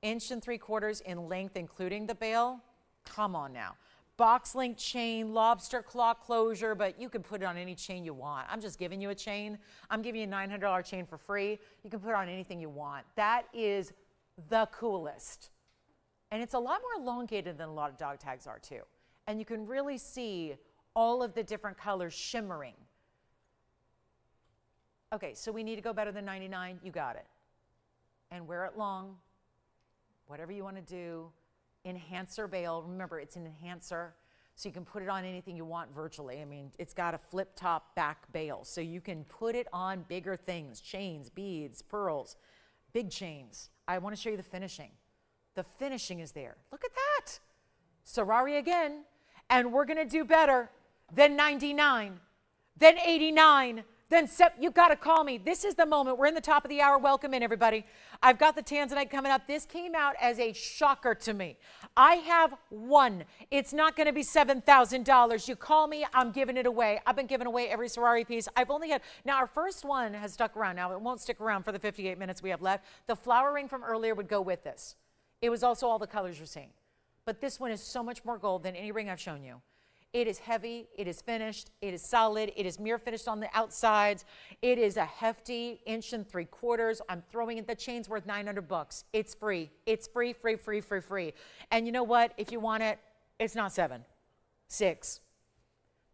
1 3/4 in length, including the bail. Come on now. Box link chain, lobster claw closure, but you can put it on any chain you want. I'm just giving you a chain. I'm giving you a $900 chain for free. You can put it on anything you want. That is the coolest. And it's a lot more elongated than a lot of dog tags are too. And you can really see all of the different colors shimmering. Okay, so we need to go better than 99. You got it. And wear it long, whatever you want to do. Enhancer bail. Remember, it's an enhancer, so you can put it on anything you want virtually. I mean, it's got a flip top back bail, so you can put it on bigger things, chains, beads, pearls, big chains. I want to show you the finishing. The finishing is there. Look at that. Sari again, and we're going to do better than 99. then 89, then you got to call me. This is the moment. We're in the top of the hour. Welcome in, everybody. I've got the Tanzanite coming up. This came out as a shocker to me. I have one. It's not going to be $7,000. You call me, I'm giving it away. I've been giving away every sari piece. I've only had, now our first one has stuck around. Now it won't stick around for the 58 minutes we have left. The flower ring from earlier would go with this. It was also all the colors you're seeing. But this one is so much more gold than any ring I've shown you. It is heavy, it is finished, it is solid, it is mirror finished on the outsides. It is a hefty 1 3/4. I'm throwing it, the chain's worth $900. It's free. It's free, free, free, free, free. And you know what? If you want it, it's not 7, 6.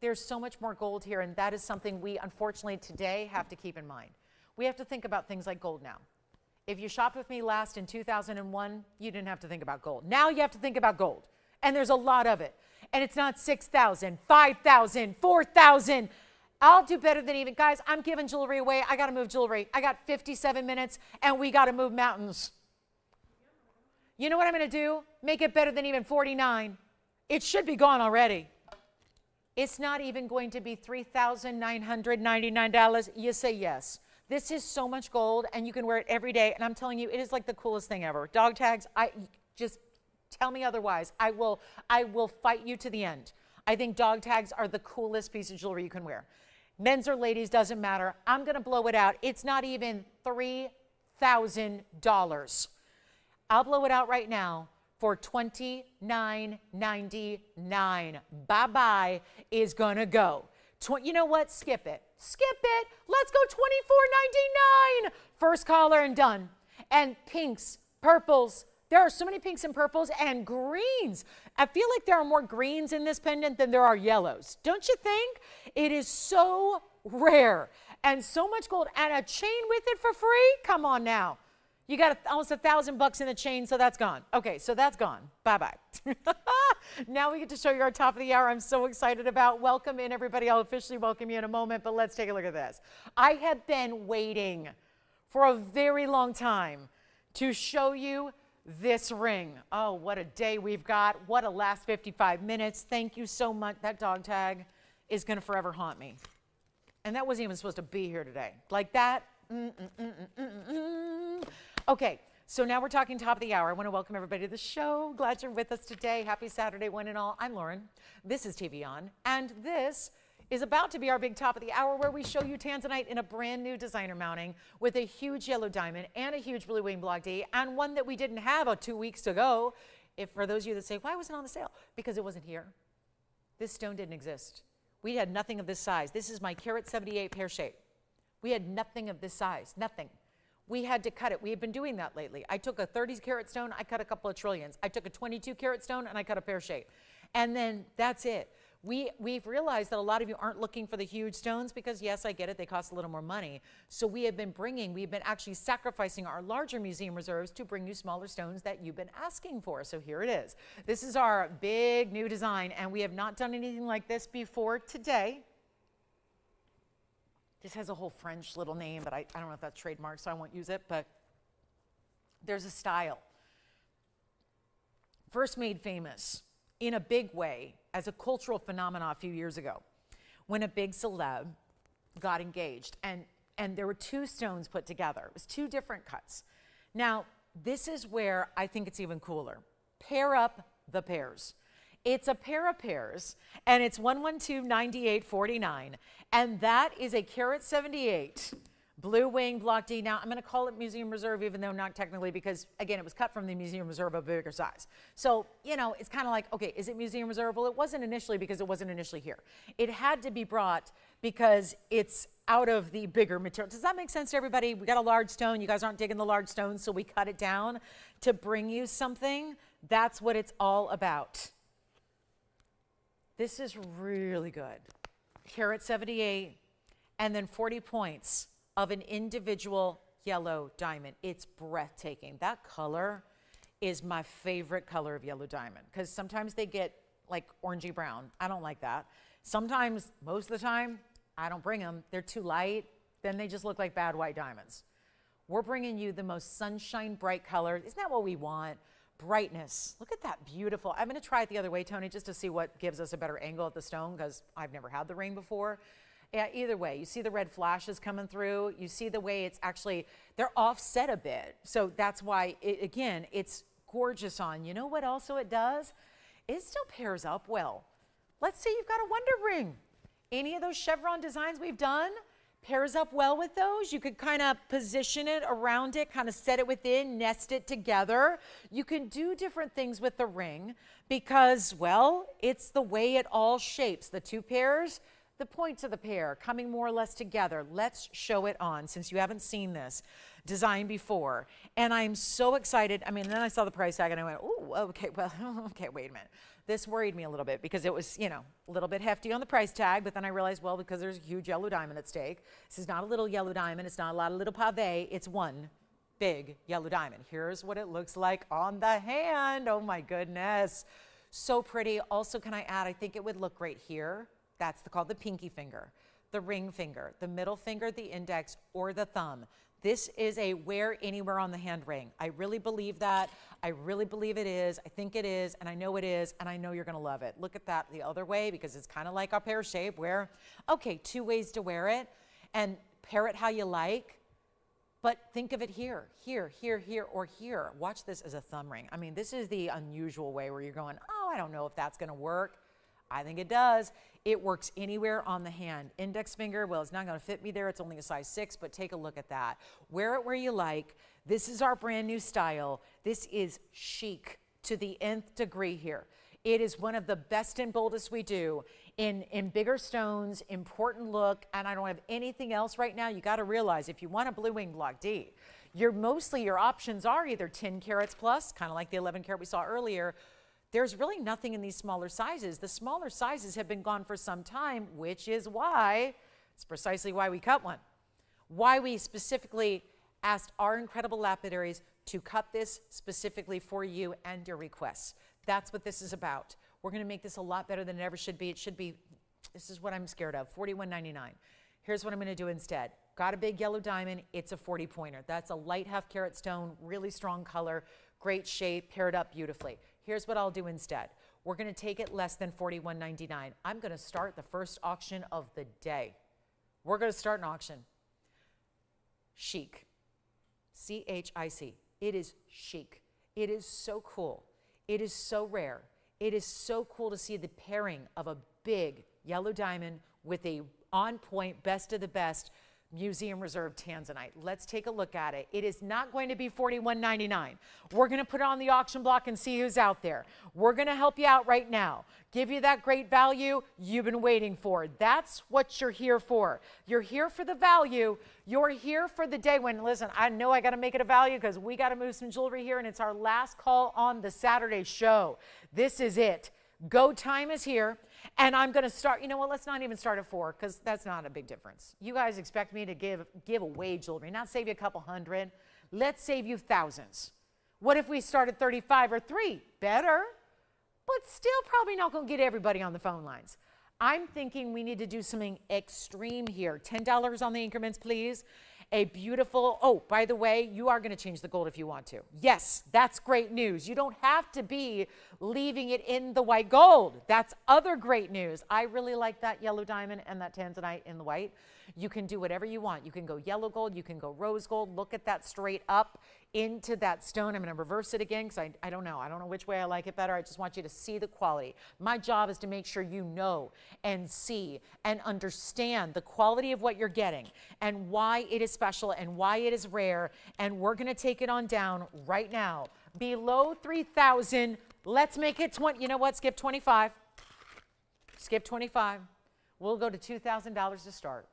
There's so much more gold here, and that is something we unfortunately today have to keep in mind. We have to think about things like gold now. If you shopped with me last in 2001, you didn't have to think about gold. Now you have to think about gold, and there's a lot of it. And it's not 6,000, 5,000, 4,000. I'll do better than even. Guys, I'm giving jewelry away. I got to move jewelry. I got 57 minutes, and we got to move mountains. You know what I'm going to do? Make it better than even 49. It should be gone already. It's not even going to be $3,999. You say yes. This is so much gold, and you can wear it every day. And I'm telling you, it is like the coolest thing ever. Dog tags, tell me otherwise. I will fight you to the end. I think dog tags are the coolest piece of jewelry you can wear. Men's or ladies, doesn't matter. I'm going to blow it out. It's not even $3,000. I'll blow it out right now for $29.99. Bye-bye is going to go. You know what? Skip it. Skip it. Let's go $24.99. First caller and done. And pinks, purples. There are so many pinks and purples and greens. I feel like there are more greens in this pendant than there are yellows. Don't you think? It is so rare and so much gold and a chain with it for free. Come on now. You got almost $1,000 in the chain, so that's gone. Okay, so that's gone. Bye-bye. Now we get to show you our top of the hour I'm so excited about. Welcome in, everybody. I'll officially welcome you in a moment, but let's take a look at this. I have been waiting for a very long time to show you this ring. Oh, what a day we've got. What a last 55 minutes. Thank you so much. That dog tag is going to forever haunt me. And that wasn't even supposed to be here today. Like that. Okay, so now we're talking top of the hour. I want to welcome everybody to the show. Glad you're with us today. Happy Saturday, one and all. I'm Lauren. This is TVON. And this is about to be our big top of the hour where we show you Tanzanite in a brand new designer mounting with a huge yellow diamond and a huge blue wing block D and one that we didn't have 2 weeks ago. If for those of you that say, why wasn't it on the sale? Because it wasn't here. This stone didn't exist. We had nothing of this size. This is my carat 78 pear shape. We had nothing of this size, nothing. We had to cut it. We have been doing that lately. I took a 30 carat stone, I cut a couple of trillions. I took a 22 carat stone and I cut a pear shape. And then that's it. We've realized that a lot of you aren't looking for the huge stones because, yes, I get it, they cost a little more money. So we've been actually sacrificing our larger museum reserves to bring you smaller stones that you've been asking for. So here it is. This is our big new design, and we have not done anything like this before today. This has a whole French little name, but I don't know if that's trademarked, so I won't use it, but there's a style. First made famous in a big way as a cultural phenomenon a few years ago when a big celeb got engaged, and there were two stones put together. It was two different cuts. Now, this is where I think it's even cooler. Pair up the pairs. It's a pair of pairs, and it's 112.9849, and that is a carat 78 blue wing block D. Now, I'm going to call it museum reserve, even though not technically, because again, it was cut from the museum reserve of a bigger size. So, you know, it's kind of like, okay, is it museum reserve? Well, it wasn't initially because it wasn't initially here. It had to be brought because it's out of the bigger material. Does that make sense to everybody? We got a large stone. You guys aren't digging the large stone, so we cut it down to bring you something. That's what it's all about. This is really good. Carat 78, and then 40 points of an individual yellow diamond. It's breathtaking. That color is my favorite color of yellow diamond because sometimes they get like orangey brown. I don't like that. Sometimes, most of the time, I don't bring them. They're too light. Then they just look like bad white diamonds. We're bringing you the most sunshine bright color. Isn't that what we want? Brightness. Look at that beautiful. I'm going to try it the other way, Tony, just to see what gives us a better angle at the stone because I've never had the ring before. Yeah, either way, you see the red flashes coming through. You see the way it's actually, they're offset a bit. So that's why, again, it's gorgeous on. You know what also it does? It still pairs up well. Let's say you've got a wonder ring. Any of those chevron designs we've done pairs up well with those. You could kind of position it around it, kind of set it within, nest it together. You can do different things with the ring because, well, it's the way it all shapes. The two pairs, the points of the pair coming more or less together. Let's show it on since you haven't seen this design before. And I'm so excited. I mean, then I saw the price tag and I went, oh, okay, well, okay, wait a minute. This worried me a little bit because it was, you know, a little bit hefty on the price tag, but then I realized, well, because there's a huge yellow diamond at stake. This is not a little yellow diamond. It's not a lot of little pave. It's one big yellow diamond. Here's what it looks like on the hand. Oh my goodness. So pretty. Also, can I add, I think it would look great here. That's called the pinky finger, the ring finger, the middle finger, the index, or the thumb. This is a wear anywhere on the hand ring. I really believe that. I really believe it is. I think it is, and I know it is, and I know you're gonna love it. Look at that the other way because it's kind of like our pear shape where, okay, two ways to wear it and pair it how you like, but think of it here, here, here, here, or here. Watch this as a thumb ring. I mean, this is the unusual way where you're going, oh, I don't know if that's gonna work. I think it does. It works anywhere on the hand. Index finger, well, it's not gonna fit me there. It's only a size 6, but take a look at that. Wear it where you like. This is our brand new style. This is chic to the nth degree here. It is one of the best and boldest we do in bigger stones, important look, and I don't have anything else right now. You gotta realize if you want a blue wing block D, mostly your options are either 10 carats plus, kind of like the 11 carat we saw earlier. There's really nothing in these smaller sizes. The smaller sizes have been gone for some time, which is why, it's precisely why we cut one. Why we specifically asked our incredible lapidaries to cut this specifically for you and your requests. That's what this is about. We're gonna make this a lot better than it ever should be. It should be, this is what I'm scared of, $41.99. Here's what I'm gonna do instead. Got a big yellow diamond, it's a 40 pointer. That's a light half carat stone, really strong color, great shape, paired up beautifully. Here's what I'll do instead. We're gonna take it less than $41.99. I'm gonna start the first auction of the day. We're gonna start an auction. Chic, C-H-I-C. It is chic. It is so cool. It is so rare. It is so cool to see the pairing of a big yellow diamond with a on point, best of the best museum reserve tanzanite. Let's take a look at it. It is not going to be $41.99. We're going to put it on the auction block and see who's out there. We're going to help you out right now. Give you that great value you've been waiting for. That's what you're here for. You're here for the value. You're here for the day when, listen, I know I got to make it a value because we got to move some jewelry here and it's our last call on the Saturday show. This is it. Go time is here. And I'm going to start, you know what, let's not even start at 4 because that's not a big difference. You guys expect me to give away jewelry, not save you a couple hundred. Let's save you thousands. What if we start at 35 or 3? Better, but still probably not going to get everybody on the phone lines. I'm thinking we need to do something extreme here. $10 on the increments, please. A beautiful, oh, by the way, you are going to change the gold if you want to. Yes, that's great news. You don't have to be leaving it in the white gold. That's other great news. I really like that yellow diamond and that tanzanite in the white. You can do whatever you want. You can go yellow gold. You can go rose gold. Look at that straight up into that stone. I'm going to reverse it again because I don't know. I don't know which way I like it better. I just want you to see the quality. My job is to make sure you know and see and understand the quality of what you're getting and why it is special and why it is rare. And we're going to take it on down right now. Below 3,000. Let's make it 20. You know what? Skip 25. Skip 25. We'll go to $2,000 to start.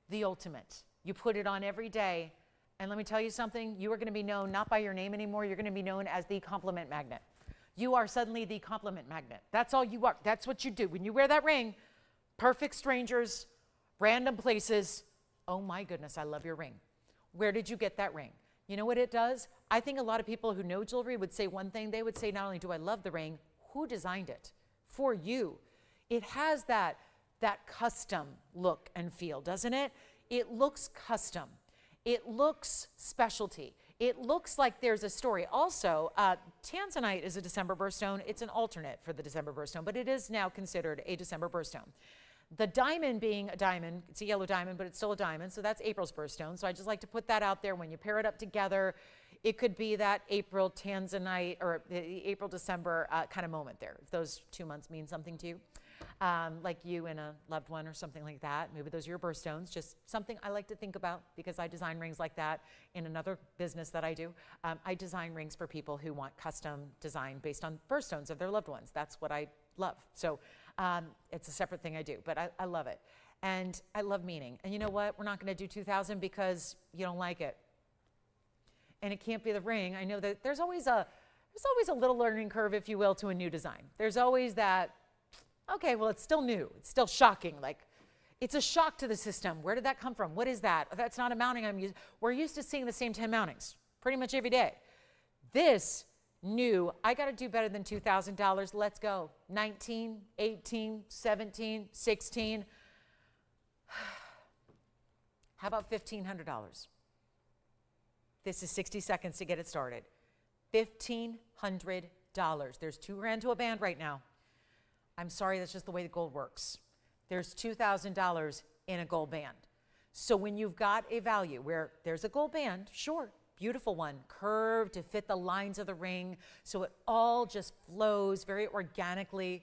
The ultimate. You put it on every day. And let me tell you something. You are going to be known not by your name anymore. You're going to be known as the compliment magnet. You are suddenly the compliment magnet. That's all you are. That's what you do. When you wear that ring, perfect strangers, random places. Oh my goodness, I love your ring. Where did you get that ring? You know what it does? I think a lot of people who know jewelry would say one thing. They would say, not only do I love the ring, who designed it? For you. It has that custom look and feel, doesn't it? It looks custom. It looks specialty. it looks like there's a story. Also, tanzanite is a December birthstone. It's an alternate for the December birthstone, but it is now considered a December birthstone. The diamond being a diamond, it's a yellow diamond, but it's still a diamond, so that's April's birthstone. So I just like to put that out there. When you pair it up together, it could be that April tanzanite or the April December kind of moment there. If those 2 months mean something to you, like you and a loved one or something like that, maybe those are your birthstones. Just something I like to think about because I design rings like that in another business that I do. I design rings for people who want custom design based on birthstones of their loved ones. That's what I love. So it's a separate thing I do, but I love it. And I love meaning. And you know what? We're not going to do 2000 because you don't like it. And it can't be the ring. I know that there's always a little learning curve, if you will, to a new design. There's always that, okay, well, it's still new. It's still shocking. Like, it's a shock to the system. Where did that come from? What is that? That's not a mounting I'm using. We're used to seeing the same 10 mountings pretty much every day. This new, I got to do better than $2,000. Let's go. 19, 18, 17, 16. How about $1,500? This is 60 seconds to get it started. $1,500. There's $2,000 to a band right now. I'm sorry, that's just the way the gold works. There's $2,000 in a gold band. So when you've got a value where there's a gold band, sure, beautiful one, curved to fit the lines of the ring, so it all just flows very organically.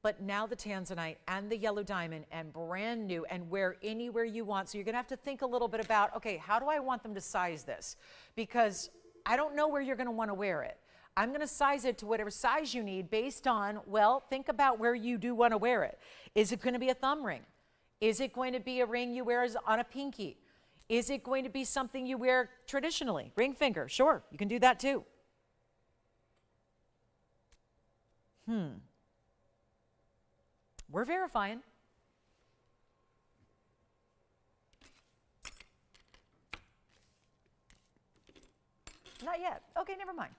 But now the tanzanite and the yellow diamond and brand new and wear anywhere you want. So you're gonna have to think a little bit about, okay, how do I want them to size this? Because I don't know where you're gonna wanna wear it. I'm gonna size it to whatever size you need based on, well, think about where you do wanna wear it. Is it gonna be a thumb ring? Is it going to be a ring you wear on a pinky? Is it going to be something you wear traditionally? Ring finger, sure, you can do that too. We're verifying. Not yet. Okay, never mind.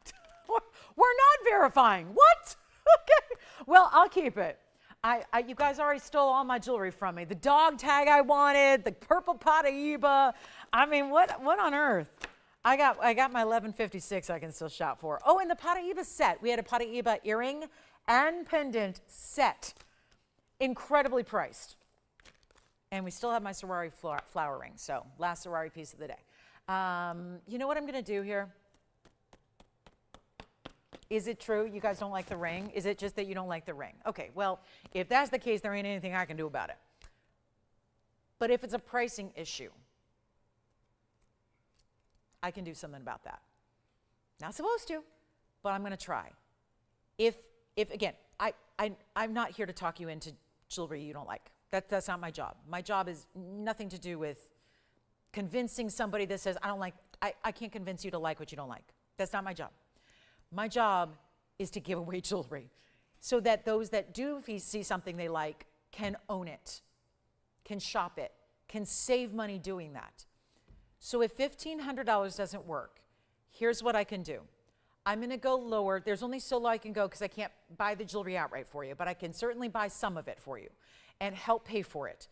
We're not verifying. What? Okay. Well, I'll keep it. You guys already stole all my jewelry from me. The dog tag I wanted, the purple Paraiba. I mean, what on earth? I got my 1156 I can still shop for. Oh, and the Paraiba set. We had a Paraiba earring and pendant set. Incredibly priced. And we still have my sari flower ring. So last sari piece of the day. You know what I'm going to do here? Is it true you guys don't like the ring? Is it just that you don't like the ring? Okay, well, if that's the case, there ain't anything I can do about it. But if it's a pricing issue, I can do something about that. Not supposed to, but I'm going to try. If again, I'm not here to talk you into jewelry you don't like. That's not my job. My job is nothing to do with convincing somebody that says, I can't convince you to like what you don't like. That's not my job. My job is to give away jewelry so that those that do see something they like can own it, can shop it, can save money doing that. So if $1,500 doesn't work, here's what I can do. I'm going to go lower. There's only so low I can go because I can't buy the jewelry outright for you, but I can certainly buy some of it for you and help pay for it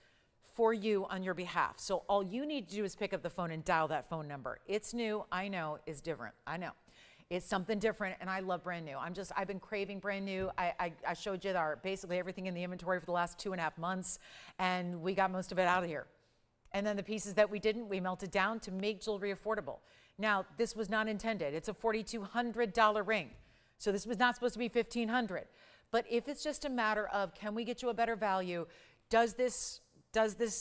for you on your behalf. So all you need to do is pick up the phone and dial that phone number. It's new. I know. It's different. I know. It's something different, and I love brand new. I've been craving brand new. I showed you basically everything in the inventory for the last 2.5 months, and we got most of it out of here. And then the pieces that we didn't, we melted down to make jewelry affordable. Now, this was not intended. It's a $4,200 ring. So this was not supposed to be $1,500. But if it's just a matter of, can we get you a better value? Does this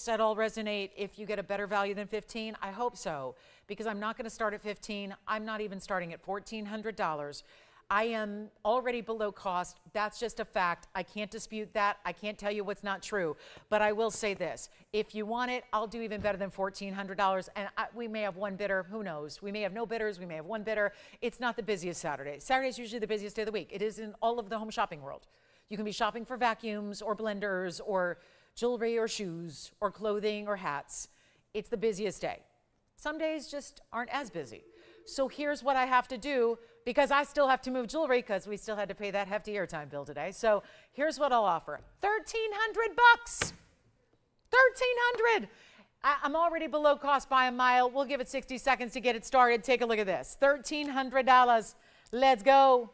at all resonate if you get a better value than 15? I hope so, because I'm not going to start at 15. I'm not even starting at $1,400. I am already below cost. That's just a fact. I can't dispute that. I can't tell you what's not true. But I will say this. If you want it, I'll do even better than $1,400. And we may have one bidder. Who knows? We may have no bidders. We may have one bidder. It's not the busiest Saturday. Saturday is usually the busiest day of the week. It is in all of the home shopping world. You can be shopping for vacuums or blenders or jewelry or shoes or clothing or hats. It's the busiest day. Some days just aren't as busy. So here's what I have to do, because I still have to move jewelry because we still had to pay that hefty airtime bill today. So here's what I'll offer. $1,300 bucks. $1,300. I'm already below cost by a mile. We'll give it 60 seconds to get it started. Take a look at this. $1,300. Let's go.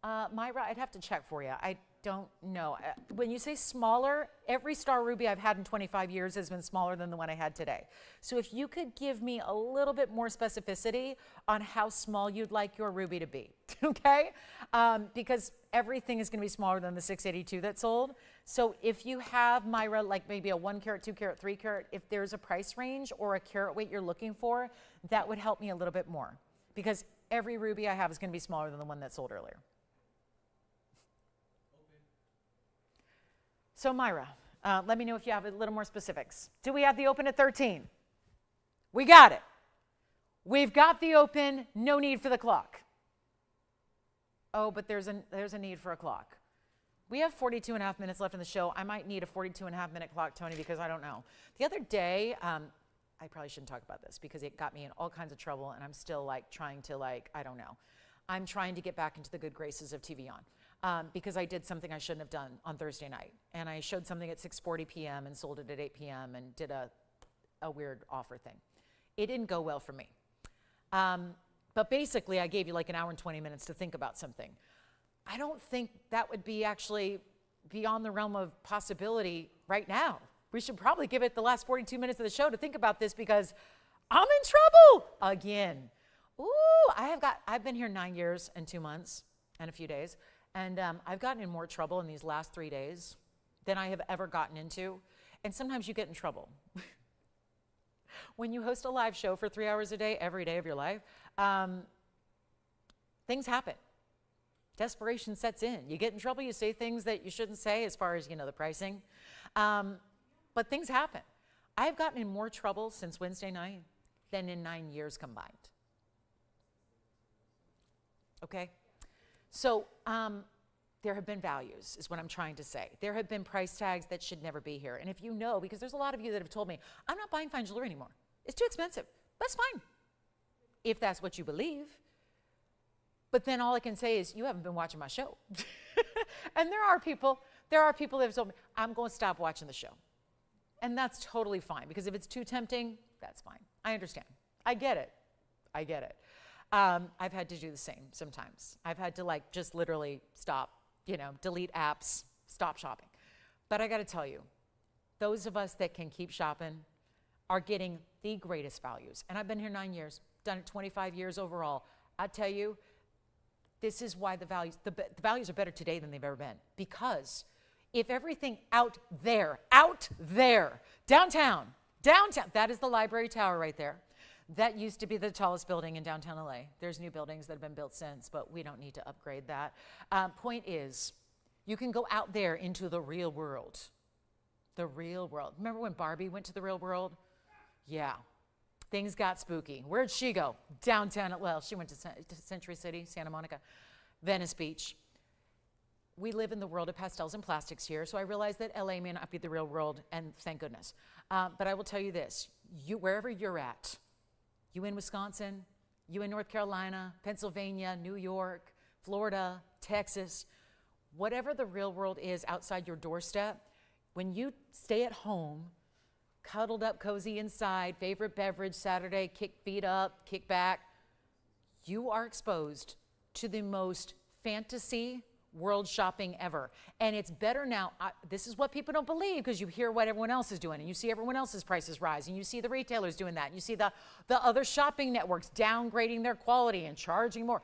Myra, I'd have to check for you. I don't know. When you say smaller, every star ruby I've had in 25 years has been smaller than the one I had today. So if you could give me a little bit more specificity on how small you'd like your ruby to be, okay? Because everything is going to be smaller than the 682 that sold. So if you have, Myra, like maybe a 1 carat, 2 carat, 3 carat, if there's a price range or a carat weight you're looking for, that would help me a little bit more. Because every ruby I have is going to be smaller than the one that sold earlier. So Myra, let me know if you have a little more specifics. Do we have the open at 13? We got it. We've got the open, no need for the clock. Oh, but there's a need for a clock. We have 42 and a half minutes left in the show. I might need a 42 and a half minute clock, Tony, because I don't know. The other day, I probably shouldn't talk about this because it got me in all kinds of trouble and I'm still like trying to I don't know. I'm trying to get back into the good graces of TVON. Because I did something I shouldn't have done on Thursday night. And I showed something at 6:40 p.m. and sold it at 8 p.m. and did a weird offer thing. It didn't go well for me. But basically, I gave you like an hour and 20 minutes to think about something. I don't think that would be actually beyond the realm of possibility right now. We should probably give it the last 42 minutes of the show to think about this because I'm in trouble again. Ooh, I've been here 9 years and 2 months and a few days. And I've gotten in more trouble in these last 3 days than I have ever gotten into. And sometimes you get in trouble. When you host a live show for 3 hours a day, every day of your life, things happen. Desperation sets in. You get in trouble, you say things that you shouldn't say as far as, the pricing. But things happen. I've gotten in more trouble since Wednesday night than in 9 years combined. Okay? So there have been values, is what I'm trying to say. There have been price tags that should never be here. And if you know, because there's a lot of you that have told me, I'm not buying fine jewelry anymore. It's too expensive. That's fine, if that's what you believe. But then all I can say is, you haven't been watching my show. And there are people that have told me, I'm going to stop watching the show. And that's totally fine, because if it's too tempting, that's fine. I understand. I get it. I've had to do the same sometimes. I've had to just literally stop, delete apps, stop shopping. But I got to tell you, those of us that can keep shopping are getting the greatest values. And I've been here 9 years, done it 25 years overall. I tell you, this is why the values are better today than they've ever been. Because if everything out there, downtown, that is the library tower right there. That used to be the tallest building in downtown LA. There's new buildings that have been built since, but we don't need to upgrade that. Point is, you can go out there into the real world. The real world. Remember when Barbie went to the real world? Yeah. Things got spooky. Where'd she go? Downtown. Well, she went to Century City, Santa Monica, Venice Beach. We live in the world of pastels and plastics here, so I realize that LA may not be the real world, and thank goodness. But I will tell you this, wherever you're at, you in Wisconsin, you in North Carolina, Pennsylvania, New York, Florida, Texas, whatever the real world is outside your doorstep, when you stay at home, cuddled up, cozy inside, favorite beverage Saturday, kick feet up, kick back, you are exposed to the most fantasy world shopping ever. And it's better now. This is what people don't believe, because you hear what everyone else is doing and you see everyone else's prices rise and you see the retailers doing that. And you see the other shopping networks downgrading their quality and charging more.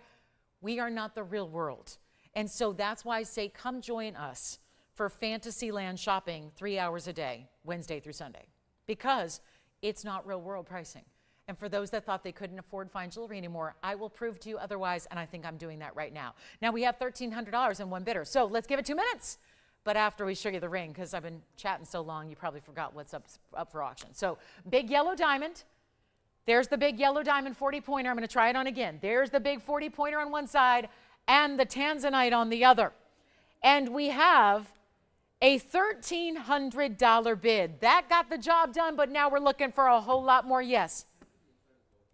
We are not the real world. And so that's why I say, come join us for Fantasyland shopping 3 hours a day, Wednesday through Sunday, because it's not real world pricing. And for those that thought they couldn't afford fine jewelry anymore, I will prove to you otherwise, and I think I'm doing that right now. Now, we have $1,300 in one bidder, so let's give it 2 minutes. But after we show you the ring, because I've been chatting so long, you probably forgot what's up for auction. So, big yellow diamond. There's the big yellow diamond 40-pointer. I'm going to try it on again. There's the big 40-pointer on one side and the tanzanite on the other. And we have a $1,300 bid. That got the job done, but now we're looking for a whole lot more. Yes.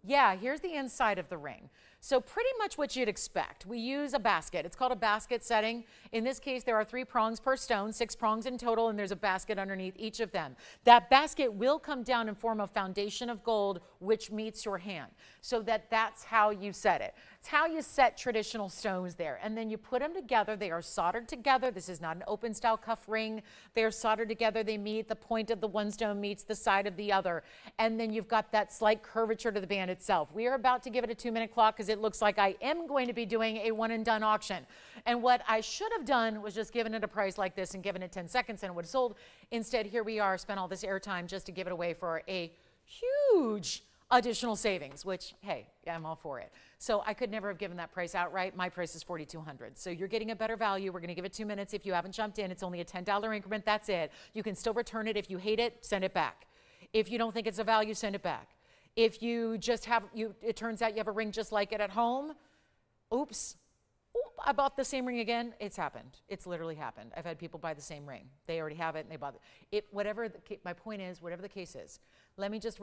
Yeah, here's the inside of the ring. So pretty much what you'd expect. We use a basket. It's called a basket setting. In this case, there are 3 prongs per stone, 6 prongs in total, and there's a basket underneath each of them. That basket will come down and form a foundation of gold, which meets your hand. So that's how you set it. It's how you set traditional stones there. And then you put them together. They are soldered together. This is not an open style cuff ring. They are soldered together. They meet. The point of the one stone meets the side of the other. And then you've got that slight curvature to the band itself. We are about to give it a 2-minute clock because it looks like I am going to be doing a one and done auction. And what I should have done was just given it a price like this and given it 10 seconds and it would have sold. Instead, here we are, spent all this airtime just to give it away for a huge additional savings, which, hey, I'm all for it. So I could never have given that price outright. My price is $4,200. So you're getting a better value. We're going to give it 2 minutes. If you haven't jumped in, it's only a $10 increment. That's it. You can still return it. If you hate it, send it back. If you don't think it's a value, send it back. If you just have, it turns out you have a ring just like it at home, oops, I bought the same ring again. It's happened. It's literally happened. I've had people buy the same ring. They already have it and they bought it. My point is, whatever the case is, let me just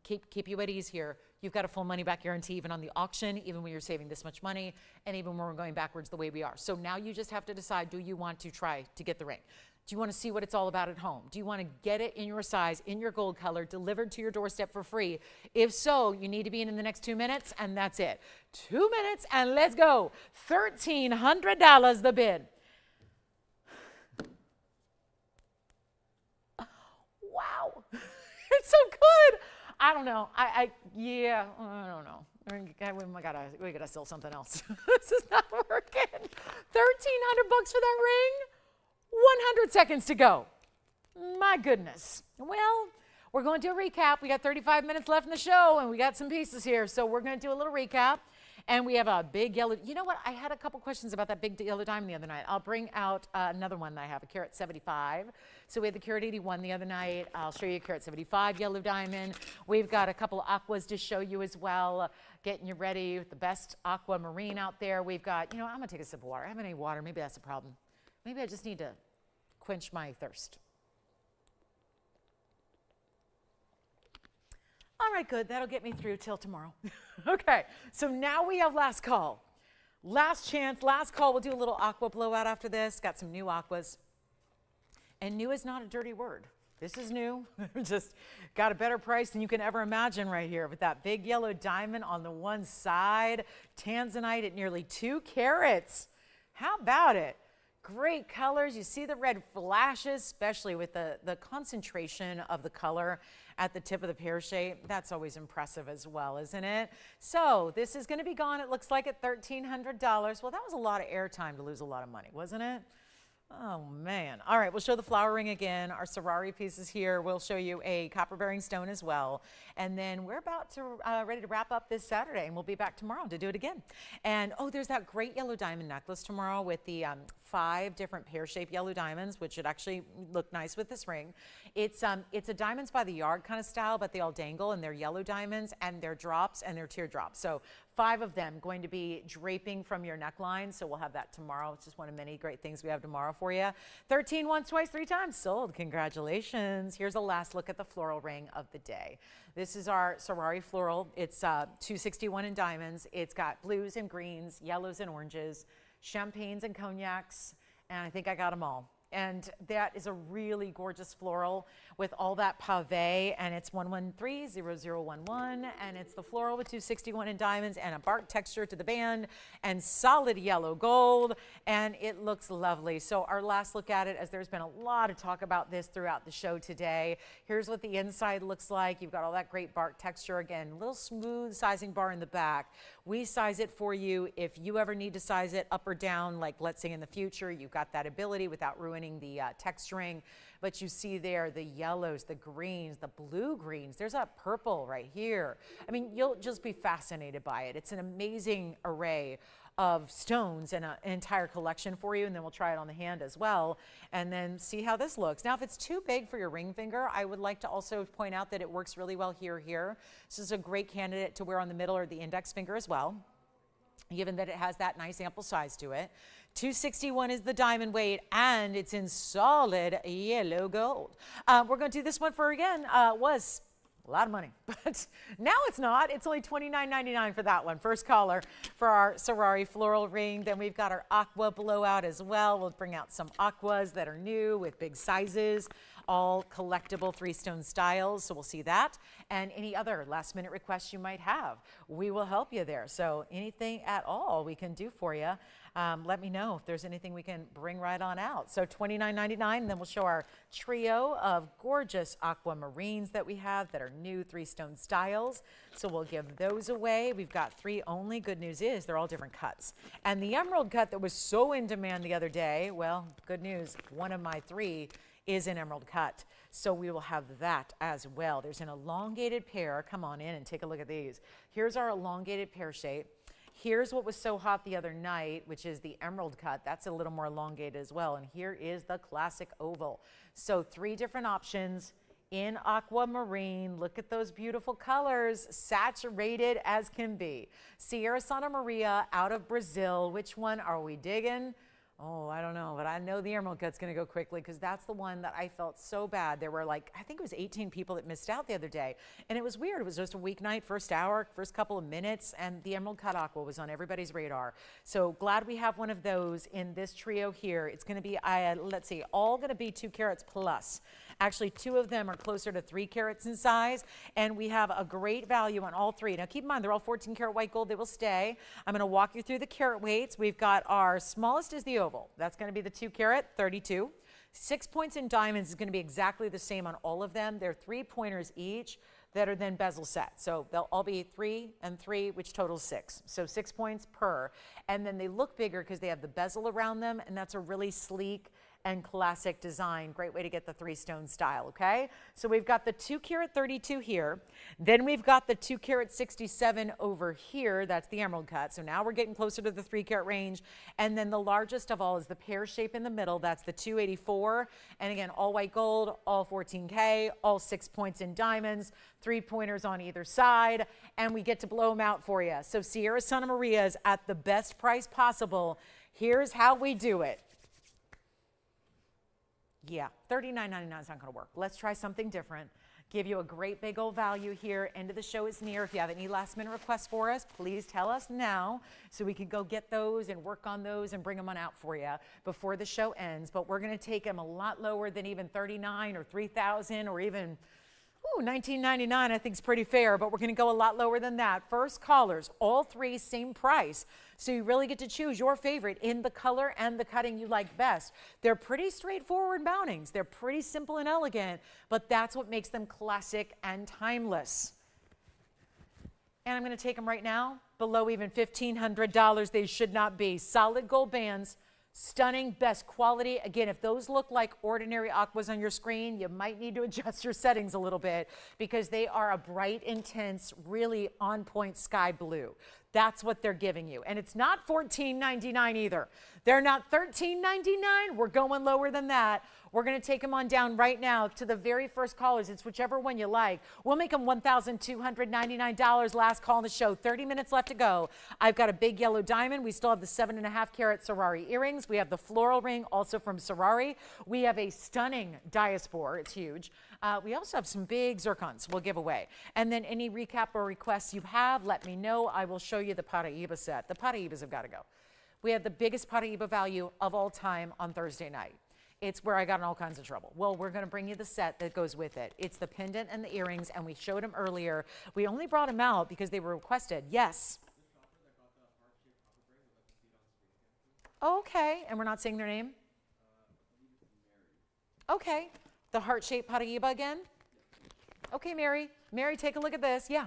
keep you at ease here. You've got a full money back guarantee even on the auction, even when you're saving this much money, and even when we're going backwards the way we are. So now you just have to decide, do you want to try to get the ring? Do you want to see what it's all about at home? Do you want to get it in your size, in your gold color, delivered to your doorstep for free? If so, you need to be in the next 2 minutes, and that's it. 2 minutes, and let's go. $1,300 the bid. Wow. It's so good. I don't know. Yeah, I don't know. We gotta sell something else. This is not working. $1,300 for that ring? 100 seconds to go. My goodness. Well, we're going to do a recap. We got 35 minutes left in the show, and we got some pieces here. So we're going to do a little recap. And we have a big yellow. You know what? I had a couple questions about that big yellow diamond the other night. I'll bring out another one that I have, a carat 75. So we had the carat 81 the other night. I'll show you a carat 75 yellow diamond. We've got a couple of aquas to show you as well, getting you ready with the best aquamarine out there. We've got, I'm going to take a sip of water. I haven't any water. Maybe that's a problem. Maybe I just need to quench my thirst. All right, good. That'll get me through till tomorrow. Okay, so now we have last call. Last chance, last call. We'll do a little aqua blowout after this. Got some new aquas. And new is not a dirty word. This is new. Just got a better price than you can ever imagine right here with that big yellow diamond on the one side. Tanzanite at nearly 2 carats. How about it? Great colors. You see the red flashes, especially with the concentration of the color at the tip of the pear shape. That's always impressive as well, isn't it? So this is going to be gone, it looks like, at $1,300. Well, that was a lot of airtime to lose a lot of money, wasn't it? Oh, man. All right, we'll show the flower ring again. Our sari pieces here. We'll show you a copper-bearing stone as well. And then we're about to ready to wrap up this Saturday, and we'll be back tomorrow to do it again. And, oh, there's that great yellow diamond necklace tomorrow with the 5 different pear-shaped yellow diamonds, which should actually look nice with this ring. It's a diamonds by the yard kind of style, but they all dangle, and they're yellow diamonds, and they're drops, and they're teardrops. So 5 of them going to be draping from your neckline. So we'll have that tomorrow. It's just one of many great things we have tomorrow for you. 13 once, twice, 3 times sold. Congratulations. Here's a last look at the floral ring of the day. This is our Sari floral. It's 261 in diamonds. It's got blues and greens, yellows and oranges, champagnes and cognacs, and I think I got them all. And that is a really gorgeous floral with all that pave, and it's 1130011, and it's the floral with 261 in diamonds and a bark texture to the band and solid yellow gold, and it looks lovely. So our last look at it, as there's been a lot of talk about this throughout the show today. Here's what the inside looks like. You've got all that great bark texture. Again, little smooth sizing bar in the back. We size it for you. If you ever need to size it up or down, like let's say in the future, you've got that ability without ruining the texturing. But you see there the yellows, the greens, the blue greens. There's that purple right here. I mean, you'll just be fascinated by it. It's an amazing array of stones and an entire collection for you, and then we'll try it on the hand as well and then see how this looks. Now, if it's too big for your ring finger, I would like to also point out that it works really well here. This is a great candidate to wear on the middle or the index finger as well, given that it has that nice ample size to it. 261 is the diamond weight, and it's in solid yellow gold. We're going to do this one for, again, was A lot of money, but now it's not. It's only $29.99 for that one. First caller for our Sari floral ring. Then we've got our aqua blowout as well. We'll bring out some aquas that are new with big sizes, all collectible 3-stone styles. So we'll see that. And any other last minute requests you might have, we will help you there. So anything at all we can do for you. Let me know if there's anything we can bring right on out. So $29.99, then we'll show our trio of gorgeous aquamarines that we have that are new 3-stone styles. So we'll give those away. We've got 3 only. Good news is they're all different cuts. And the emerald cut that was so in demand the other day, well, good news, one of my 3 is an emerald cut. So we will have that as well. There's an elongated pear. Come on in and take a look at these. Here's our elongated pear shape. Here's what was so hot the other night, which is the emerald cut. That's a little more elongated as well. And here is the classic oval. So 3 different options in aquamarine. Look at those beautiful colors, saturated as can be. Sierra Santa Maria out of Brazil. Which one are we digging? Oh, I don't know, but I know the emerald cut's going to go quickly because that's the one that I felt so bad. There were like, I think it was 18 people that missed out the other day. And it was weird. It was just a weeknight, first hour, first couple of minutes, and the emerald cut aqua was on everybody's radar. So glad we have one of those in this trio here. It's going to be, let's see, all going to be 2 carats plus. Actually, 2 of them are closer to 3 carats in size, and we have a great value on all 3. Now, keep in mind, they're all 14 karat white gold. They will stay. I'm going to walk you through the carat weights. We've got our smallest is the oval. That's going to be the 2 carat, 32. 6 points in diamonds is going to be exactly the same on all of them. They're 3 pointers each that are then bezel set. So they'll all be 3 and 3, which totals 6. So 6 points per. And then they look bigger because they have the bezel around them, and that's a really sleek and classic design. Great way to get the 3-stone style, okay? So we've got the 2 carat 32 here. Then we've got the 2 carat 67 over here. That's the emerald cut. So now we're getting closer to the 3 carat range. And then the largest of all is the pear shape in the middle. That's the 284. And again, all white gold, all 14K, all 6 points in diamonds, 3 pointers on either side. And we get to blow them out for you. So Sierra Santa Maria is at the best price possible. Here's how we do it. Yeah, $39.99 is not going to work. Let's try something different. Give you a great big old value here. End of the show is near. If you have any last minute requests for us, please tell us now so we can go get those and work on those and bring them on out for you before the show ends. But we're going to take them a lot lower than even $39 or $3,000 or even $19.99 I think is pretty fair, but we're going to go a lot lower than that. First callers, all 3 same price. So you really get to choose your favorite in the color and the cutting you like best. They're pretty straightforward mountings. They're pretty simple and elegant, but that's what makes them classic and timeless. And I'm going to take them right now below even $1,500. They should not be. Solid gold bands. Stunning, best quality. Again, if those look like ordinary aquas on your screen, you might need to adjust your settings a little bit because they are a bright, intense, really on point sky blue. That's what they're giving you. And it's not $14.99 either. They're not $13.99. We're going lower than that. We're going to take them on down right now to the very first callers. It's whichever one you like. We'll make them $1,299. Last call on the show. 30 minutes left to go. I've got a big yellow diamond. We still have the 7.5 carat Sari earrings. We have the floral ring also from Sari. We have a stunning diaspore. It's huge. We also have some big zircons we'll give away. And then any recap or requests you have, let me know. I will show you the Paraiba set. The Paraibas have got to go. We have the biggest Paraiba value of all time on Thursday night. It's where I got in all kinds of trouble. Well, we're going to bring you the set that goes with it. It's the pendant and the earrings, and we showed them earlier. We only brought them out because they were requested. Yes? Okay, and we're not saying their name? Okay, the heart-shaped Paraiba again? Okay, Mary. Mary, take a look at this. Yeah.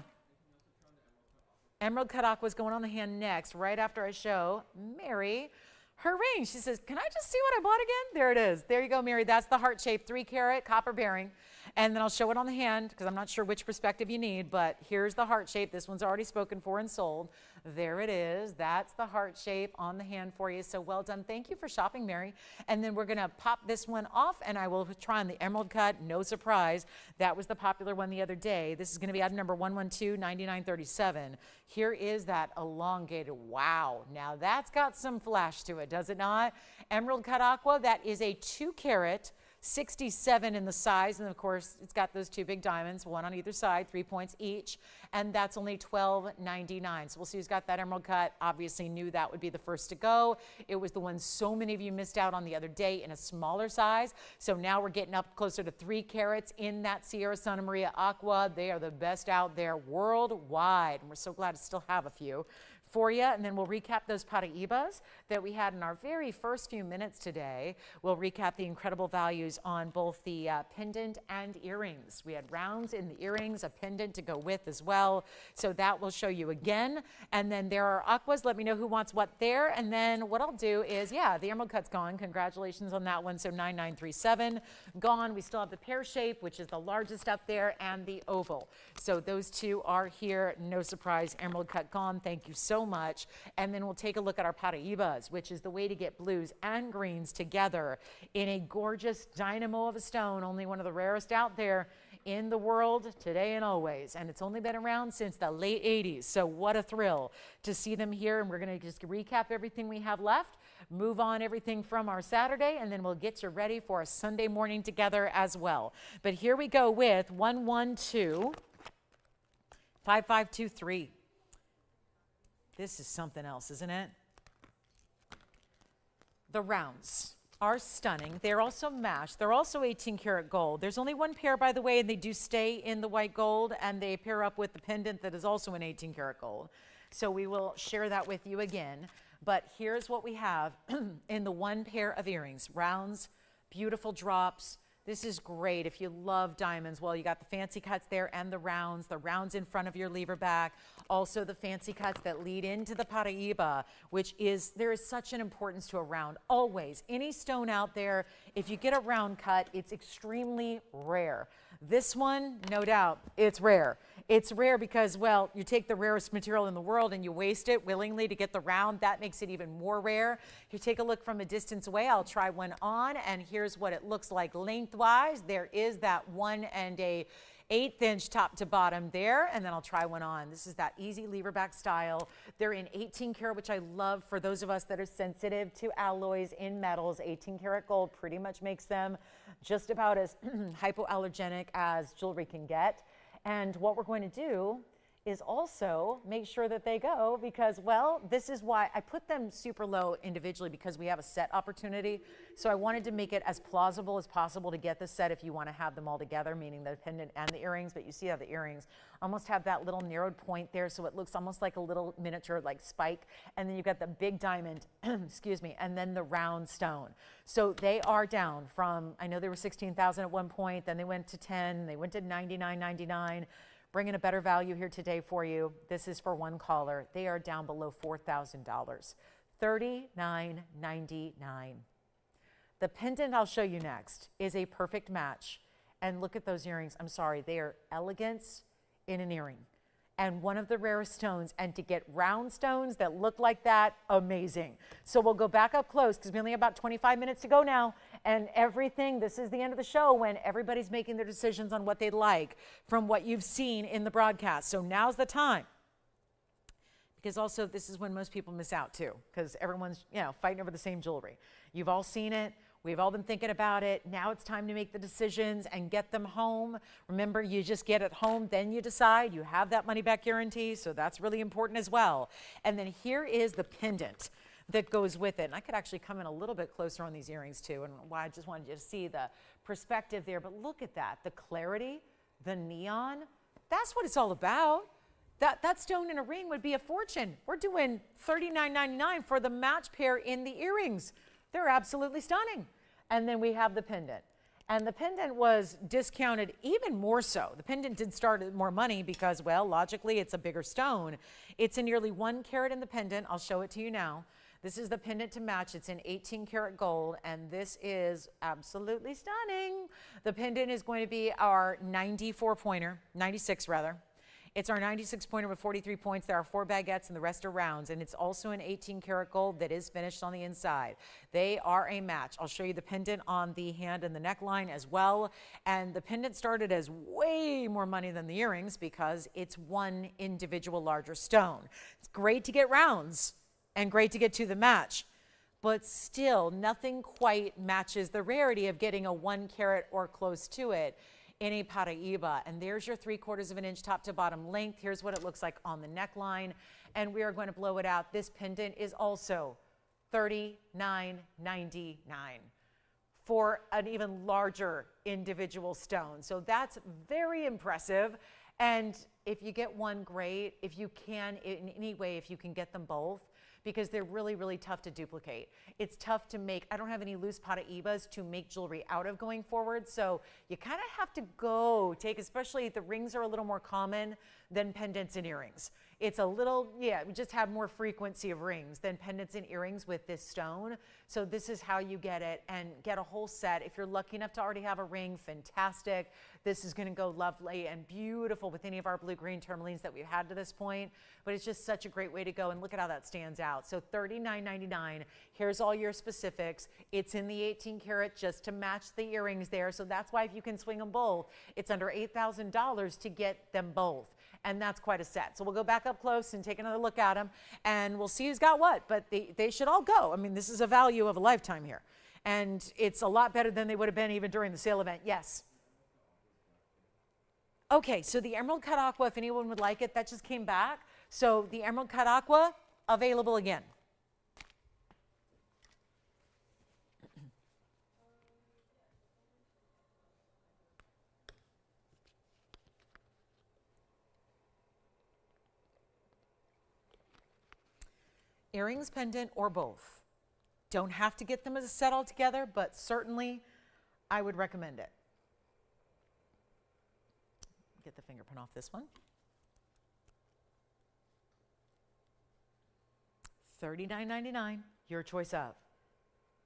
Emerald cut aqua is going on the hand next, right after I show Mary her ring. She says, can I just see what I bought again? There it is. There you go, Mary. That's the heart shape, 3 carat copper bearing. And then I'll show it on the hand because I'm not sure which perspective you need, but here's the heart shape. This one's already spoken for and sold. There it is. That's the heart shape on the hand for you. So well done. Thank you for shopping, Mary. And then we're going to pop this one off and I will try on the emerald cut. No surprise. That was the popular one the other day. This is going to be item number 112-9937. Here is that elongated. Wow. Now that's got some flash to it, does it not? Emerald cut aqua. That is a 2 carat 67 in the size, and of course it's got those two big diamonds, one on either side, 3 points each, and that's only $12.99. So we'll see who's got that emerald cut. Obviously knew that would be the first to go. It was the one so many of you missed out on the other day in a smaller size. So now we're getting up closer to 3 carats in that Sierra Santa Maria Aqua. They are the best out there worldwide, and we're so glad to still have a few for you. And then we'll recap those Paraibas that we had in our very first few minutes today. We'll recap the incredible values on both the pendant and earrings. We had rounds in the earrings, a pendant to go with as well. So that we'll show you again. And then there are aquas. Let me know who wants what there. And then what I'll do is, yeah, the emerald cut's gone. Congratulations on that one. So 9937 gone. We still have the pear shape, which is the largest up there, and the oval. So those two are here. No surprise, emerald cut gone. Thank you so much. And then we'll take a look at our Paraibas, which is the way to get blues and greens together in a gorgeous dynamo of a stone, only one of the rarest out there in the world today and always. And it's only been around since the late 80s. So what a thrill to see them here. And we're going to just recap everything we have left, move on everything from our Saturday, and then we'll get you ready for a Sunday morning together as well. But here we go with 112-5523. This is something else, isn't it? The rounds are stunning. They're also matched. They're also 18 karat gold. There's only one pair, by the way, and they do stay in the white gold, and they pair up with the pendant that is also in 18 karat gold. So we will share that with you again. But here's what we have in the one pair of earrings. Rounds, beautiful drops. This is great if you love diamonds. Well, you got the fancy cuts there and the rounds in front of your lever back. Also the fancy cuts that lead into the Paraiba, which is, there is such an importance to a round. Always, any stone out there, if you get a round cut, it's extremely rare. This one, no doubt, it's rare. It's rare because, well, you take the rarest material in the world and you waste it willingly to get the round. That makes it even more rare. You take a look from a distance away. I'll try one on, and here's what it looks like lengthwise. There is that 1 1/8 inch top to bottom there, and then I'll try one on. This is that easy lever back style. They're in 18 karat, which I love for those of us that are sensitive to alloys in metals. 18 karat gold pretty much makes them just about as hypoallergenic as jewelry can get. And what we're going to do is also make sure that they go, because, well, this is why I put them super low individually, because we have a set opportunity. So I wanted to make it as plausible as possible to get this set if you want to have them all together, meaning the pendant and the earrings. But you see how the earrings almost have that little narrowed point there, so it looks almost like a little miniature like spike. And then you've got the big diamond, excuse me, and then the round stone. So they are down from, I know they were 16,000 at one point, then they went to 10, they went to 99.99. Bringing a better value here today for you. This is for one caller. They are down below $4,000, $39.99. The pendant I'll show you next is a perfect match. And look at those earrings. I'm sorry, they are elegance in an earring. And one of the rarest stones, and to get round stones that look like that, amazing. So we'll go back up close, because we only have about 25 minutes to go now, and everything, this is the end of the show when everybody's making their decisions on what they'd like from what you've seen in the broadcast. So now's the time, because also this is when most people miss out too, because everyone's, you know, fighting over the same jewelry. You've all seen it. We've all been thinking about it. Now it's time to make the decisions and get them home. Remember, you just get it home, then you decide. You have that money back guarantee, so that's really important as well. And then here is the pendant that goes with it. And I could actually come in a little bit closer on these earrings too, and why I just wanted you to see the perspective there. But look at that, the clarity, the neon. That's what it's all about. That stone in a ring would be a fortune. We're doing $39.99 for the match pair in the earrings. They're absolutely stunning. And then we have the pendant. And the pendant was discounted even more so. The pendant did start at more money because, well, logically, it's a bigger stone. It's in nearly 1 carat in the pendant. I'll show it to you now. This is the pendant to match. It's in 18 karat gold, and this is absolutely stunning. The pendant is going to be our 94 pointer, 96 rather. It's our 96 pointer with 43 points. There are 4 baguettes and the rest are rounds. And it's also an 18 karat gold that is finished on the inside. They are a match. I'll show you the pendant on the hand and the neckline as well. And the pendant started as way more money than the earrings because it's one individual larger stone. It's great to get rounds and great to get to the match. but still nothing quite matches the rarity of getting a 1 carat or close to it in a Paraiba. And there's your 3/4 of an inch top to bottom length. Here's what it looks like on the neckline. And we are going to blow it out. This pendant is also $39.99 for an even larger individual stone. So that's very impressive. And if you get one, great. If you can, in any way, if you can get them both, because they're really, really tough to duplicate. It's tough to make. I don't have any loose Paraibas to make jewelry out of going forward, so you kind of have to take, especially the rings are a little more common than pendants and earrings. It's a little, we just have more frequency of rings than pendants and earrings with this stone. So this is how you get it and get a whole set. If you're lucky enough to already have a ring, fantastic. This is going to go lovely and beautiful with any of our blue-green tourmalines that we've had to this point. But it's just such a great way to go, and look at how that stands out. So $39.99. Here's all your specifics. It's in the 18 karat just to match the earrings there. So that's why if you can swing them both, it's under $8,000 to get them both. And that's quite a set. So we'll go back up close and take another look at them, and we'll see who's got what. But they should all go. I mean, this is a value of a lifetime here. And it's a lot better than they would have been even during the sale event. Yes? Okay, so the Emerald Cut Aqua, if anyone would like it, that just came back. So the Emerald Cut Aqua, available again. Earrings, pendant, or both. Don't have to get them as a set all together, but certainly I would recommend it. Get the fingerprint off this one. $39.99, your choice of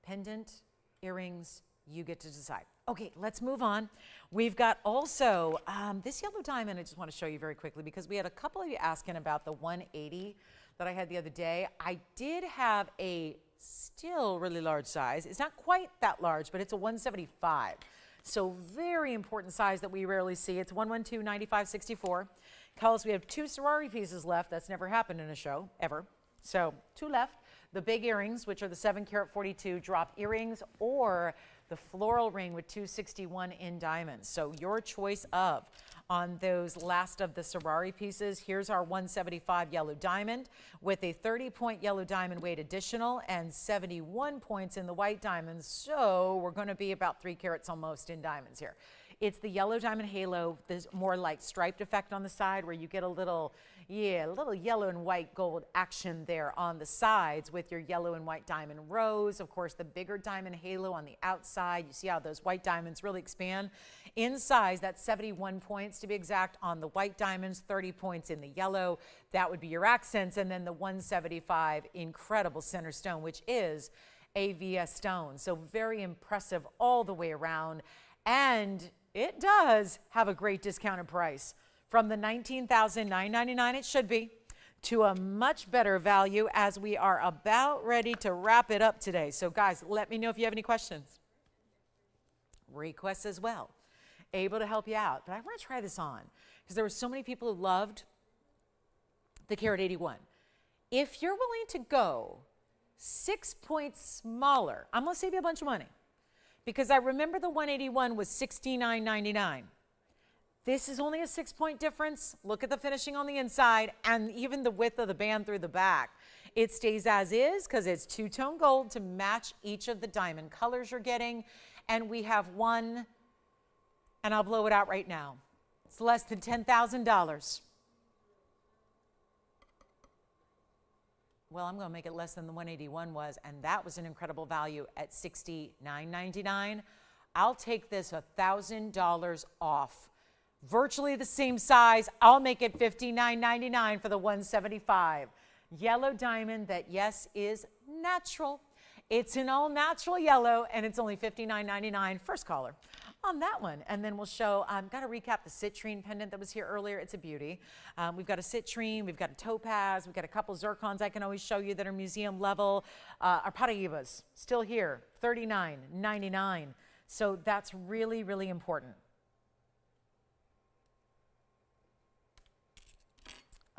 pendant, earrings, you get to decide. Okay, let's move on. We've got also this yellow diamond I just want to show you very quickly because we had a couple of you asking about the 180 that I had the other day. I did have a still really large size. It's not quite that large, but it's a 175. So very important size that we rarely see. It's 112-95-64. Colors, we have 2 sari pieces left. That's never happened in a show, ever. So 2 left. The big earrings, which are the 7 karat 42 drop earrings, or the floral ring with 261 in diamonds. So your choice of on those last of the sari pieces. Here's our 175 yellow diamond with a 30-point yellow diamond weight additional and 71 points in the white diamonds. So we're going to be about 3 carats almost in diamonds here. It's the yellow diamond halo. There's more like striped effect on the side where you get a little yellow and white gold action there on the sides with your yellow and white diamond rows. Of course, the bigger diamond halo on the outside. You see how those white diamonds really expand in size. That's 71 points to be exact on the white diamonds, 30 points in the yellow. That would be your accents. And then the 175 incredible center stone, which is a VS stone. So very impressive all the way around. And it does have a great discounted price. From the $19,999 it should be to a much better value as we are about ready to wrap it up today. So guys, let me know if you have any questions. Requests as well. Able to help you out. But I want to try this on because there were so many people who loved the Carat 81. If you're willing to go 6 points smaller, I'm going to save you a bunch of money. Because I remember the 181 was $69.99. This is only a 6-point difference. Look at the finishing on the inside and even the width of the band through the back. It stays as is because it's 2-tone gold to match each of the diamond colors you're getting. And we have one, and I'll blow it out right now. It's less than $10,000. Well, I'm going to make it less than the 181 was, and that was an incredible value at $69.99. I'll take this $1,000 off. Virtually the same size. I'll make it $59.99 for the 175. Yellow diamond that, yes, is natural. It's an all natural yellow, and it's only $59.99. First caller on that one. And then we'll show, got to recap the citrine pendant that was here earlier. It's a beauty. We've got a citrine, we've got a topaz, we've got a couple zircons I can always show you that are museum level. Our Paraibas still here, $39.99. So that's really, really important.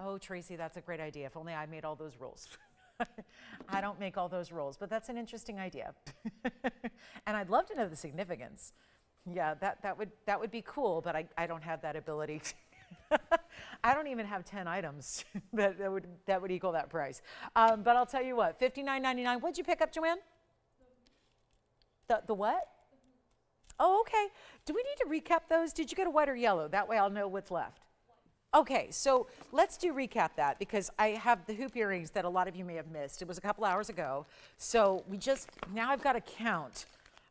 Oh, Tracy, that's a great idea. If only I made all those rules. I don't make all those rules, but that's an interesting idea. And I'd love to know the significance. Yeah, that would be cool, but I don't have that ability. I don't even have 10 items that would equal that price. But I'll tell you what, $59.99. What'd you pick up, Joanne? The what? Oh, okay. Do we need to recap those? Did you get a white or yellow? That way I'll know what's left. Okay, so let's recap that, because I have the hoop earrings that a lot of you may have missed. It was a couple hours ago. So now I've got to count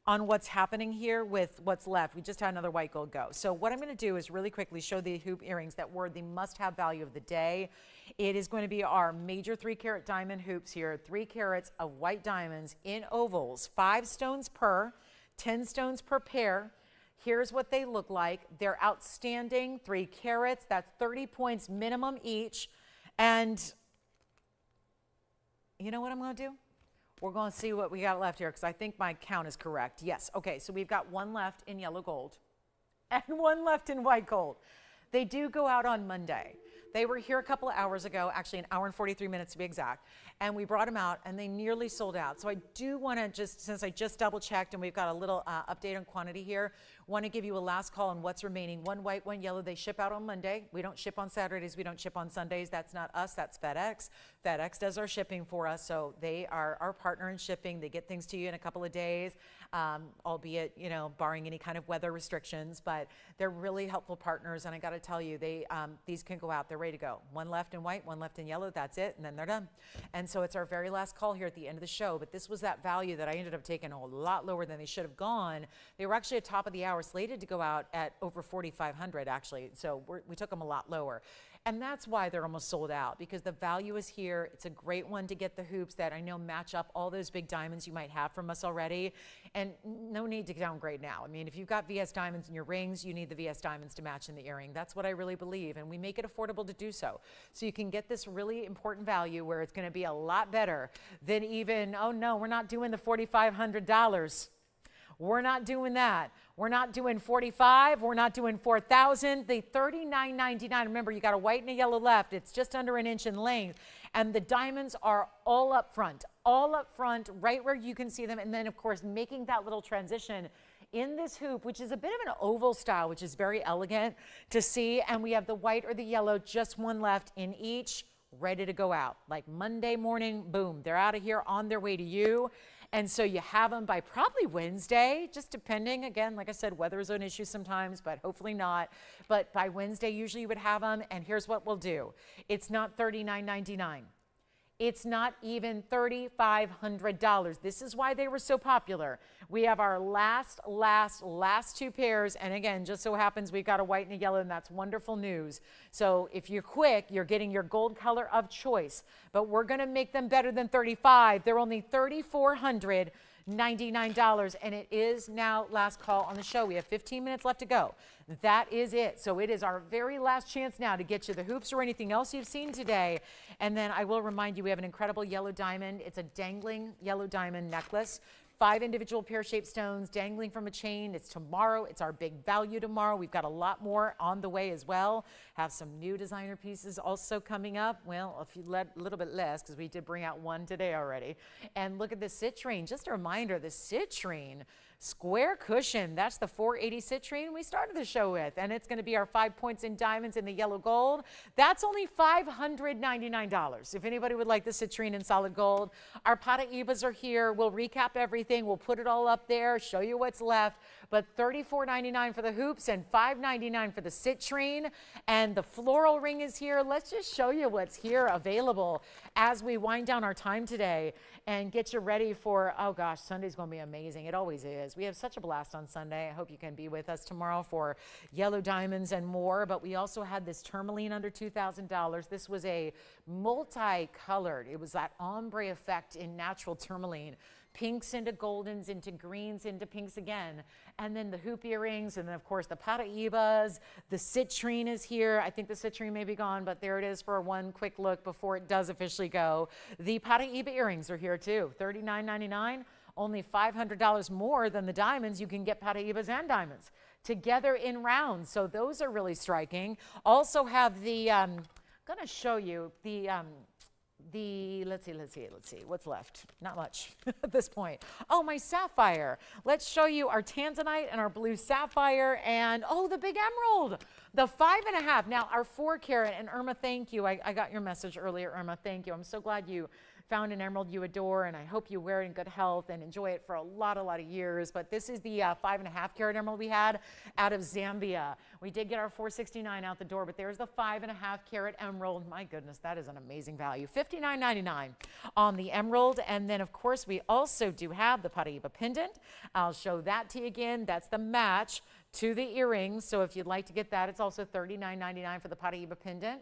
on what's happening here with what's left. We just had another white gold go. So what I'm going to do is really quickly show the hoop earrings that were the must-have value of the day. It is going to be our major 3-carat diamond hoops here, 3 carats of white diamonds in ovals, 5 stones per, 10 stones per pair. Here's what they look like. They're outstanding, 3 carats. That's 30 points minimum each. And you know what I'm going to do? We're going to see what we got left here, because I think my count is correct. Yes. Okay, so we've got 1 left in yellow gold and 1 left in white gold. They do go out on Monday. They were here a couple of hours ago, actually an hour and 43 minutes to be exact, and we brought them out and they nearly sold out. So I do want to since I just double checked and we've got a little update on quantity here, want to give you a last call on what's remaining. 1 white, 1 yellow. They ship out on Monday. We don't ship on Saturdays. We don't ship on Sundays. That's not us. That's FedEx. FedEx does our shipping for us. So they are our partner in shipping. They get things to you in a couple of days, albeit, you know, barring any kind of weather restrictions, but they're really helpful partners. And I got to tell you, these can go out. They're ready to go. 1 left in white, 1 left in yellow. That's it. And then they're done. And so it's our very last call here at the end of the show. But this was that value that I ended up taking a lot lower than they should have gone. They were actually at top of the hour, slated to go out at over 4,500 actually. So we took them a lot lower. And that's why they're almost sold out, because the value is here. It's a great one to get the hoops that I know match up all those big diamonds you might have from us already. And no need to downgrade now. I mean, if you've got VS diamonds in your rings, you need the VS diamonds to match in the earring. That's what I really believe. And we make it affordable to do so. So you can get this really important value where it's going to be a lot better than even, oh no, we're not doing the $4,500. We're not doing that. We're not doing 45. We're not doing 4,000. The $39.99. Remember, you got a white and a yellow left. It's just under 1 inch in length. And the diamonds are all up front, right where you can see them. And then, of course, making that little transition in this hoop, which is a bit of an oval style, which is very elegant to see. And we have the white or the yellow, just 1 left in each, ready to go out. Like Monday morning, boom, they're out of here on their way to you. And so you have them by probably Wednesday, just depending. Again, like I said, weather is an issue sometimes, but hopefully not. But by Wednesday, usually you would have them. And here's what we'll do. It's not $39.99. It's not even $3,500. This is why they were so popular. We have our last 2 pairs. And again, just so happens we've got a white and a yellow, and that's wonderful news. So if you're quick, you're getting your gold color of choice. But we're going to make them better than $35. They're only $3,499, and it is now last call on the show. We have 15 minutes left to go. That is it. So it is our very last chance now to get you the hoops or anything else you've seen today. And then I will remind you, we have an incredible yellow diamond. It's a dangling yellow diamond necklace. 5 individual pear-shaped stones dangling from a chain. It's tomorrow. It's our big value tomorrow. We've got a lot more on the way as well. Have some new designer pieces also coming up. Well, a little bit less, because we did bring out 1 today already. And look at the citrine. Just a reminder, the citrine square cushion. That's the 480 citrine we started the show with. And it's going to be our 5 points in diamonds in the yellow gold. That's only $599. If anybody would like the citrine in solid gold. Our Paraibas are here. We'll recap everything. We'll put it all up there, show you what's left. But $34.99 for the hoops and $5.99 for the citrine. And the floral ring is here. Let's just show you what's here available as we wind down our time today and get you ready for, oh gosh, Sunday's going to be amazing. It always is. We have such a blast on Sunday. I hope you can be with us tomorrow for yellow diamonds and more. But we also had this tourmaline under $2,000. This was a multicolored. It was that ombre effect in natural tourmaline. Pinks into goldens, into greens, into pinks again. And then the hoop earrings, and then of course the Paraibas. The citrine is here. I think the citrine may be gone, but there it is for one quick look before it does officially go. The Paraiba earrings are here too, $39.99. Only $500 more than the diamonds. You can get Paraibas and diamonds together in rounds. So those are really striking. Also have the, I'm gonna show you the let's see, what's left? Not much at this point. Oh, my sapphire. Let's show you our tanzanite and our blue sapphire and, oh, the big emerald, the 5.5. Now, our 4 carat, and Irma, thank you. I got your message earlier, Irma, thank you. I'm so glad you found an emerald you adore, and I hope you wear it in good health and enjoy it for a lot of years. But this is the 5.5 carat emerald we had out of Zambia. We did get our 469 out the door, but there's the 5.5 carat emerald. My goodness, that is an amazing value. $59.99 on the emerald. And then, of course, we also do have the Paraiba pendant. I'll show that to you again. That's the match to the earrings. So if you'd like to get that, it's also $39.99 for the Paraiba pendant.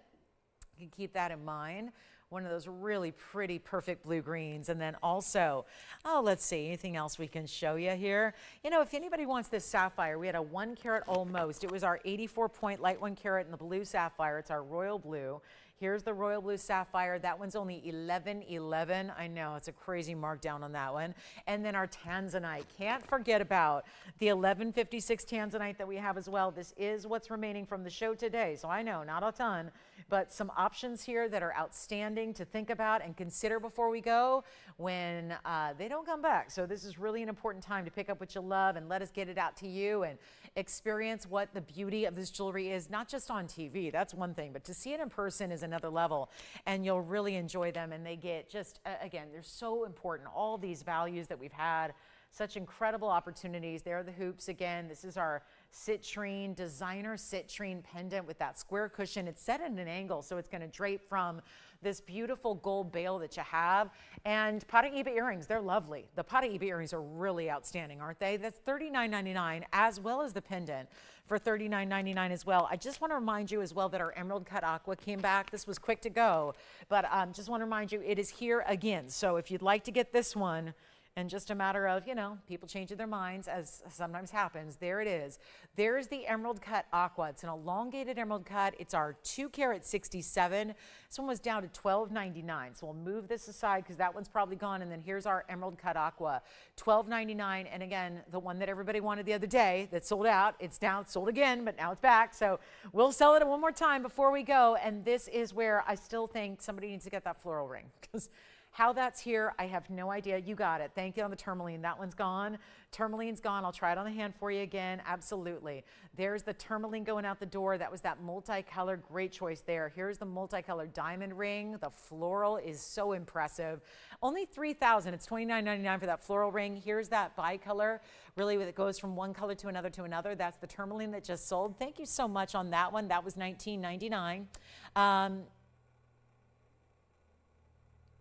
You can keep that in mind. One of those really pretty, perfect blue greens. And then also, oh, let's see, anything else we can show you here? You know, if anybody wants this sapphire, we had a 1 carat almost. It was our 84 point light 1 carat in the blue sapphire. It's our royal blue. Here's the royal blue sapphire. That one's only $11.11. I know, it's a crazy markdown on that one. And then our tanzanite. Can't forget about the 1156 tanzanite that we have as well. This is what's remaining from the show today. So I know, not a ton, but some options here that are outstanding to think about and consider before we go when they don't come back. So this is really an important time to pick up what you love and let us get it out to you and experience what the beauty of this jewelry is, not just on TV, that's one thing, but to see it in person is another level, and you'll really enjoy them. And they get just, again, they're so important. All these values that we've had, such incredible opportunities. There are the hoops again. This is our citrine, designer citrine pendant with that square cushion. It's set at an angle, so it's going to drape from this beautiful gold bail that you have. And Paraiba earrings, they're lovely. The Paraiba earrings are really outstanding, aren't they? That's $39.99, as well as the pendant for $39.99 as well. I just want to remind you as well that our emerald cut aqua came back. This was quick to go, but just want to remind you it is here again. So if you'd like to get this one, and just a matter of, you know, people changing their minds, as sometimes happens. There it is. There's the emerald cut aqua. It's an elongated emerald cut. It's our 2 carat 67. This one was down to $12.99. So we'll move this aside because that one's probably gone. And then here's our emerald cut aqua, $12.99. And again, the one that everybody wanted the other day that sold out, it's now sold again, but now it's back. So we'll sell it one more time before we go. And this is where I still think somebody needs to get that floral ring, because how that's here, I have no idea. You got it. Thank you on the tourmaline. That one's gone. Tourmaline's gone. I'll try it on the hand for you again. Absolutely. There's the tourmaline going out the door. That was that multicolored. Great choice there. Here's the multicolored diamond ring. The floral is so impressive. Only $3,000. It's $29.99 for that floral ring. Here's that bicolor. Really, it goes from one color to another to another. That's the tourmaline that just sold. Thank you so much on that one. That was $19.99.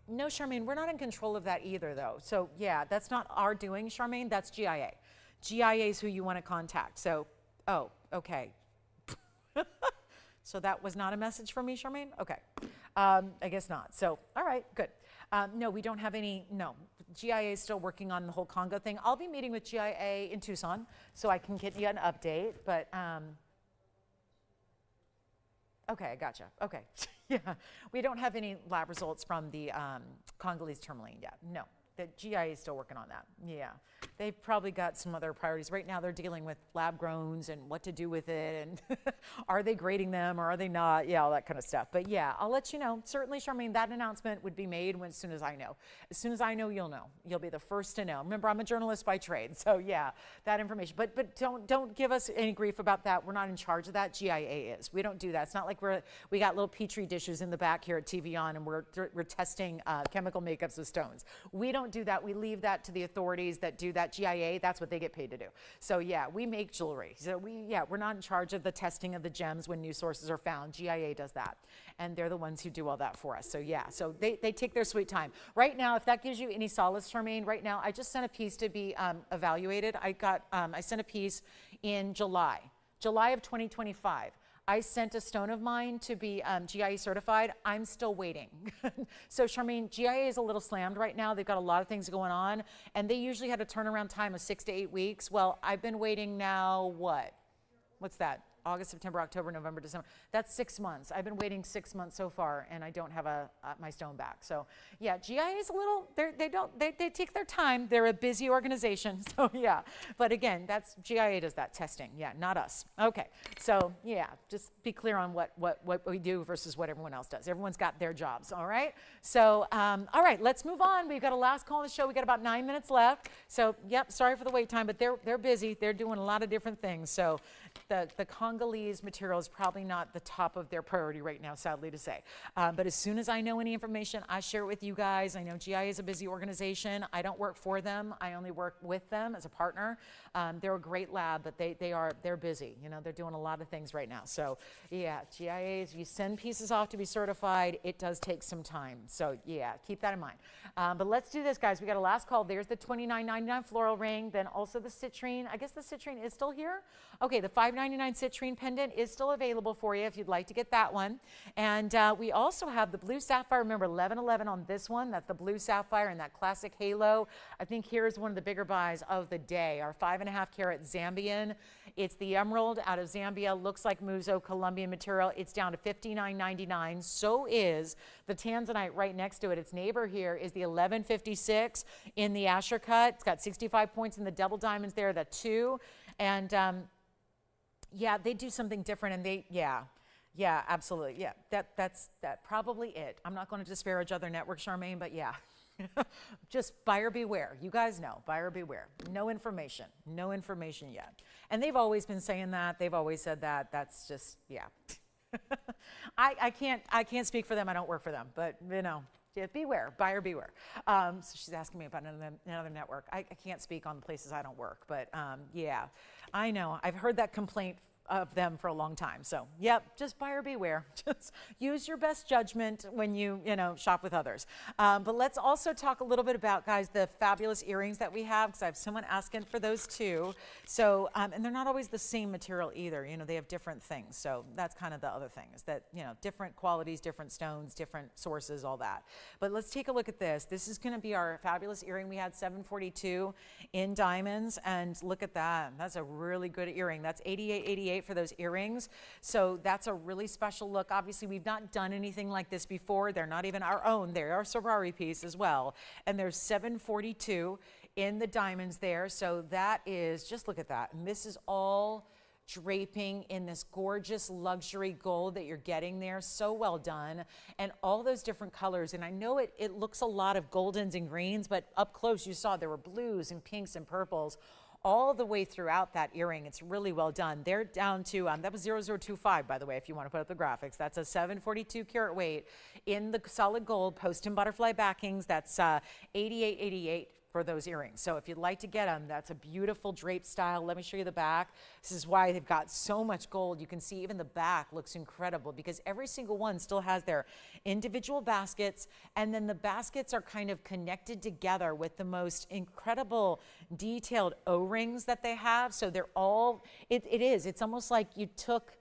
No, Charmaine, we're not in control of that either, though. So, yeah, that's not our doing, Charmaine. That's GIA. GIA is who you want to contact. So, oh, okay. So that was not a message from me, Charmaine? Okay. I guess not. So, all right, good. No, we don't have any, no. GIA is still working on the whole Congo thing. I'll be meeting with GIA in Tucson, so I can get you an update, but... Okay, I gotcha. Okay. Yeah, we don't have any lab results from the Congolese tourmaline yet. No, the GIA is still working on that. Yeah, they've probably got some other priorities. Right now they're dealing with lab growns and what to do with it, and are they grading them or are they not? Yeah, all that kind of stuff. But yeah, I'll let you know. Certainly, Charmaine, that announcement would be made as soon as I know. As soon as I know, you'll know. You'll be the first to know. Remember, I'm a journalist by trade, so yeah, that information. But don't give us any grief about that. We're not in charge of that. GIA is. We don't do that. It's not like we got little petri dishes in the back here at TVON and we're testing chemical makeups with stones. We don't do that. We leave that to the authorities that do that. GIA, that's what they get paid to do. So yeah, we make jewelry. So we're not in charge of the testing of the gems when new sources are found. GIA does that. And they're the ones who do all that for us. So yeah, so they take their sweet time. Right now, if that gives you any solace, Charmaine, right now, I just sent a piece to be evaluated. I sent a piece in July of 2025. I sent a stone of mine to be GIA certified. I'm still waiting. So Charmaine, GIA is a little slammed right now. They've got a lot of things going on, and they usually had a turnaround time of 6 to 8 weeks. Well, I've been waiting now, what's that? August, September, October, November, December. That's 6 months. I've been waiting 6 months so far, and I don't have my stone back. So yeah, GIA is a little, they take their time. They're a busy organization. So yeah, but again, that's GIA does that testing. Yeah, not us. Okay, so yeah, just be clear on what we do versus what everyone else does. Everyone's got their jobs, all right? So, all right, let's move on. We've got a last call on the show. We got about 9 minutes left. So, yep, sorry for the wait time, but they're busy. They're doing a lot of different things. So the Congolese material is probably not the top of their priority right now, sadly to say. But as soon as I know any information, I share it with you guys. I know GIA is a busy organization. I don't work for them. I only work with them as a partner. They're a great lab, but they're busy. You know, they're doing a lot of things right now. So yeah, GIAs, you send pieces off to be certified, it does take some time. So yeah, keep that in mind. But let's do this, guys. We got a last call. There's the $29.99 floral ring, then also the citrine. I guess the citrine is still here. Okay, the $5.99 citrine pendant is still available for you if you'd like to get that one. And we also have the blue sapphire. Remember, 1111 on this one. That's the blue sapphire and that classic halo. I think here's one of the bigger buys of the day. Our 5.5 carat Zambian. It's the emerald out of Zambia. Looks like Muzo Colombian material. It's down to $59.99. So is the tanzanite right next to it. Its neighbor here is the 1156 in the Asher cut. It's got 65 points in the double diamonds there, the 2. And yeah, they do something different, and yeah, absolutely. Yeah, that's probably it. I'm not going to disparage other networks, Charmaine, but yeah. Just buyer beware. You guys know, buyer beware. No information yet. And they've always been saying that. They've always said that. That's just, yeah. I can't speak for them. I don't work for them, but you know, beware, buyer beware. So she's asking me about another network. I can't speak on the places I don't work, but yeah, I know. I've heard that complaint of them for a long time. So, yep, just buyer beware. Just use your best judgment when you shop with others. But let's also talk a little bit about, guys, the fabulous earrings that we have, because I have someone asking for those too. So, and they're not always the same material either. You know, they have different things. So that's kind of the other thing, is that, different qualities, different stones, different sources, all that. But let's take a look at this. This is going to be our fabulous earring. We had 742 in diamonds, and look at that. That's a really good earring. That's 88.88 for those earrings. So that's a really special look. Obviously, we've not done anything like this before. They're not even our own. They're our sari piece as well. And there's 742 in the diamonds there. So that is, just look at that. And this is all draping in this gorgeous luxury gold that you're getting there. So well done. And all those different colors. And I know it looks a lot of goldens and greens, but up close you saw there were blues and pinks and purples all the way throughout that earring. It's really well done. They're down to, that was 0025, by the way, if you want to put up the graphics. That's a 742 karat weight in the solid gold post and butterfly backings. That's 88.88 for those earrings. So if you'd like to get them, that's a beautiful drape style. Let me show you the back. This is why they've got so much gold. You can see even the back looks incredible, because every single one still has their individual baskets, and then the baskets are kind of connected together with the most incredible detailed O-rings that they have. So they're all, it's almost like you took,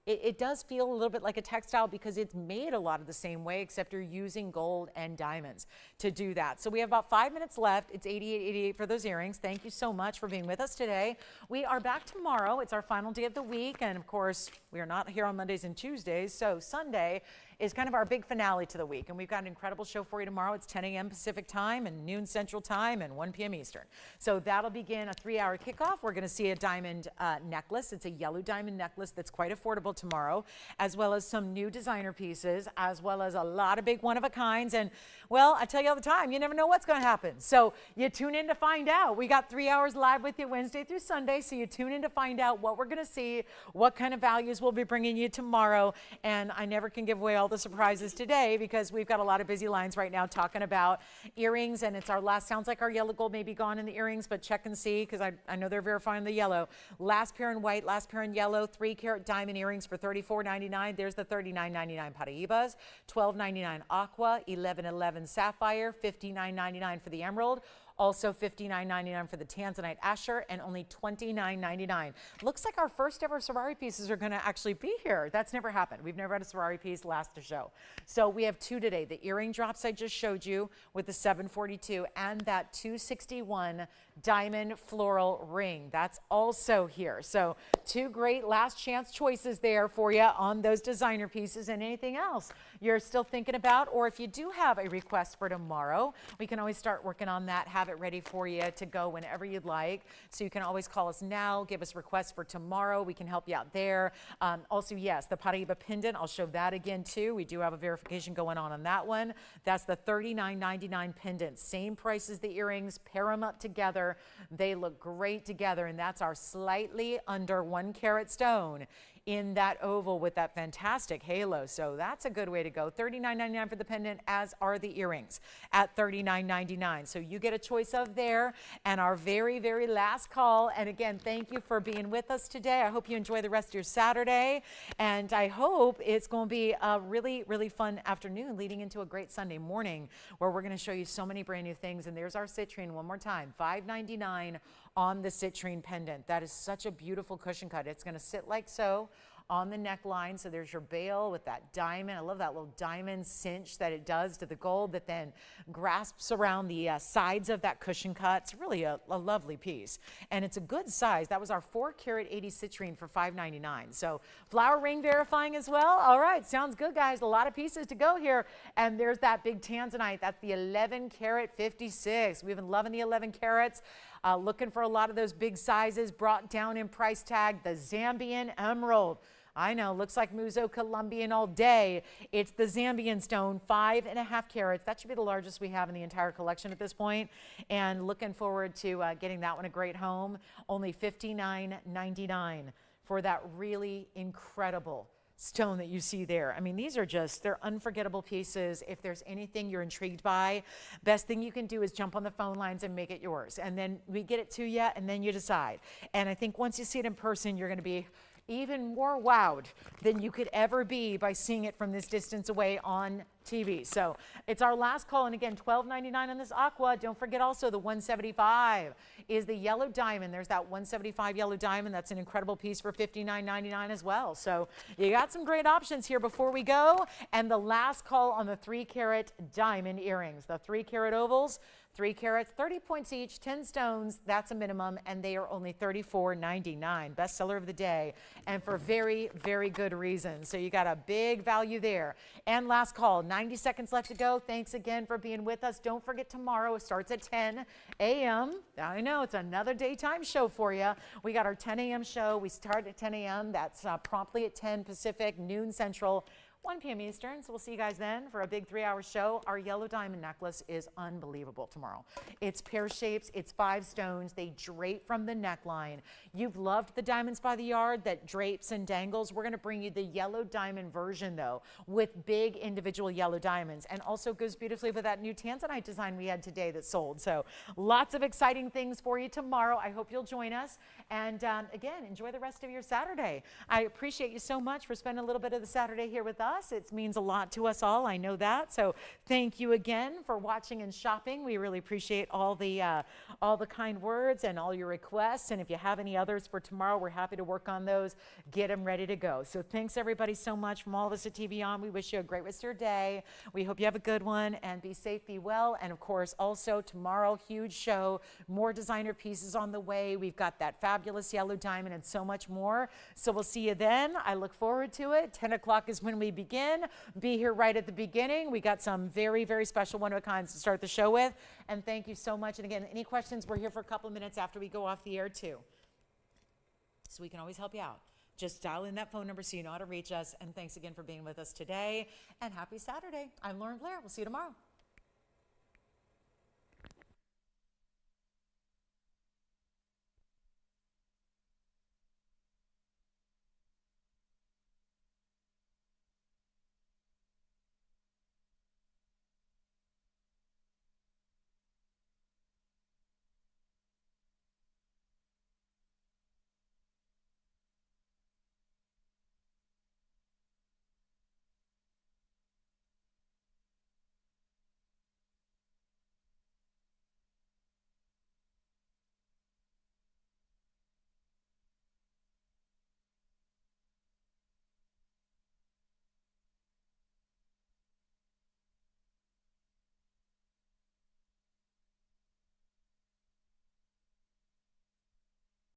it does feel a little bit like a textile, because it's made a lot of the same way, except you're using gold and diamonds to do that. So we have about 5 minutes left. It's 88.88 for those earrings. Thank you so much for being with us today. We are back tomorrow. It's our final day of the week. And of course, we are not here on Mondays and Tuesdays. So Sunday is kind of our big finale to the week. And we've got an incredible show for you tomorrow. It's 10 a.m. Pacific time and noon Central time and 1 p.m. Eastern. So that'll begin a 3-hour kickoff. We're going to see a diamond necklace. It's a yellow diamond necklace that's quite affordable tomorrow, as well as some new designer pieces, as well as a lot of big one-of-a-kinds. And, well, I tell you all the time, you never know what's going to happen. So you tune in to find out. We got 3 hours live with you Wednesday through Sunday, so you tune in to find out what we're going to see, what kind of values we'll be bringing you tomorrow. And I never can give away all the surprises today, because we've got a lot of busy lines right now talking about earrings, and it's our last, sounds like our yellow gold may be gone in the earrings, but check and see, because I know they're verifying the yellow. Last pair in white, last pair in yellow, 3-carat diamond earrings for $34.99. There's the $39.99 Paraibas, $12.99 aqua, $11.11 sapphire, $59.99 for the emerald. Also $59.99 for the tanzanite asher, and only $29.99. Looks like our first ever sari pieces are going to actually be here. That's never happened. We've never had a sari piece last the show. So we have two today. The earring drops I just showed you with the 742 and that 261 diamond floral ring. That's also here. So two great last chance choices there for you on those designer pieces. And anything else you're still thinking about, or if you do have a request for tomorrow, we can always start working on that, have it ready for you to go whenever you'd like. So you can always call us now, give us requests for tomorrow. We can help you out there. Also, yes, the Paraiba pendant, I'll show that again too. We do have a verification going on that one. That's the $39.99 pendant. Same price as the earrings. Pair them up together. They look great together, and that's our slightly under 1 carat stone in that oval with that fantastic halo. So that's a good way to go. $39.99 for the pendant, as are the earrings at $39.99. So you get a choice of there. And our very, very last call. And again, thank you for being with us today. I hope you enjoy the rest of your Saturday. And I hope it's going to be a really, really fun afternoon leading into a great Sunday morning where we're going to show you so many brand new things. And there's our citrine one more time, $5.99 on the citrine pendant. That is such a beautiful cushion cut. It's going to sit like so on the neckline. So there's your bail with that diamond. I love that little diamond cinch that it does to the gold that then grasps around the sides of that cushion cut. It's really a lovely piece. And it's a good size. That was our 4 carat 80 citrine for $5.99. So flower ring verifying as well. All right, sounds good, guys. A lot of pieces to go here. And there's that big tanzanite. That's the 11 carat 56. We've been loving the 11 carats. Looking for a lot of those big sizes brought down in price tag. The Zambian emerald. I know, looks like Muzo Colombian all day. It's the Zambian stone, 5.5 carats. That should be the largest we have in the entire collection at this point. And looking forward to getting that one a great home. Only $59.99 for that really incredible stone that you see there. I mean, these are just, they're unforgettable pieces. If there's anything you're intrigued by, best thing you can do is jump on the phone lines and make it yours. And then we get it to you, and then you decide. And I think once you see it in person, you're going to be even more wowed than you could ever be by seeing it from this distance away on TV. So it's our last call, and again, $12.99 on this aqua. Don't forget also the 175 is the yellow diamond. There's that 175 yellow diamond. That's an incredible piece for $59.99 as well. So you got some great options here before we go. And the last call on the 3 carat diamond earrings, the 3 carat ovals. 3 carats, 30 points each, 10 stones, that's a minimum, and they are only $34.99. Bestseller of the day, and for very, very good reason. So you got a big value there. And last call, 90 seconds left to go. Thanks again for being with us. Don't forget tomorrow, it starts at 10 a.m. I know, it's another daytime show for you. We got our 10 a.m. show. We start at 10 a.m. That's promptly at 10 Pacific, noon Central, 1 p.m. Eastern. So we'll see you guys then for a big 3-hour show. Our yellow diamond necklace is unbelievable tomorrow. It's pear shapes. It's 5 stones. They drape from the neckline. You've loved the diamonds by the yard that drapes and dangles. We're going to bring you the yellow diamond version, though, with big individual yellow diamonds, and also goes beautifully with that new tanzanite design we had today that sold. So lots of exciting things for you tomorrow. I hope you'll join us. And again, enjoy the rest of your Saturday. I appreciate you so much for spending a little bit of the Saturday here with us. It means a lot to us all. I know that. So thank you again for watching and shopping. We really appreciate all the kind words and all your requests. And if you have any others for tomorrow, we're happy to work on those. Get them ready to go. So thanks everybody so much from all of us at TVON. We wish you a great rest of your day. We hope you have a good one, and be safe, be well. And of course, also tomorrow, huge show, more designer pieces on the way. We've got that fabulous yellow diamond and so much more. So we'll see you then. I look forward to it. 10 o'clock is when we begin. Be here right at the beginning. We got some very, very special one-of-a-kinds to start the show with. And thank you so much. And again, any questions, we're here for a couple of minutes after we go off the air too. So we can always help you out. Just dial in that phone number so you know how to reach us. And thanks again for being with us today. And happy Saturday. I'm Lauren Blair. We'll see you tomorrow.